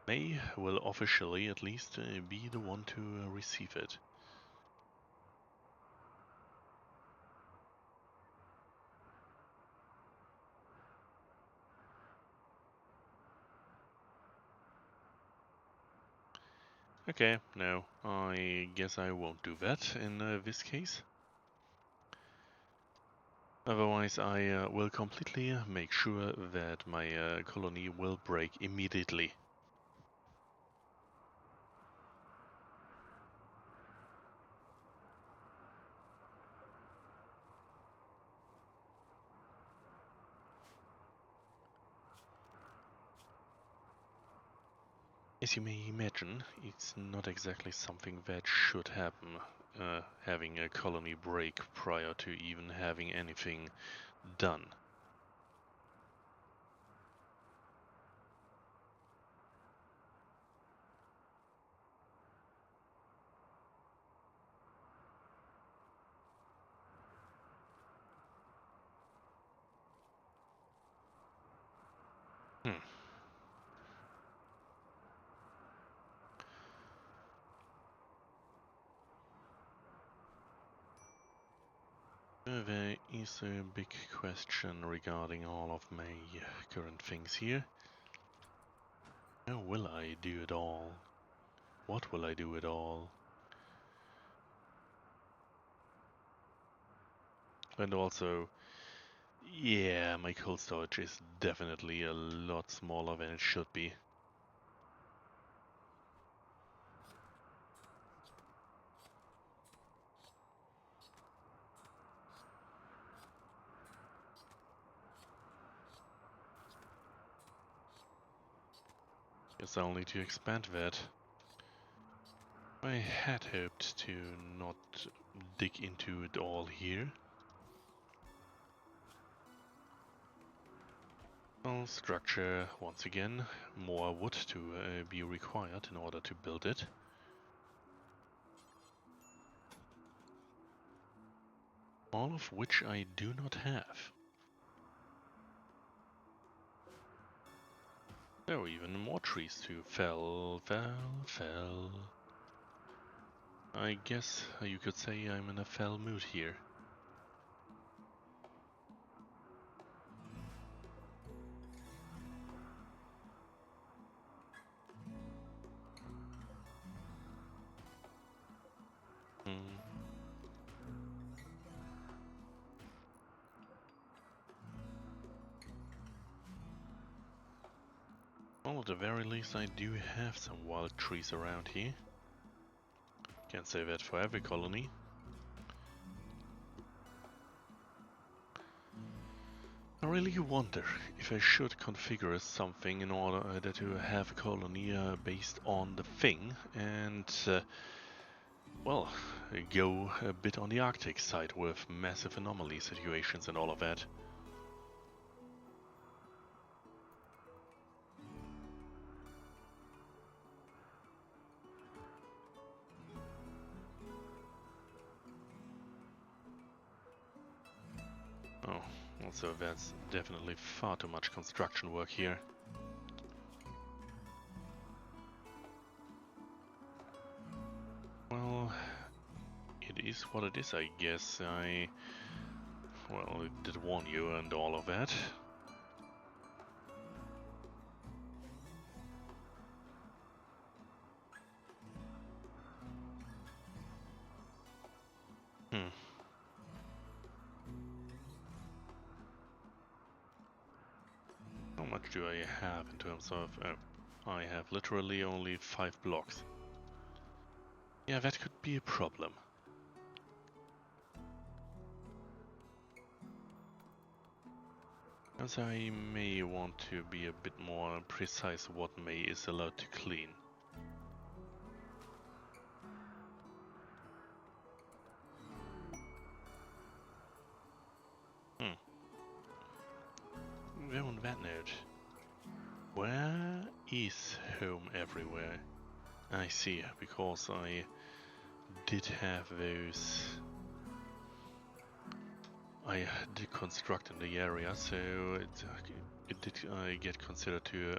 May will officially at least be the one to receive it. Okay, no, I guess I won't do that in this case. Otherwise, I will completely make sure that my colony will break immediately. As you may imagine, it's not exactly something that should happen, having a colony break prior to even having anything done. There is a big question regarding all of my current things here. How will I do it all? What will I do it all? And also, yeah, my cold storage is definitely a lot smaller than it should be. Guess I'll need to expand that. I had hoped to not dig into it all here. Well, structure, once again, more wood to be required in order to build it. All of which I do not have. There are even more trees to fell. I guess you could say I'm in a fell mood here. Well, at the very least I do have some wild trees around here. Can't say that for every colony. really wonder if I should configure something in order to have a colony based on the thing and, well, go a bit on the Arctic side with massive anomaly situations and all of that. Oh, also that's definitely far too much construction work here. Well, it is what it is, I guess. Well, I did warn you and all of that. Hmm. How much do I have in terms of... I have literally only 5 blocks. Yeah, that could be a problem. As I may want to be a bit more precise what May is allowed to clean. We're on that note. Where is home everywhere? I see, because I did have those... I did construct in the area, so it did get considered to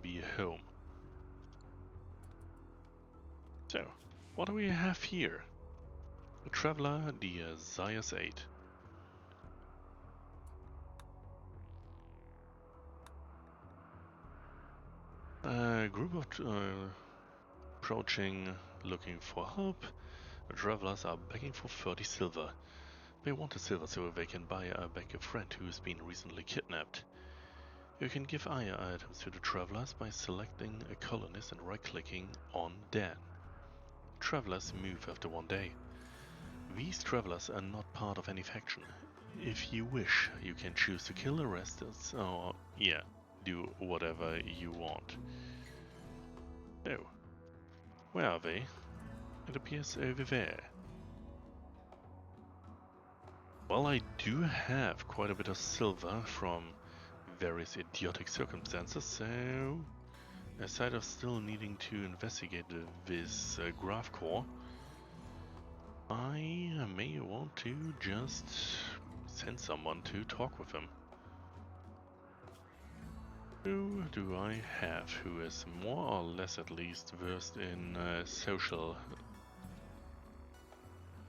be a home. So, what do we have here? A traveler, the Zayas 8. A group of approaching, looking for help. The travelers are begging for 30 silver. They want the silver so they can buy back a friend who's been recently kidnapped. You can give items to the travelers by selecting a colonist and right-clicking on Dan. Travelers move after 1 day. These travelers are not part of any faction. If you wish, you can choose to kill the rest or, yeah, do whatever you want. Oh, where are they? It appears over there. Well, I do have quite a bit of silver from various idiotic circumstances, so aside of still needing to investigate this graph core, I may want to just send someone to talk with him. Who do I have who is more or less at least versed in social?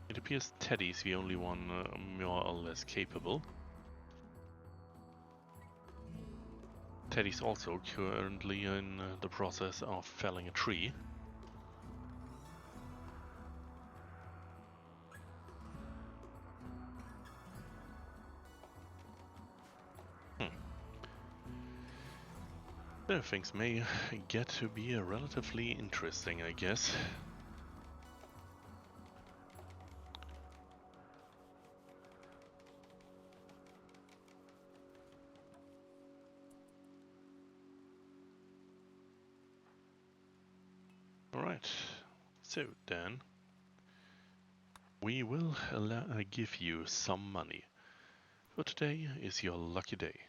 It appears Teddy's the only one more or less capable. Teddy's also currently in the process of felling a tree. So things may get to be relatively interesting, I guess. Alright, so Dan, we will give you some money. For today is your lucky day.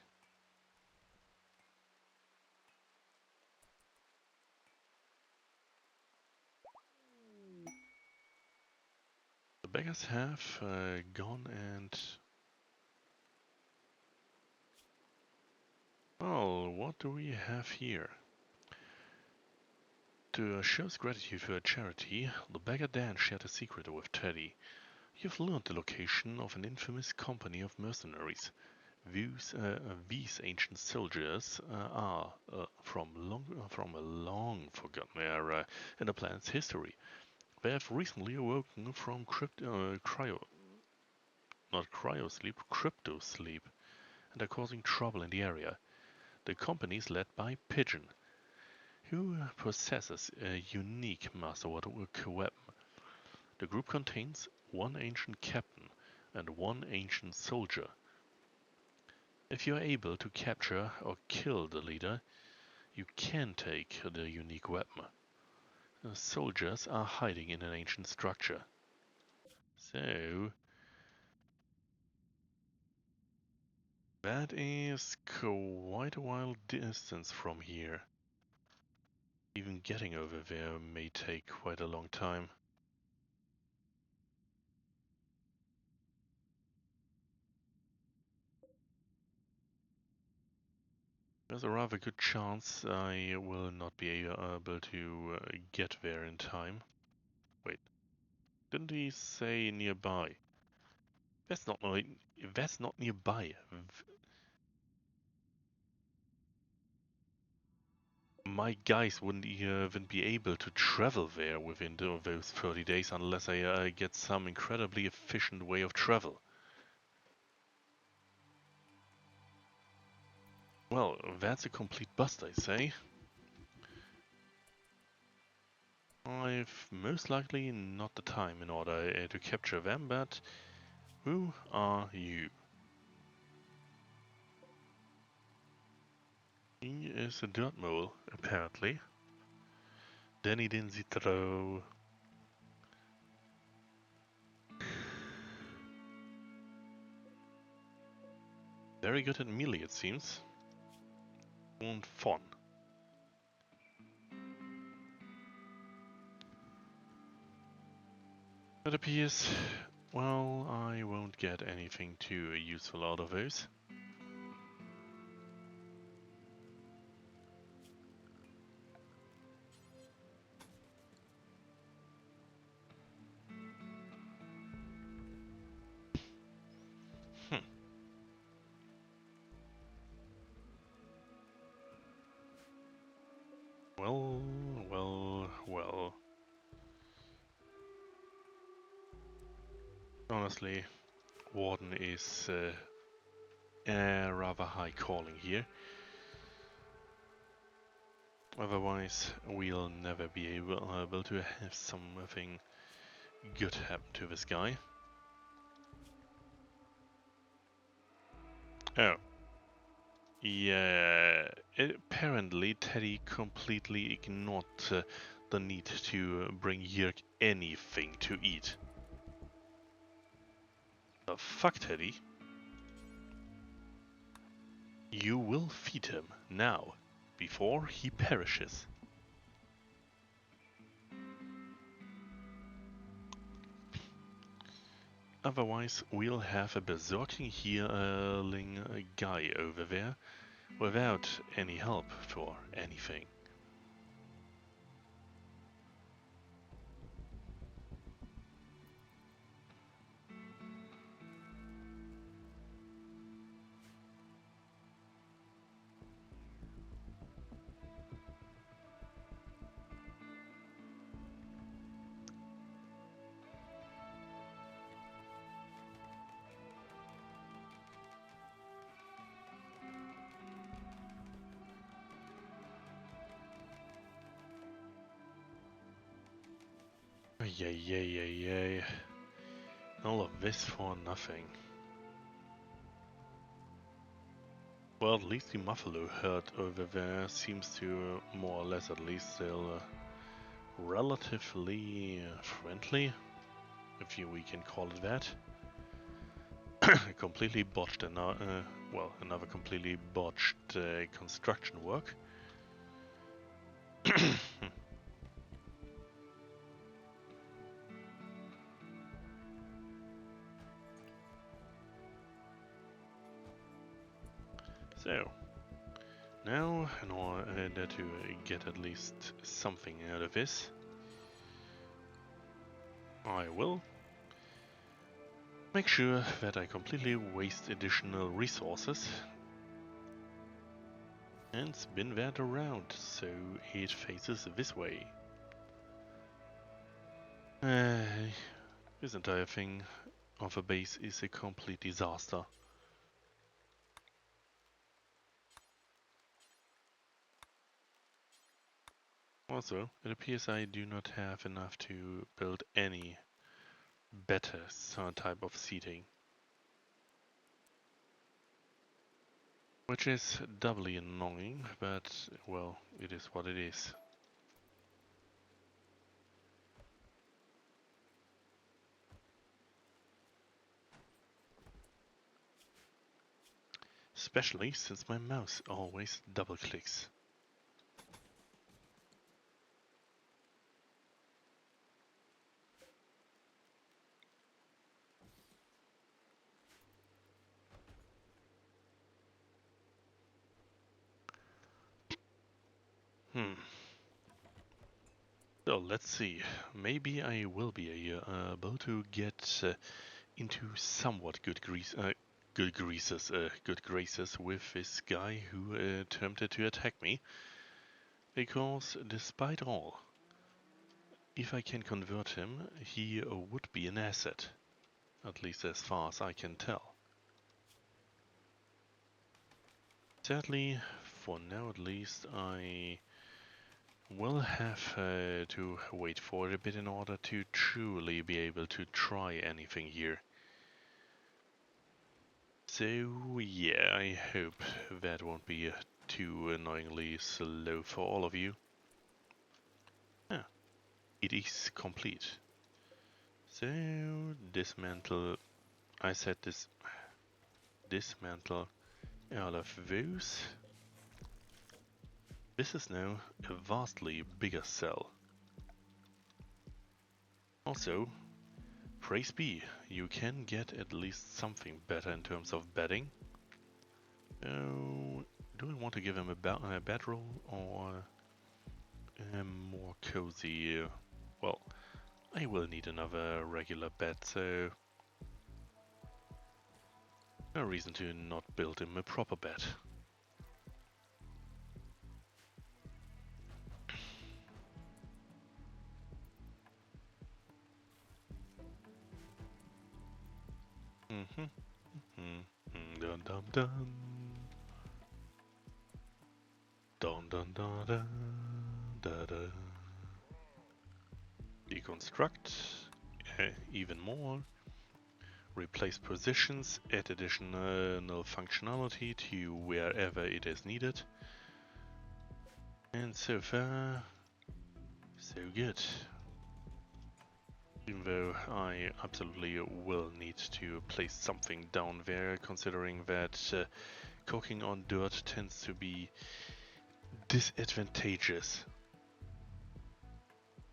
The beggars have gone and... Well, what do we have here? To show his gratitude for a charity, the beggar Dan shared a secret with Teddy. You've learned the location of an infamous company of mercenaries. These ancient soldiers are from a long forgotten era in the planet's history. They have recently awoken from crypto sleep, and are causing trouble in the area. The company is led by Pigeon, who possesses a unique masterwork weapon. The group contains one ancient captain and one ancient soldier. If you're able to capture or kill the leader, you can take the unique weapon. The soldiers are hiding in an ancient structure. So that is quite a while distance from here. Even getting over there may take quite a long time. There's a rather good chance I will not be able to get there in time. Wait, didn't he say nearby? That's not nearby. My guys wouldn't even be able to travel there within those 30 days unless I get some incredibly efficient way of travel. Well, that's a complete bust, I say. I've most likely not the time in order to capture them, but who are you? He is a dirt mole, apparently. Danny Dinzitro. Very good at melee, it seems. And fun. It appears, well, I won't get anything too useful out of those. Well, well, well. Honestly, Warden is a rather high calling here. Otherwise, we'll never be able to have something good happen to this guy. Oh. Yeah, apparently Teddy completely ignored the need to bring Yerk anything to eat. The fuck, Teddy? You will feed him now, before he perishes. Otherwise, we'll have a berserking healing guy over there, without any help for anything. Yay, yay, yay, yay. All of this for nothing. Well, at least the Muffalo herd over there seems to, more or less at least, still relatively friendly, if we can call it that. Completely botched another completely botched construction work. So, now in order to get at least something out of this, I will make sure that I completely waste additional resources and spin that around so it faces this way. This entire thing of a base is a complete disaster. Also, it appears I do not have enough to build any better type of seating. Which is doubly annoying, but, well, it is what it is. Especially since my mouse always double clicks. So let's see. Maybe I will be able to get into somewhat good graces with this guy who attempted to attack me. Because despite all, if I can convert him, he would be an asset. At least as far as I can tell. Sadly, for now at least, I will have to wait for a bit in order to truly be able to try anything here. So yeah, I hope that won't be too annoyingly slow for all of you. Yeah, it is complete. So dismantle, I said dismantle all of those. This is now a vastly bigger cell. Also, praise be, you can get at least something better in terms of bedding. Do I want to give him a bedroll or a more cozy? Well, I will need another regular bed, so no reason to not build him a proper bed. Dun dun dun. Dun dun dun dun dun dun. Deconstruct even more. Replace positions, add additional functionality to wherever it is needed. And so far, so good. Even though I absolutely will need to place something down there, considering that cooking on dirt tends to be disadvantageous.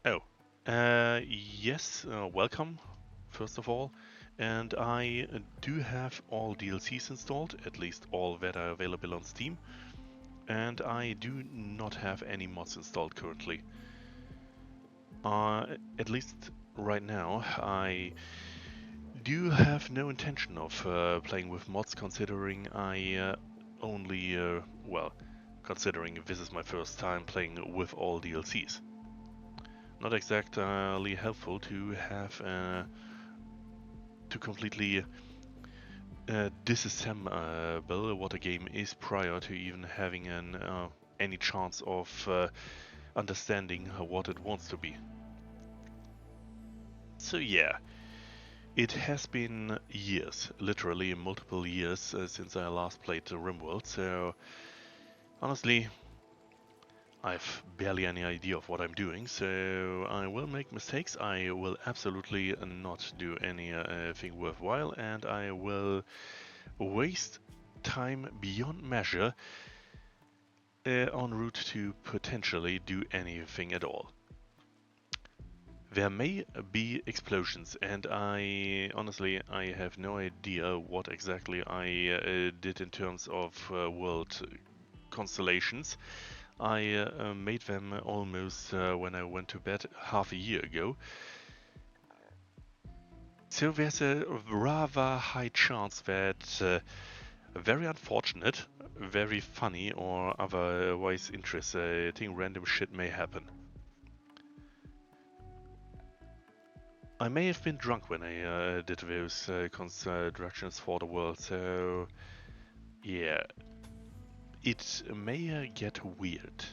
Oh, yes, welcome, first of all. And I do have all DLCs installed, at least all that are available on Steam. And I do not have any mods installed currently. At least right now, I do have no intention of playing with mods, considering I only, well, considering this is my first time playing with all DLCs. Not exactly helpful to have to completely disassemble what a game is prior to even having any chance of understanding what it wants to be. So yeah, it has been years, literally multiple years, since I last played Rimworld, so honestly, I've barely any idea of what I'm doing, so I will make mistakes. I will absolutely not do anything worthwhile, and I will waste time beyond measure en route to potentially do anything at all. There may be explosions, and I honestly have no idea what exactly I did in terms of world constellations. I made them almost when I went to bed half a year ago. So there's a rather high chance that very unfortunate, very funny, or otherwise interesting random shit may happen. I may have been drunk when I did those constructions for the world, so yeah, it may get weird.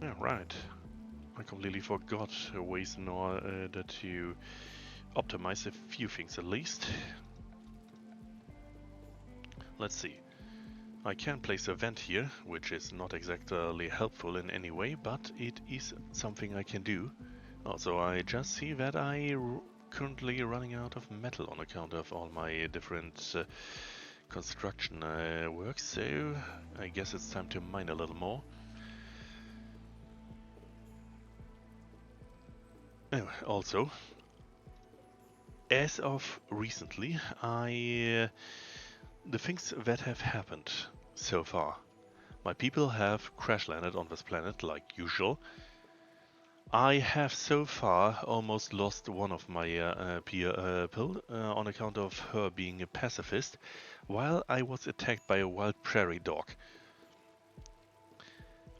Yeah, right. I completely forgot ways in order to optimize a few things at least. Let's see. I can place a vent here, which is not exactly helpful in any way, but it is something I can do. Also, I just see that I currently running out of metal on account of all my different construction works, so I guess it's time to mine a little more. Oh, also, as of recently, the things that have happened so far. My people have crash landed on this planet like usual. I have so far almost lost one of my people on account of her being a pacifist, while I was attacked by a wild prairie dog.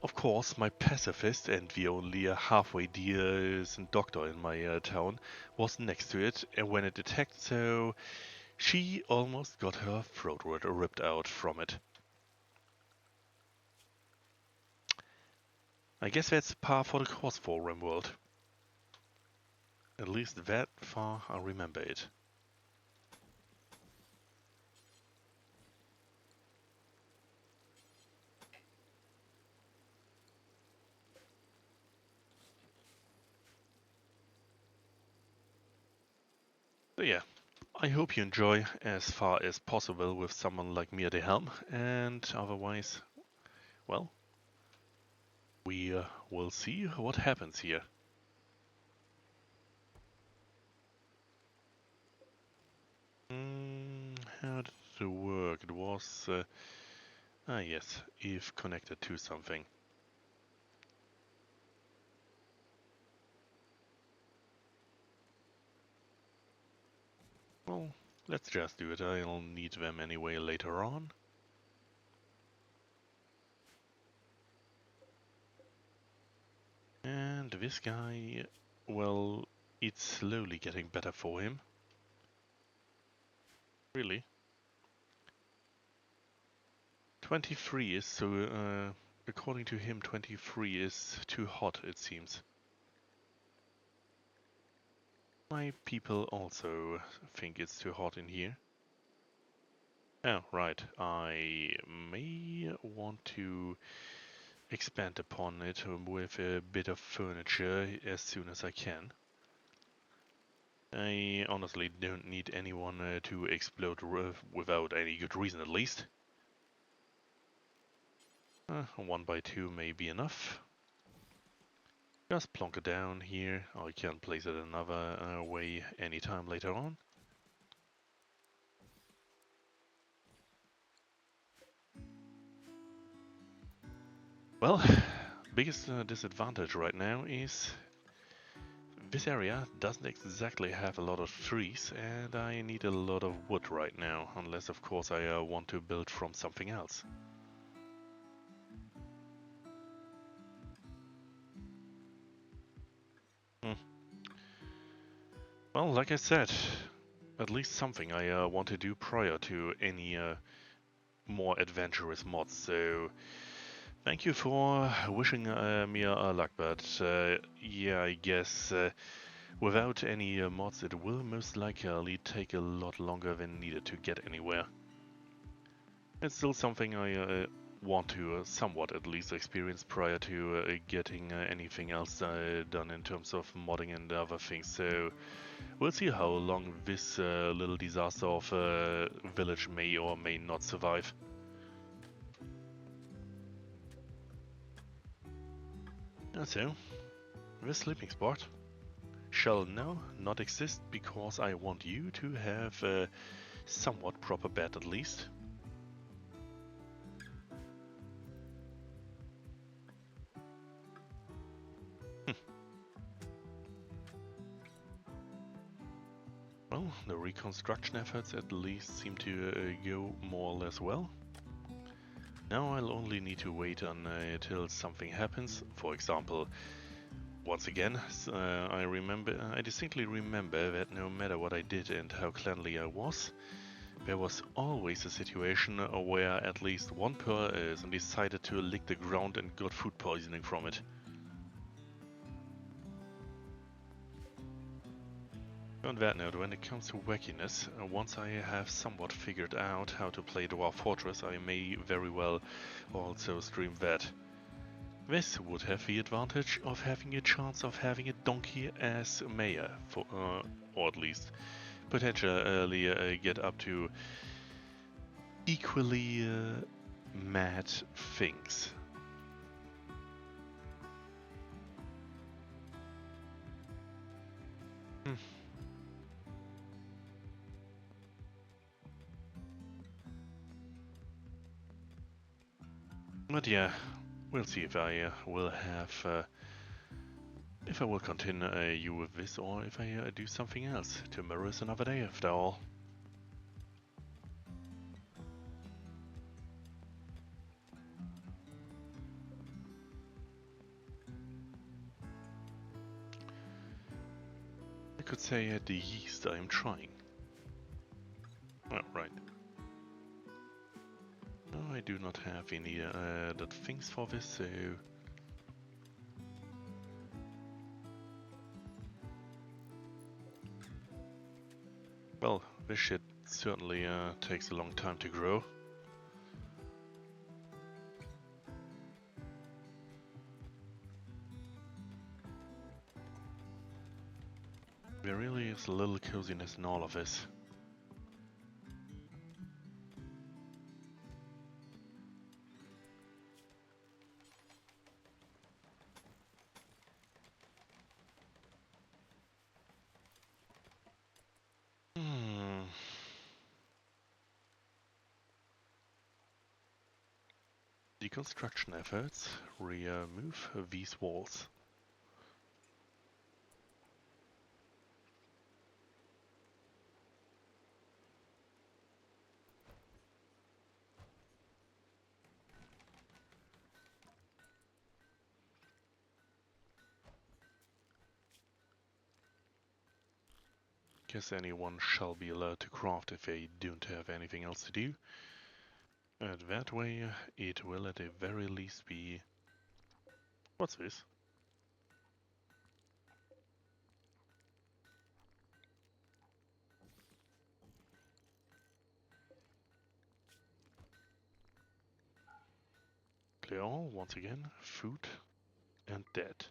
Of course, my pacifist and the only halfway decent doctor in my town was next to it when it attacked, so she almost got her throat ripped out from it. I guess that's par for the course for Rimworld. At least that far I remember it. So yeah, I hope you enjoy as far as possible with someone like me at the helm, and otherwise, well, we will see what happens here. How did it work? It was, yes, if connected to something. Well, let's just do it. I'll need them anyway later on. And this guy, well, it's slowly getting better for him. Really? 23 is so, according to him, 23 is too hot, it seems. My people also think it's too hot in here. Oh, right. I may want to expand upon it with a bit of furniture as soon as I can. I honestly don't need anyone to explode without any good reason, at least. 1 by 2 may be enough. Just plonk it down here. I can place it another way anytime later on. Well, biggest disadvantage right now is this area doesn't exactly have a lot of trees, and I need a lot of wood right now, unless of course I want to build from something else. Well, like I said, at least something I want to do prior to any more adventurous mods, so thank you for wishing me luck, but yeah, I guess without any mods it will most likely take a lot longer than needed to get anywhere. It's still something I want to somewhat at least experience prior to getting anything else done in terms of modding and other things, so we'll see how long this little disaster of village may or may not survive. And so, the sleeping spot shall now not exist because I want you to have a somewhat proper bed at least. Well, the reconstruction efforts at least seem to go more or less well. Now I'll only need to wait until something happens. For example, once again, I distinctly remember that no matter what I did and how cleanly I was, there was always a situation where at least one person decided to lick the ground and got food poisoning from it. On that note, when it comes to wackiness, once I have somewhat figured out how to play Dwarf Fortress, I may very well also stream that. This would have the advantage of having a chance of having a donkey as mayor, or at least potentially get up to equally mad things. But yeah, we'll see if I will have, if I will continue with this or if I do something else. Tomorrow is another day after all. I could say at the least I am trying. Oh, right. No, I do not have any other things for this, so... Well, this shit certainly takes a long time to grow. There really is a little coziness in all of this. Deconstruction efforts remove these walls. Guess anyone shall be allowed to craft if they don't have anything else to do. And that way it will at the very least be... What's this? Clear all, once again, food and dead.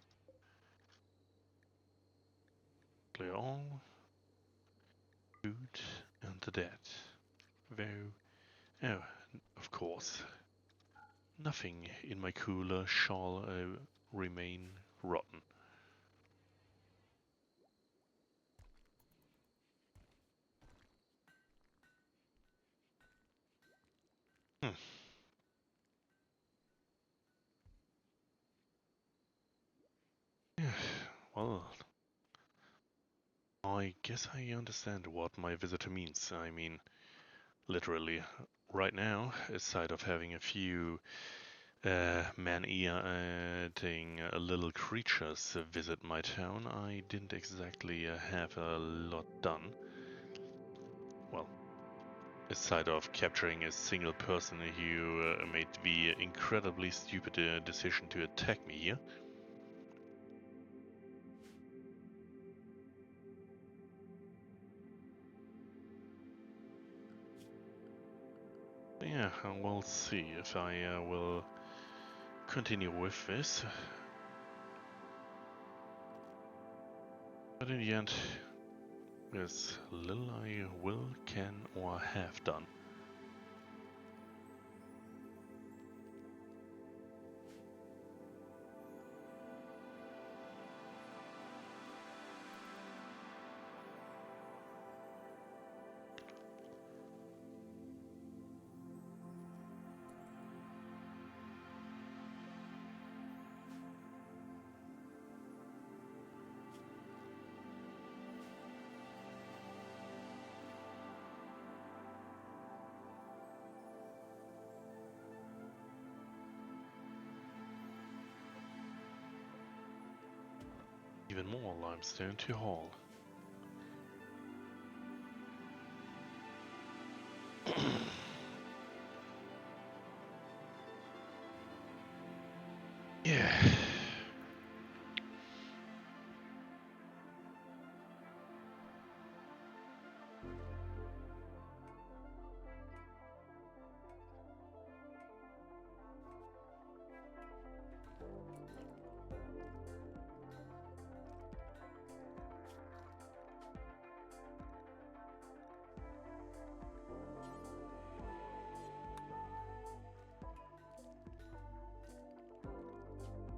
Clear all, food and the dead. Though, oh, of course, nothing in my cooler shall remain rotten. Well, I guess I understand what my visitor means. I mean, literally, right now, aside of having a few man-eating little creatures visit my town, I didn't exactly have a lot done. Well, aside of capturing a single person who made the incredibly stupid decision to attack me here. Yeah, we'll see if I will continue with this. But in the end, there's little I will, can, or have done. Even more limestone to haul. Yeah.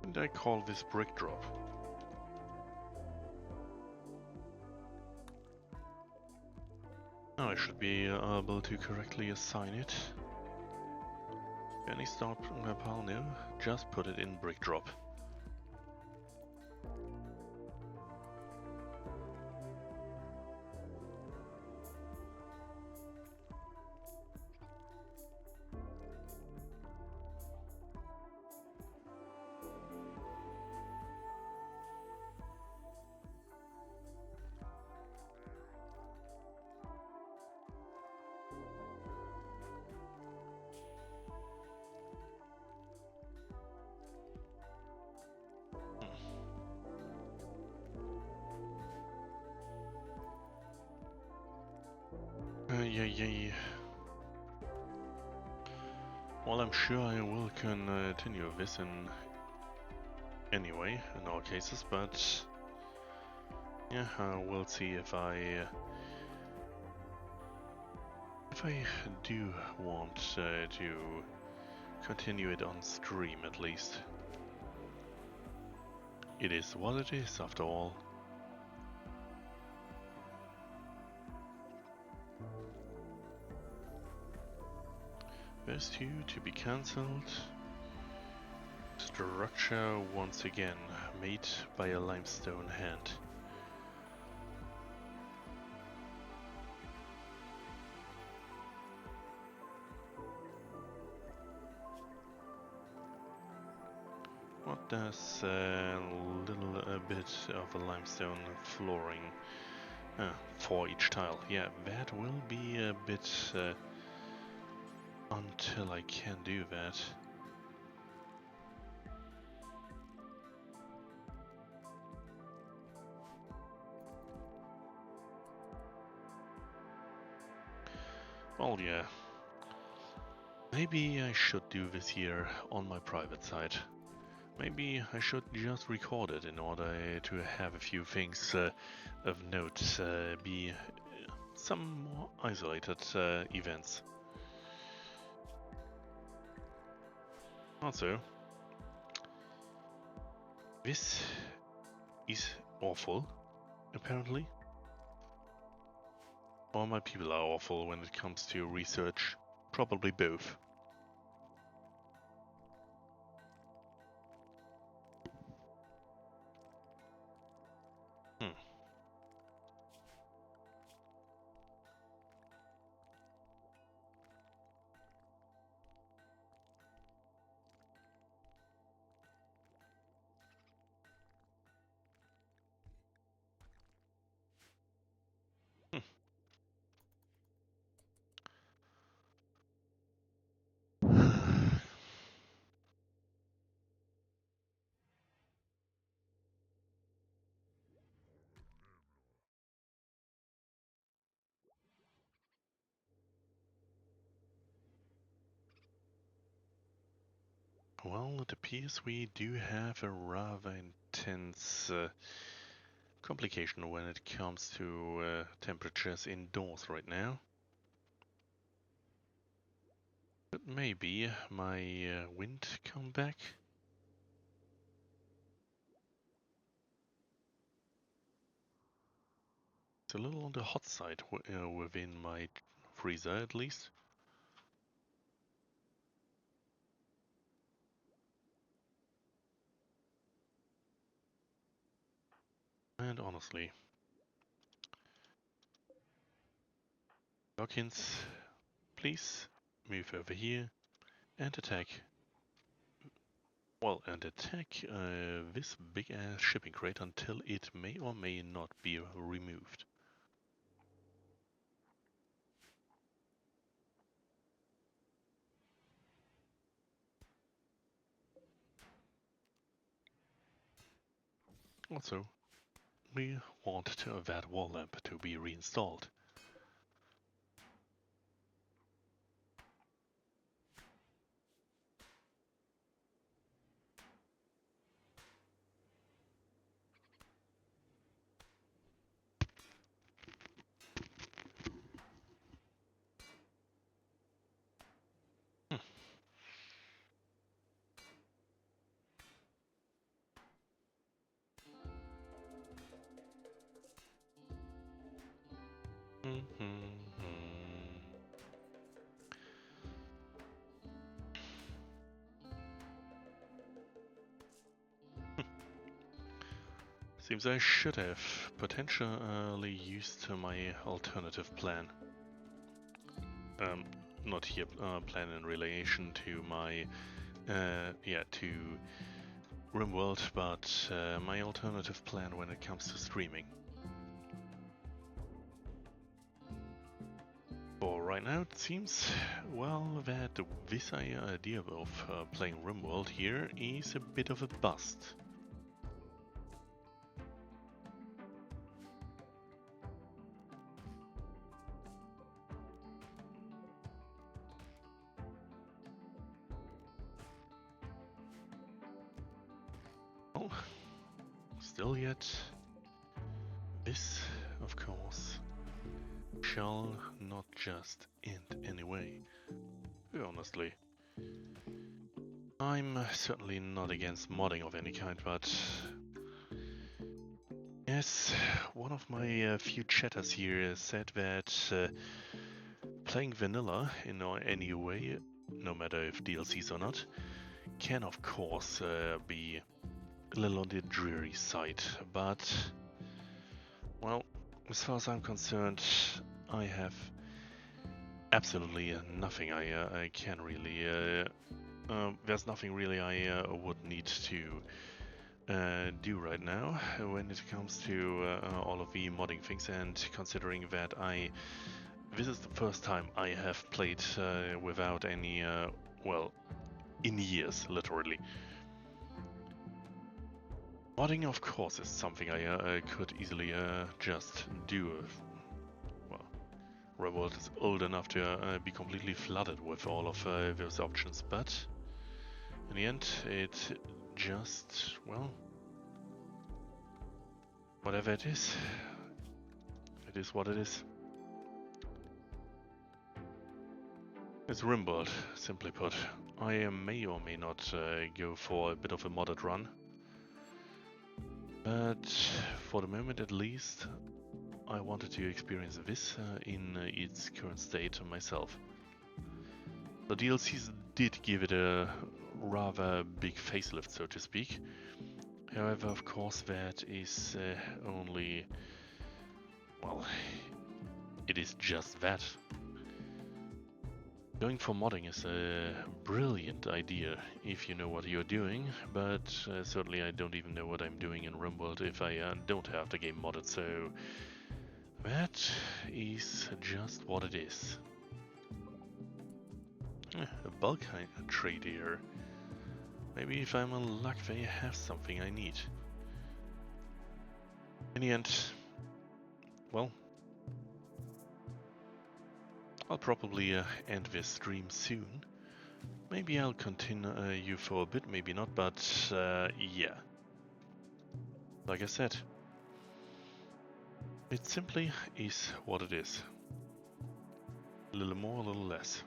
What did I call this brick drop? Now I should be able to correctly assign it. Any start pile? No, just put it in brick drop. Yeah. Well, I'm sure I will continue this in anyway, in all cases, but yeah, we'll see if I do want to continue it on stream at least. It is what it is, after all. Verse 2 to be cancelled. Structure once again made by a limestone hand. What does a bit of a limestone flooring for each tile? Yeah, that will be a bit until I can do that. Well, yeah. Maybe I should do this here on my private side. Maybe I should just record it in order to have a few things of note be some more isolated events. Also, this is awful, apparently. Or my people are awful when it comes to research. Probably both. Well, it appears we do have a rather intense complication when it comes to temperatures indoors right now. But maybe my wind come back? It's a little on the hot side within my freezer at least. And honestly, Dawkins, please move over here and attack. Well, and attack this big ass shipping crate until it may or may not be removed. Also, we want that wall lamp to be reinstalled. Seems I should have potentially used my alternative plan. Not here plan in relation to my, to Rimworld, but my alternative plan when it comes to streaming. For right now, it seems, well, that this idea of playing Rimworld here is a bit of a bust. Oh, still yet, this, of course, shall not just end anyway. Honestly, I'm certainly not against modding of any kind, but yes, one of my few chatters here said that playing vanilla in any way, no matter if DLCs or not, can of course be a little on the dreary side, but well, as far as I'm concerned, I have absolutely nothing I can really. There's nothing really I would need to do right now when it comes to all of the modding things, and considering that this is the first time I have played without any, well, in years, literally. Modding, of course, is something I could easily just do. Well, Rimworld is old enough to be completely flooded with all of those options, but in the end, it just, well, whatever it is what it is. It's Rimworld, simply put. I may or may not go for a bit of a modded run, but for the moment at least, I wanted to experience this in its current state myself. The DLCs did give it a rather big facelift, so to speak. However, of course, that is only, well, it is just that. Going for modding is a brilliant idea if you know what you're doing, but certainly I don't even know what I'm doing in Rimworld if I don't have the game modded, so that is just what it is. A bulk trade here. Maybe if I'm in luck they have something I need. In the end, well, I'll probably end this stream soon. Maybe I'll continue for a bit, maybe not, but yeah. Like I said, it simply is what it is. A little more, a little less.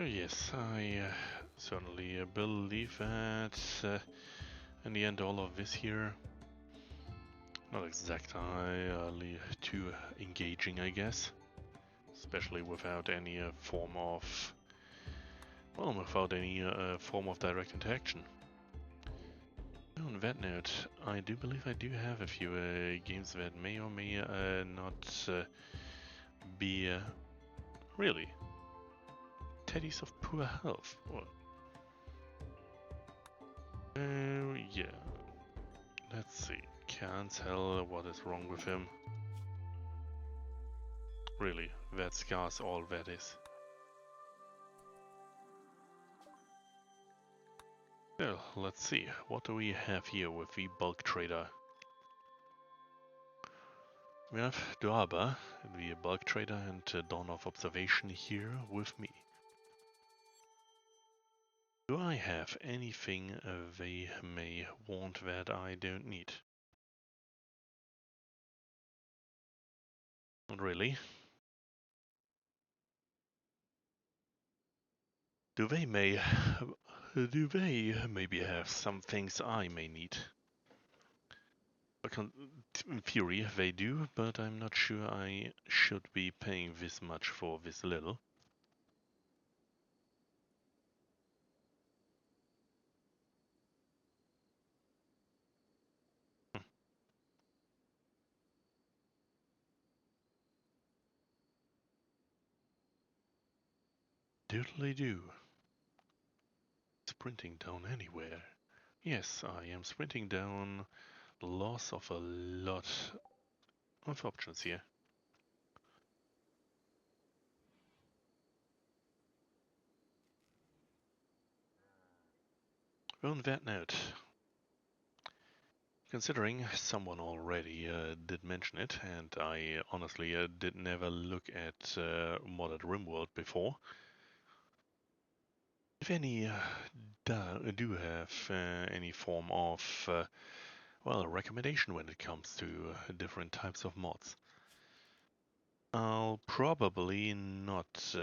Yes, I certainly believe that in the end all of this here, not exactly too engaging, I guess. Especially without any form of, well, without any form of direct interaction. On that note, I do believe I do have a few games that may or may not be really teddies of poor health. Oh yeah. Let's see. Can't tell what is wrong with him. Really, that scar's all that is. Well, let's see. What do we have here with the bulk trader? We have Duaba, the bulk trader, and Dawn of Observation here with me. Do I have anything they may want that I don't need? Not really. Do they maybe have some things I may need? In theory they do, but I'm not sure I should be paying this much for this little. Doodly do. Sprinting down anywhere. Yes, I am sprinting down loss of a lot of options here. On that note, considering someone already did mention it, and I honestly did never look at modded Rimworld before, if any do have any form of well, recommendation when it comes to different types of mods, I'll probably not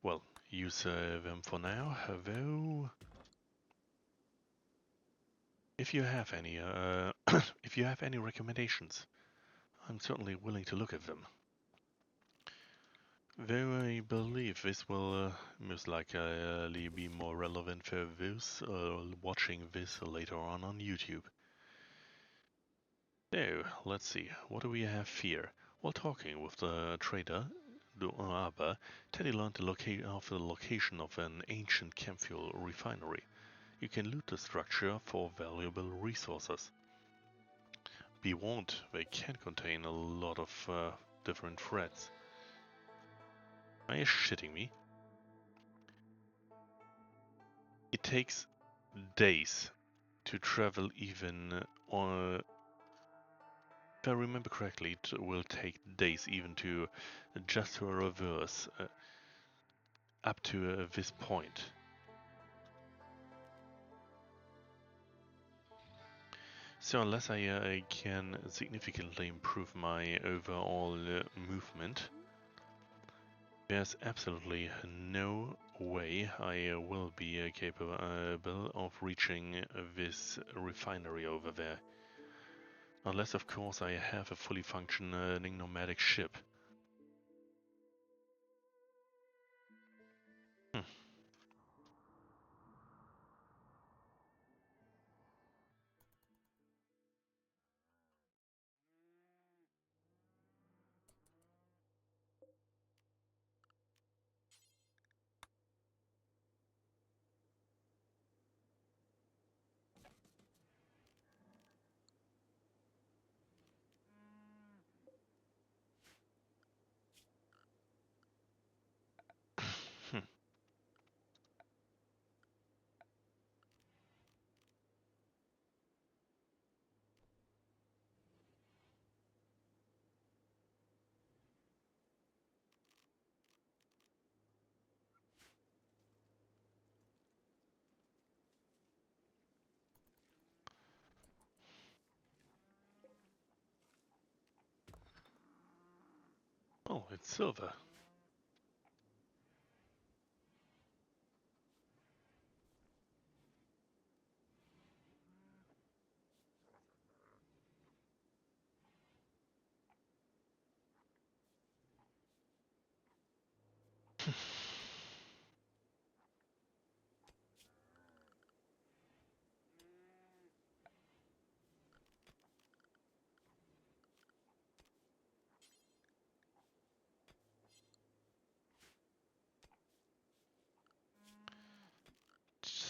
well, use them for now, though if you have any if you have any recommendations, I'm certainly willing to look at them. Though I believe this will most likely be more relevant for those watching this later on YouTube. So, let's see, what do we have here? While talking with the trader, Duaba, Teddy learned of the location of an ancient chemfuel refinery. You can loot the structure for valuable resources. Be warned, they can contain a lot of different threats. Are you shitting me? It takes days to travel even on... If I remember correctly, it will take days even to just to reverse up to this point. So unless I can significantly improve my overall movement, there's absolutely no way I will be capable of reaching this refinery over there. Unless, of course, I have a fully functioning nomadic ship. Hmm. Hmm. Oh, it's silver.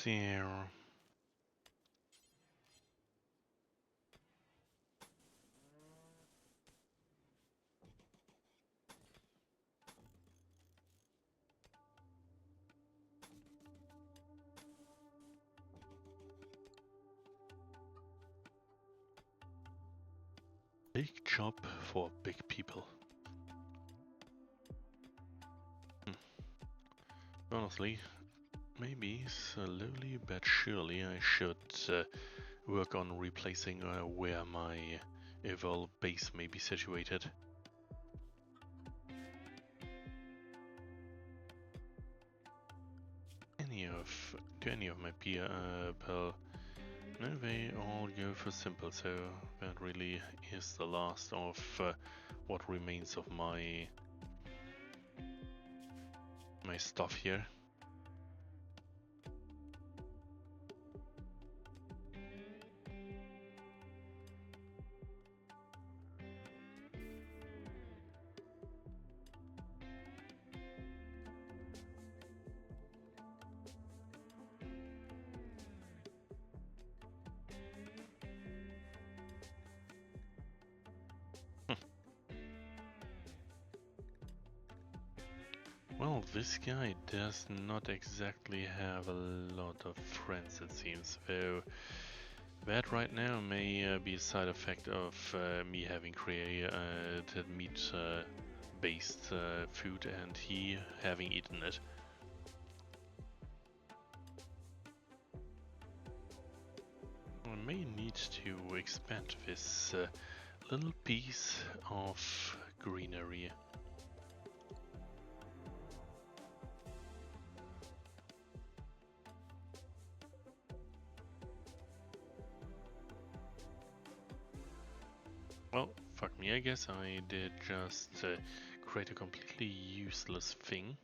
Zero. Big job for big people. Honestly, maybe slowly but surely I should work on replacing where my evil base may be situated. Do any of my people? No, they all go for simple, so that really is the last of what remains of my stuff here. Well, this guy does not exactly have a lot of friends, it seems, though that right now may be a side effect of me having created meat-based food and he having eaten it. I may need to expand this little piece of greenery. Well, fuck me, I guess I did just create a completely useless thing.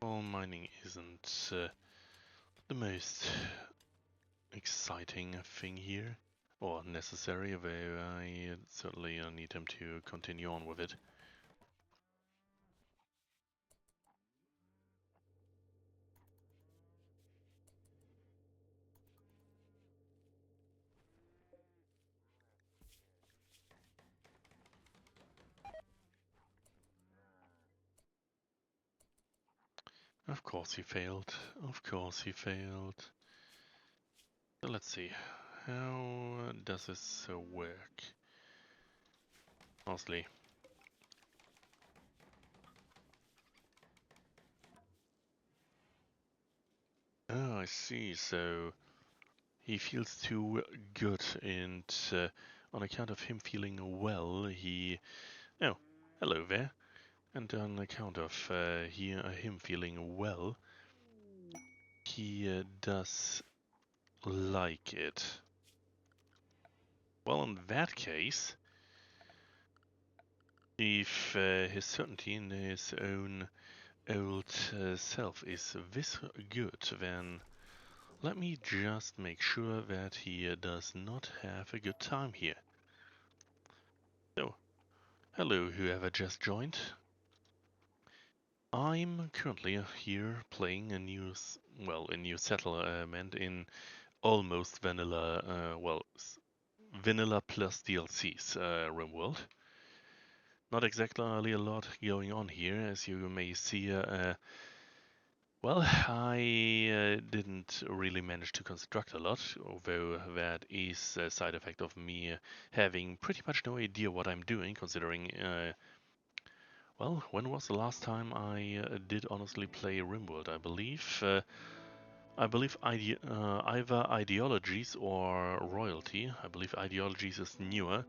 Coal mining isn't the most exciting thing here, or necessary, though I certainly need him to continue on with it. Of course he failed. Of course he failed. So let's see. How does this work? Honestly. Oh, I see. So he feels too good, and on account of him feeling well, he... Oh, hello there. And on account of him feeling well, he does like it. Well, in that case, if his certainty in his own old self is this good, then let me just make sure that he does not have a good time here. So, hello whoever just joined. I'm currently here playing a new settlement in almost vanilla, vanilla plus DLCs, Rimworld. Not exactly a lot going on here, as you may see. Well, I didn't really manage to construct a lot, although that is a side effect of me having pretty much no idea what I'm doing, considering, well, when was the last time I did honestly play Rimworld? I believe either Ideologies or Royalty. I believe Ideologies is newer.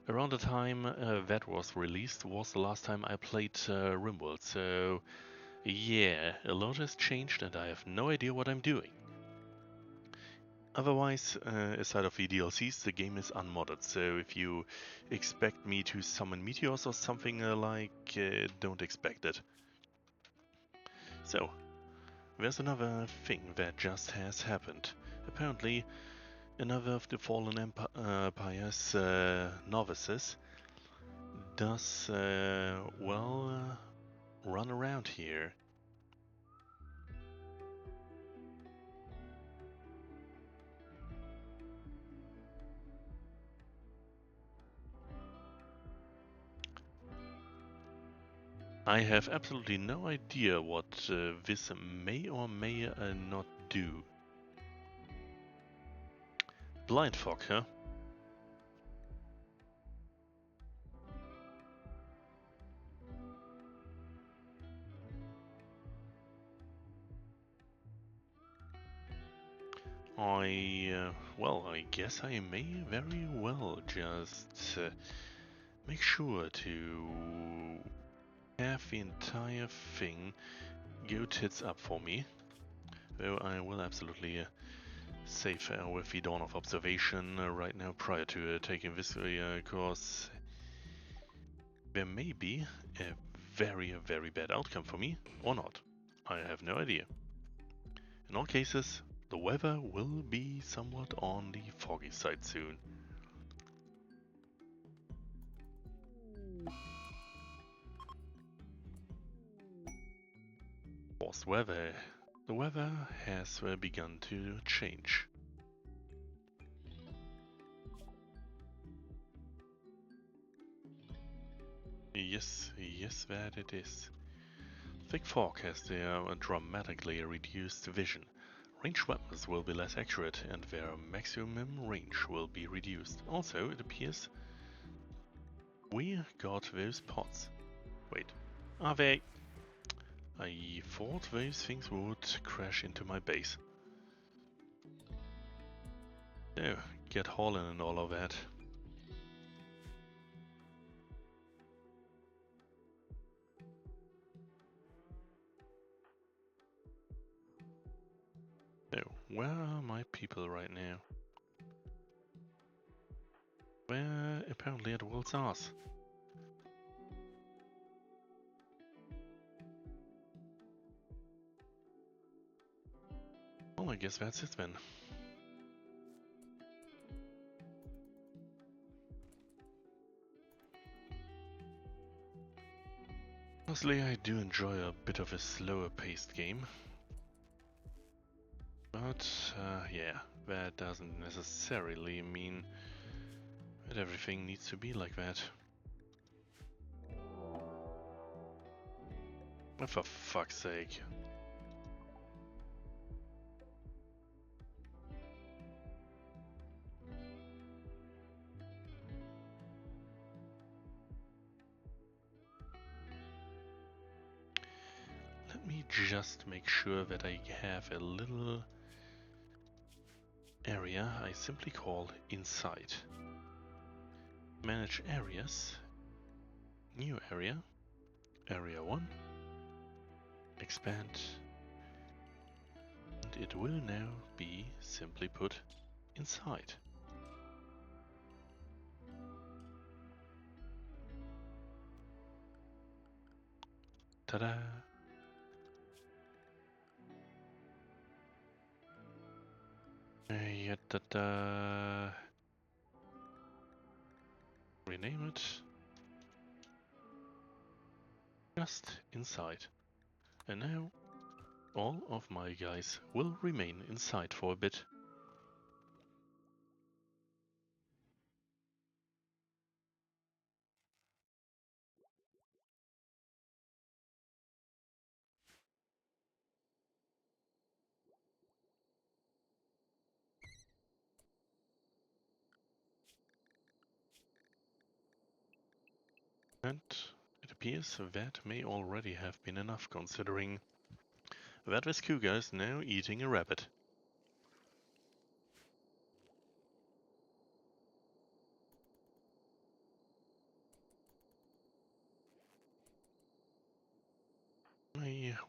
Around the time that was released was the last time I played Rimworld, so yeah, a lot has changed and I have no idea what I'm doing. Otherwise, aside of the DLCs, the game is unmodded, so if you expect me to summon meteors or something don't expect it. So, There's another thing that just has happened. Apparently, another of the Fallen Empire's novices does, run around here. I have absolutely no idea what this may or may not do. Blind fog, huh? I guess I may very well just make sure to have the entire thing go tits up for me. Though I will absolutely save with the dawn of observation right now prior to taking this course. There may be a very bad outcome for me, or not. I have no idea. In all cases, the weather will be somewhat on the foggy side soon. Forced weather. The weather has begun to change. Yes, that it is. Thick fog has dramatically reduced vision. Ranged weapons will be less accurate and their maximum range will be reduced. Also, it appears we got those pods. Wait, are they? I thought those things would crash into my base. Oh, get hauling and all of that. Oh, where are my people right now? We're apparently at World's Arse. Well, I guess that's it then. Honestly, I do enjoy a bit of a slower paced game. But, yeah, that doesn't necessarily mean that everything needs to be like that. But for fuck's sake. Let me just make sure that I have a little area I simply call inside. Manage areas. New area. Area 1. Expand. And it will now be simply put inside. Ta-da! Ta-da! Rename it. Just inside. And now all of my guys will remain inside for a bit. And it appears that may already have been enough, considering that this cougar is now eating a rabbit.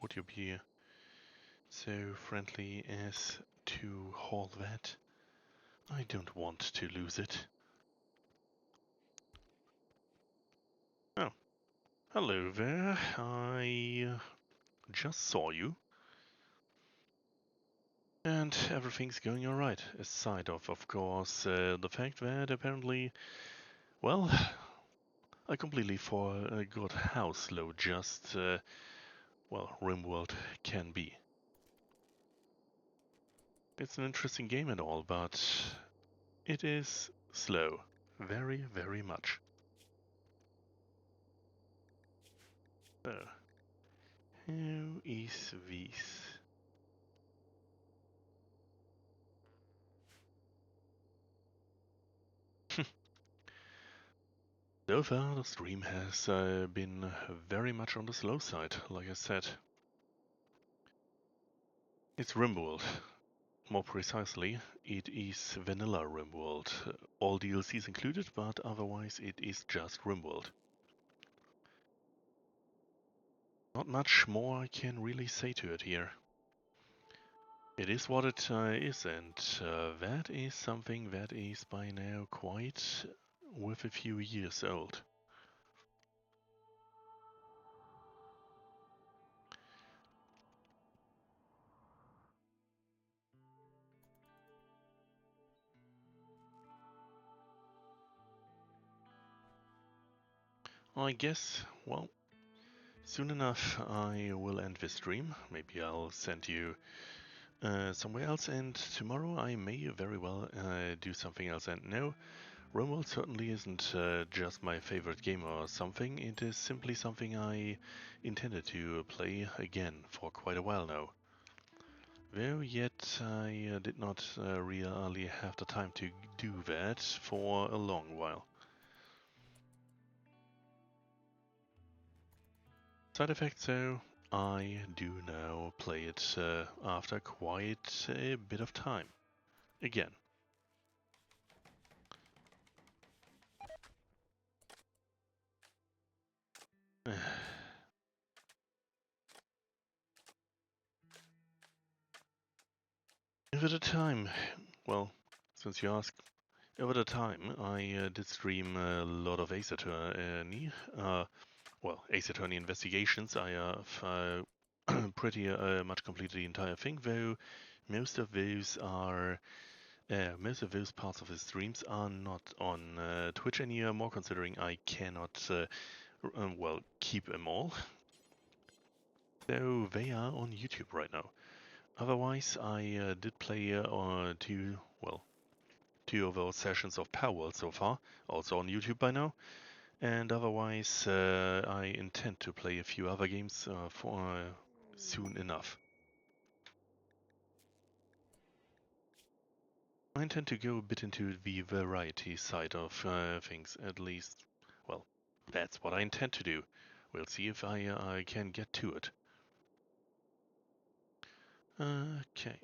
Would you be so friendly as to haul that? I don't want to lose it. Oh, hello there. I just saw you. And everything's going alright, aside of course, the fact that apparently, well, I completely forgot how slow just, well, Rimworld can be. It's an interesting game and all, but it is slow. Very, very much. So, how is this? So far, the stream has been very much on the slow side, like I said. It's Rimworld. More precisely, it is vanilla Rimworld. All DLCs included, but otherwise it is just Rimworld. Not much more I can really say to it here. It is what it is, and that is something that is by now quite with a few years old. I guess, well, soon enough I will end this stream. Maybe I'll send you somewhere else, and tomorrow I may very well do something else. And no, Rimworld certainly isn't just my favorite game or something. It is simply something I intended to play again for quite a while now. Though yet I did not really have the time to do that for a long while. Side effect though, I do now play it after quite a bit of time. Again. Over the time, well, since you ask, over the time I did stream a lot of Ace Attorney, well, Ace Attorney Investigations. I have pretty much completed the entire thing, though most of those are most of those parts of the streams are not on Twitch anymore, considering I cannot well keep them all. So they are on YouTube right now. Otherwise, I did play two of those sessions of Power so far, also on YouTube by now. And otherwise, I intend to play a few other games for soon enough. I intend to go a bit into the variety side of things, at least. Well, that's what I intend to do. We'll see if I can get to it. Okay.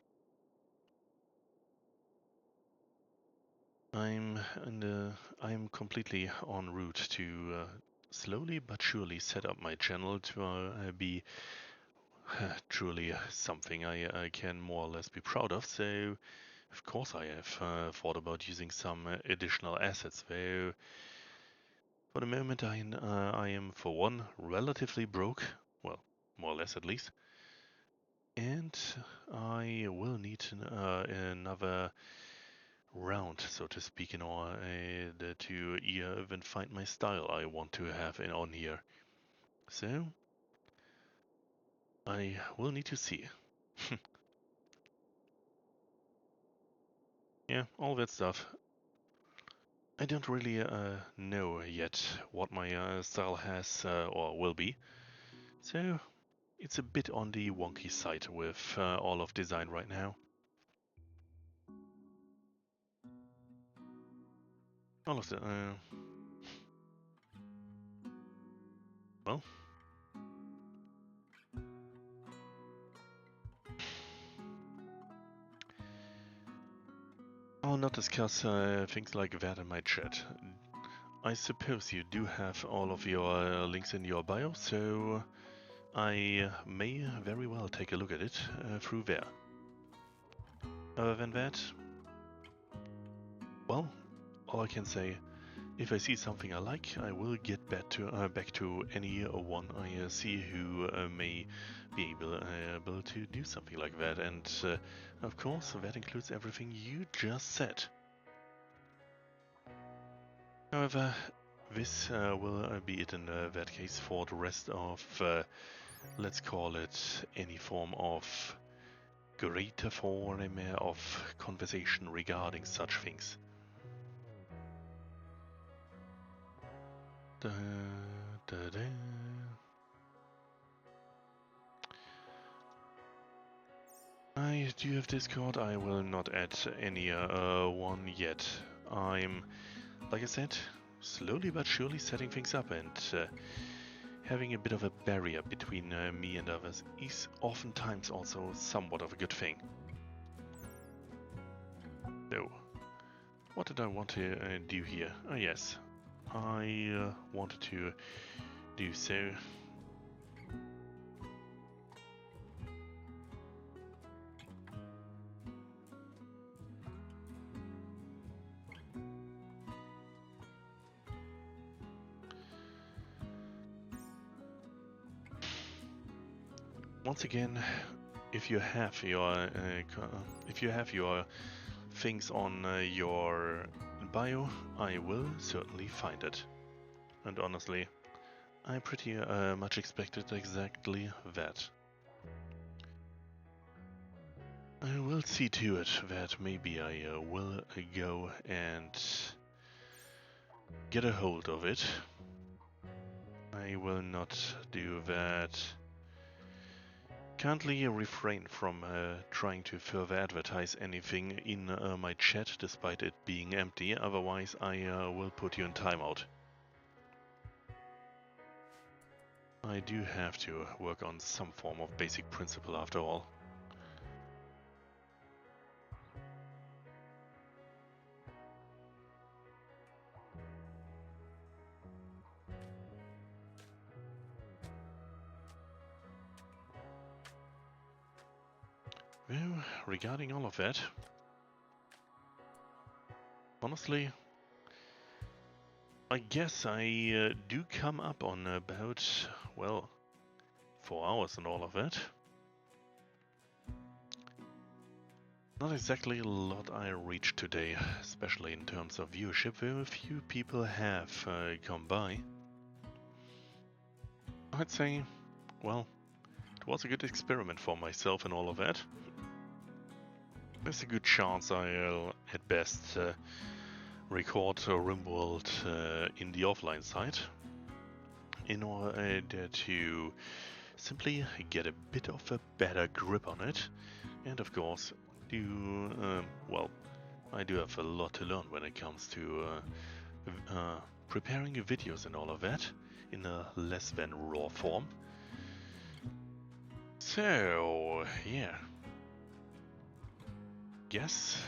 I'm completely en route to slowly but surely set up my channel to be truly something I can more or less be proud of. So, of course, I have thought about using some additional assets. Though, for the moment, I am for one relatively broke, well, more or less at least, and I will need another round, so to speak, in order to even find my style I want to have on here. So I will need to see. Yeah, all that stuff. I don't really know yet what my style has or will be. So it's a bit on the wonky side with all of design right now. All of the well, I'll not discuss things like that in my chat. I suppose you do have all of your links in your bio, so I may very well take a look at it through there. Other than that, well, all I can say, If I see something I like, I will get back to any one I see who may be able to do something like that, and of course that includes everything you just said. However, this will be it in that case for the rest of, let's call it, any form of greater form of conversation regarding such things. Da, da, da. I do have Discord. I will not add any one yet. I'm, like I said, slowly but surely setting things up, and having a bit of a barrier between me and others is oftentimes also somewhat of a good thing. So, what did I want to do here? Oh yes, I wanted to do so. Once again, if you have your things on your bio, I will certainly find it. And honestly, I pretty much expected exactly that. I will see to it that maybe I will go and get a hold of it. I will not do that. Currently refrain from trying to further advertise anything in my chat despite it being empty, otherwise I will put you in timeout. I do have to work on some form of basic principle after all. Well, regarding all of that, honestly, I guess I do come up on about, well, 4 hours and all of that. Not exactly a lot I reached today, especially in terms of viewership, where a few people have come by. I'd say, well, it was a good experiment for myself and all of that. There's a good chance I'll, at best, record Rimworld in the offline side in order to simply get a bit of a better grip on it, and of course do, well, I do have a lot to learn when it comes to preparing videos and all of that in a less than raw form. So, yeah. Guess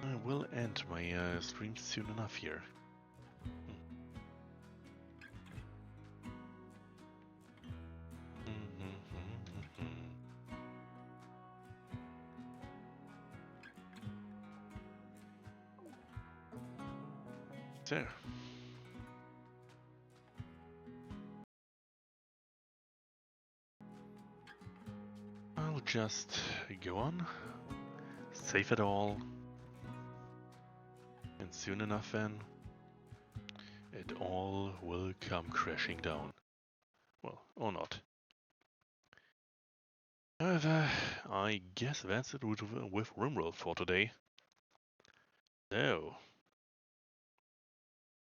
I will end my stream soon enough here. So, I'll just go on, save it all, and soon enough then, it all will come crashing down. Well, or not. However, I guess that's it with Rimworld for today. So,